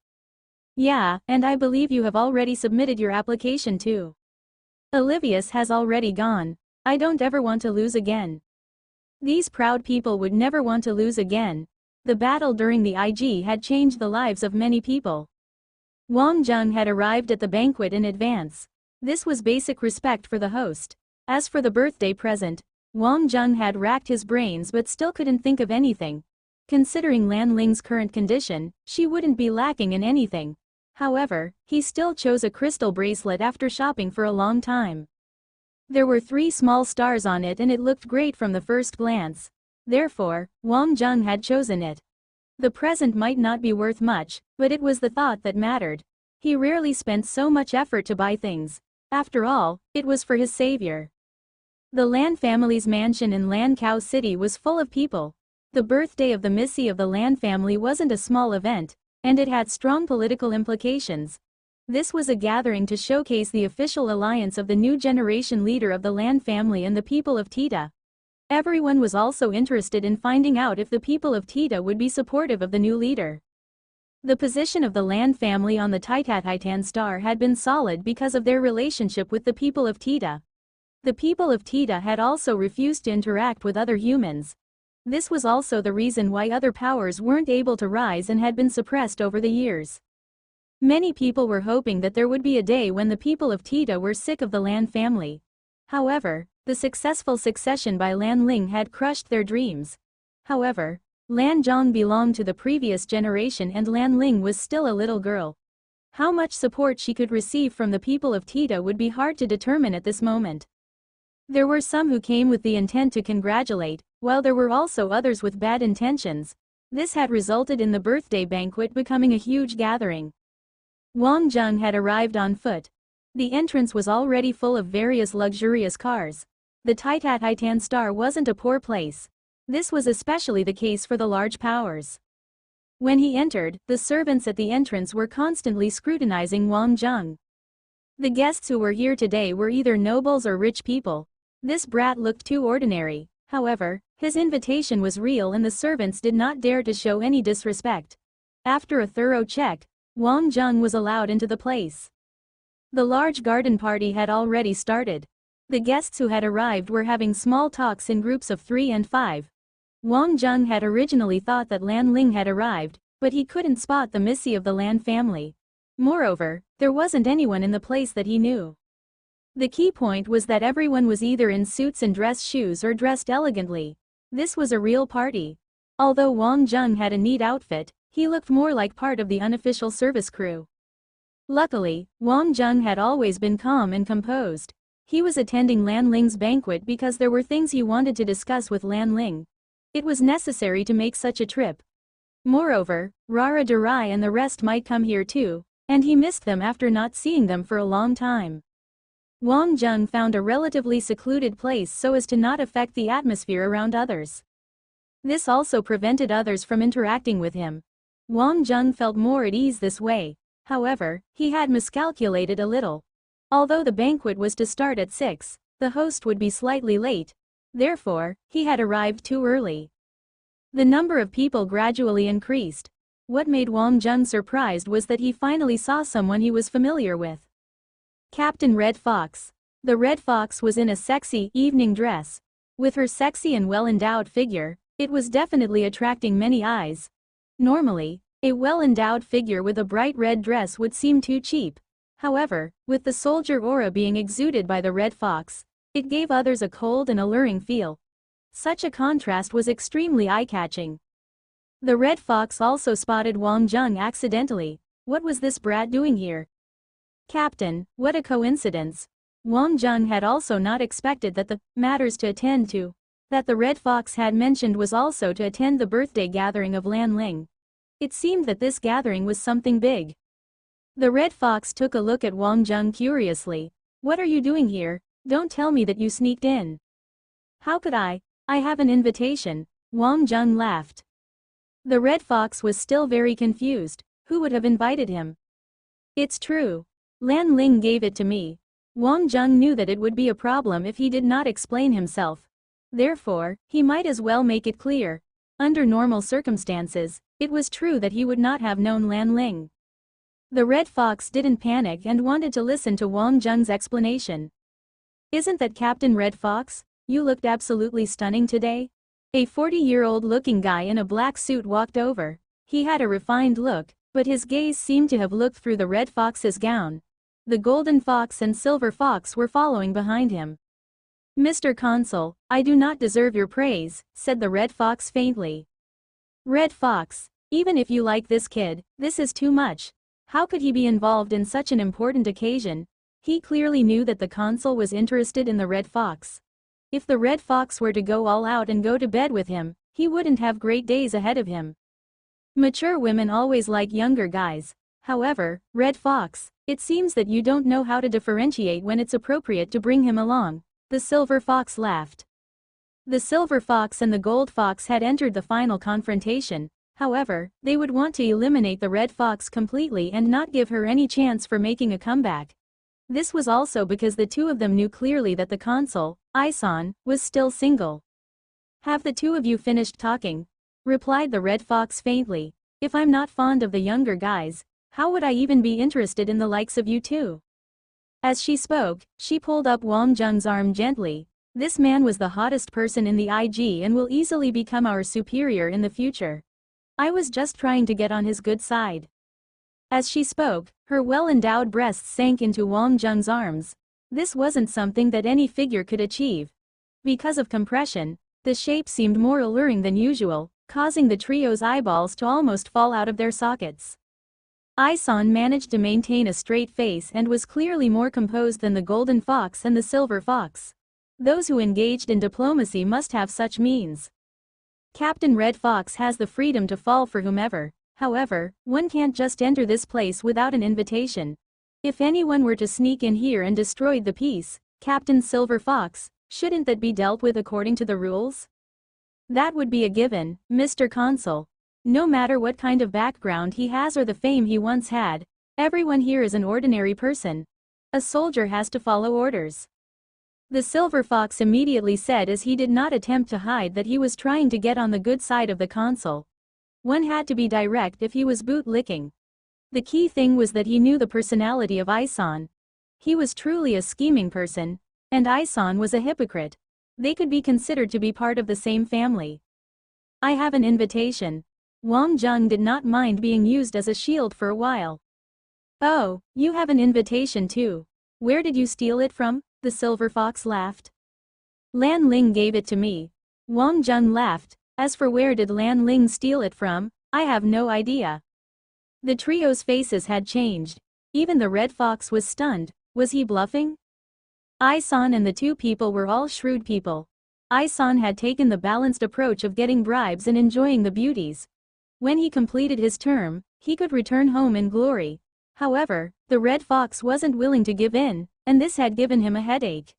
Yeah, and I believe you have already submitted your application too. Olivius has already gone. I don't ever want to lose again. These proud people would never want to lose again. The battle during the IG had changed the lives of many people. Wang Jung had arrived at the banquet in advance. This was basic respect for the host. As for the birthday present, Wang Jung had racked his brains but still couldn't think of anything. Considering Lan Ling's current condition, she wouldn't be lacking in anything. However, he still chose a crystal bracelet after shopping for a long time. There were 3 small stars on it and it looked great from the first glance. Therefore, Wang Jung had chosen it. The present might not be worth much, but it was the thought that mattered. He rarely spent so much effort to buy things. After all, it was for his savior. The Lan family's mansion in Lan Cow City was full of people. The birthday of the Missy of the Lan family wasn't a small event, and it had strong political implications. This was a gathering to showcase the official alliance of the new generation leader of the Lan family and the people of Tita. Everyone was also interested in finding out if the people of Tita would be supportive of the new leader. The position of the Lan family on the Titan star had been solid because of their relationship with the people of Tita. The people of Tita had also refused to interact with other humans. This was also the reason why other powers weren't able to rise and had been suppressed over the years. Many people were hoping that there would be a day when the people of Tita were sick of the Lan family. However, the successful succession by Lan Ling had crushed their dreams. However, Lan Zhong belonged to the previous generation and Lan Ling was still a little girl. How much support she could receive from the people of Tita would be hard to determine at this moment. There were some who came with the intent to congratulate, while there were also others with bad intentions. This had resulted in the birthday banquet becoming a huge gathering. Wang Jung had arrived on foot. The entrance was already full of various luxurious cars. The Titan star wasn't a poor place. This was especially the case for the large powers. When he entered, the servants at the entrance were constantly scrutinizing Wang Jung. The guests who were here today were either nobles or rich people. This brat looked too ordinary. However, his invitation was real and the servants did not dare to show any disrespect. After a thorough check, Wang Jung was allowed into the place. The large garden party had already started. The guests who had arrived were having small talks in groups of 3 and 5. Wang Jung had originally thought that Lan Ling had arrived, but he couldn't spot the Missy of the Lan family. Moreover, there wasn't anyone in the place that he knew. The key point was that everyone was either in suits and dress shoes or dressed elegantly. This was a real party. Although Wang Jung had a neat outfit, he looked more like part of the unofficial service crew. Luckily, Wang Jung had always been calm and composed. He was attending Lan Ling's banquet because there were things he wanted to discuss with Lan Ling. It was necessary to make such a trip. Moreover, Rara Durai and the rest might come here too, and he missed them after not seeing them for a long time. Wang Jung found a relatively secluded place so as to not affect the atmosphere around others. This also prevented others from interacting with him. Wang Jung felt more at ease this way. However, he had miscalculated a little. Although the banquet was to start at 6, the host would be slightly late. Therefore, he had arrived too early. The number of people gradually increased. What made Wang Jung surprised was that he finally saw someone he was familiar with. Captain Red Fox. The Red Fox was in a sexy evening dress. With her sexy and well-endowed figure, it was definitely attracting many eyes. Normally, a well-endowed figure with a bright red dress would seem too cheap. However, with the soldier aura being exuded by the Red Fox, it gave others a cold and alluring feel. Such a contrast was extremely eye-catching. The Red Fox also spotted Wang Jung accidentally. What was this brat doing here? Captain, what a coincidence. Wang Jung had also not expected that the matters to attend to that the Red Fox had mentioned was also to attend the birthday gathering of Lan Ling. It seemed that this gathering was something big. The Red Fox took a look at Wang Jung curiously. What are you doing here? Don't tell me that you sneaked in. How could I? I have an invitation. Wang Zheng laughed. The Red Fox was still very confused. Who would have invited him? It's true. Lan Ling gave it to me. Wang Zheng knew that it would be a problem if he did not explain himself. Therefore, he might as well make it clear. Under normal circumstances, it was true that he would not have known Lan Ling. The Red Fox didn't panic and wanted to listen to Wang Zheng's explanation. Isn't that Captain Red Fox? You looked absolutely stunning today. A 40-year-old looking guy in a black suit walked over. He had a refined look, but his gaze seemed to have looked through the Red Fox's gown. The Golden Fox and Silver Fox were following behind him. Mr. Consul, I do not deserve your praise, said the Red Fox faintly. Red Fox, even if you like this kid, this is too much. How could he be involved in such an important occasion? He clearly knew that the consul was interested in the Red Fox. If the Red Fox were to go all out and go to bed with him, he wouldn't have great days ahead of him. Mature women always like younger guys. However, Red Fox, it seems that you don't know how to differentiate when it's appropriate to bring him along. The Silver Fox laughed. The Silver Fox and the Gold Fox had entered the final confrontation. However, they would want to eliminate the Red Fox completely and not give her any chance for making a comeback. This was also because the two of them knew clearly that the consul, Isan, was still single. Have the two of you finished talking? Replied the Red Fox faintly. If I'm not fond of the younger guys, how would I even be interested in the likes of you two? As she spoke, she pulled up Wang Zheng's arm gently. This man was the hottest person in the IG and will easily become our superior in the future. I was just trying to get on his good side. As she spoke, her well-endowed breasts sank into Wang Zheng's arms. This wasn't something that any figure could achieve. Because of compression, the shape seemed more alluring than usual, causing the trio's eyeballs to almost fall out of their sockets. Isan managed to maintain a straight face and was clearly more composed than the Golden Fox and the Silver Fox. Those who engaged in diplomacy must have such means. Captain Red Fox has the freedom to fall for whomever. However, one can't just enter this place without an invitation. If anyone were to sneak in here and destroy the peace, Captain Silver Fox, shouldn't that be dealt with according to the rules? That would be a given, Mr. Consul. No matter what kind of background he has or the fame he once had, everyone here is an ordinary person. A soldier has to follow orders. The Silver Fox immediately said as he did not attempt to hide that he was trying to get on the good side of the consul. One had to be direct if he was boot-licking. The key thing was that he knew the personality of Isan. He was truly a scheming person, and Isan was a hypocrite. They could be considered to be part of the same family. I have an invitation. Wang Zheng did not mind being used as a shield for a while. Oh, you have an invitation too. Where did you steal it from? The Silver Fox laughed. Lan Ling gave it to me. Wang Zheng laughed. As for where did Lan Ling steal it from, I have no idea. The trio's faces had changed. Even the Red Fox was stunned. Was he bluffing? Isan and the two people were all shrewd people. Isan had taken the balanced approach of getting bribes and enjoying the beauties. When he completed his term, he could return home in glory. However, the Red Fox wasn't willing to give in, and this had given him a headache.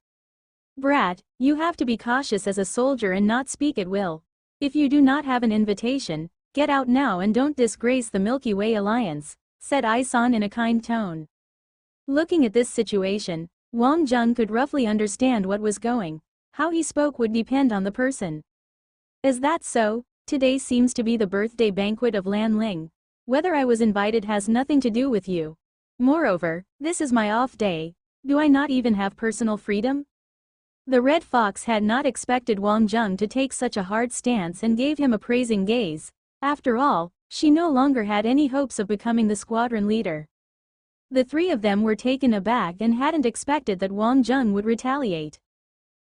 Brat, you have to be cautious as a soldier and not speak at will. If you do not have an invitation, get out now and don't disgrace the Milky Way Alliance, said Isan in a kind tone. Looking at this situation, Wang Zheng could roughly understand what was going. How he spoke would depend on the person. Is that so? Today seems to be the birthday banquet of Lan Ling. Whether I was invited has nothing to do with you. Moreover, this is my off day. Do I not even have personal freedom? The Red Fox had not expected Wang Zheng to take such a hard stance and gave him a praising gaze. After all, she no longer had any hopes of becoming the squadron leader. The three of them were taken aback and hadn't expected that Wang Zheng would retaliate.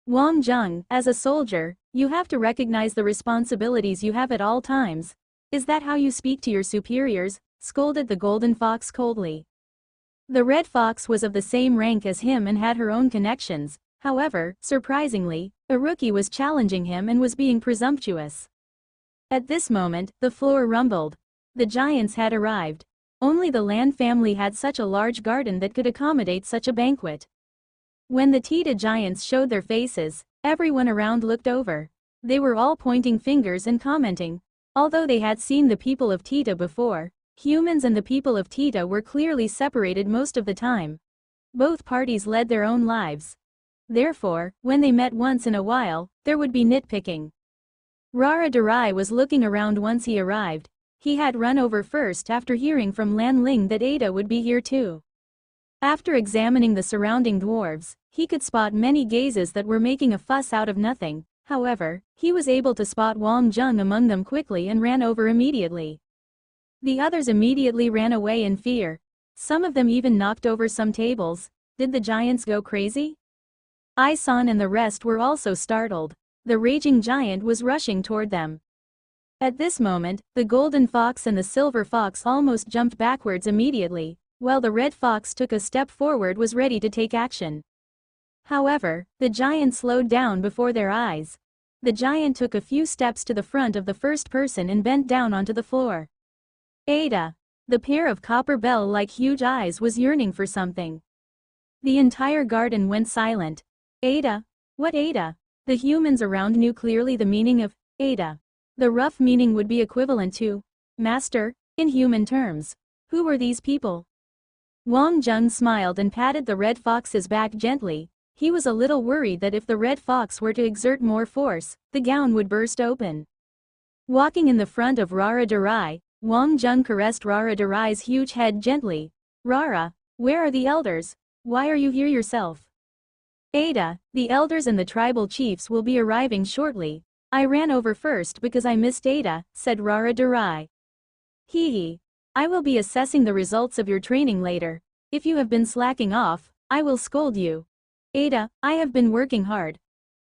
Wang Zheng, as a soldier, you have to recognize the responsibilities you have at all times. Is that how you speak to your superiors? Scolded the Golden Fox coldly. The Red Fox was of the same rank as him and had her own connections. However, surprisingly, a rookie was challenging him and was being presumptuous. At this moment, the floor rumbled. The giants had arrived. Only the Lan family had such a large garden that could accommodate such a banquet. When the Tita giants showed their faces, everyone around looked over. They were all pointing fingers and commenting. Although they had seen the people of Tita before, humans and the people of Tita were clearly separated most of the time. Both parties led their own lives. Therefore, when they met once in a while, there would be nitpicking. Rara Darai was looking around once he arrived. He had run over first after hearing from Lan Ling that Ada would be here too. After examining the surrounding dwarves, he could spot many gazes that were making a fuss out of nothing. However, he was able to spot Wang Zheng among them quickly and ran over immediately. The others immediately ran away in fear. Some of them even knocked over some tables. Did the giants go crazy? Ai-san and the rest were also startled. The raging giant was rushing toward them. At this moment, the golden fox and the silver fox almost jumped backwards immediately, while the red fox took a step forward was ready to take action. However, the giant slowed down before their eyes. The giant took a few steps to the front of the first person and bent down onto the floor. Ada. The pair of copper bell-like huge eyes was yearning for something. The entire garden went silent. Ada? What Ada? The humans around knew clearly the meaning of Ada. The rough meaning would be equivalent to master, in human terms. Who were these people? Wang Zheng smiled and patted the red fox's back gently. He was a little worried that if the red fox were to exert more force, the gown would burst open. Walking in the front of Rara Darai, Wang Zheng caressed Rara Darai's huge head gently. Rara, where are the elders? Why are you here yourself? Ada, the elders and the tribal chiefs will be arriving shortly. I ran over first because I missed Ada, said Rara Darai. Hee. I will be assessing the results of your training later. If you have been slacking off, I will scold you. Ada, I have been working hard.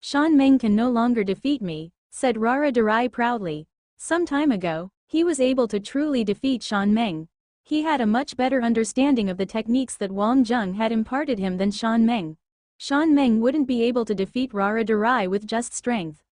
Shan Meng can no longer defeat me, said Rara Darai proudly. Some time ago, he was able to truly defeat Shan Meng. He had a much better understanding of the techniques that Wang Zheng had imparted him than Shan Meng. Shan Meng wouldn't be able to defeat Rara Darai with just strength.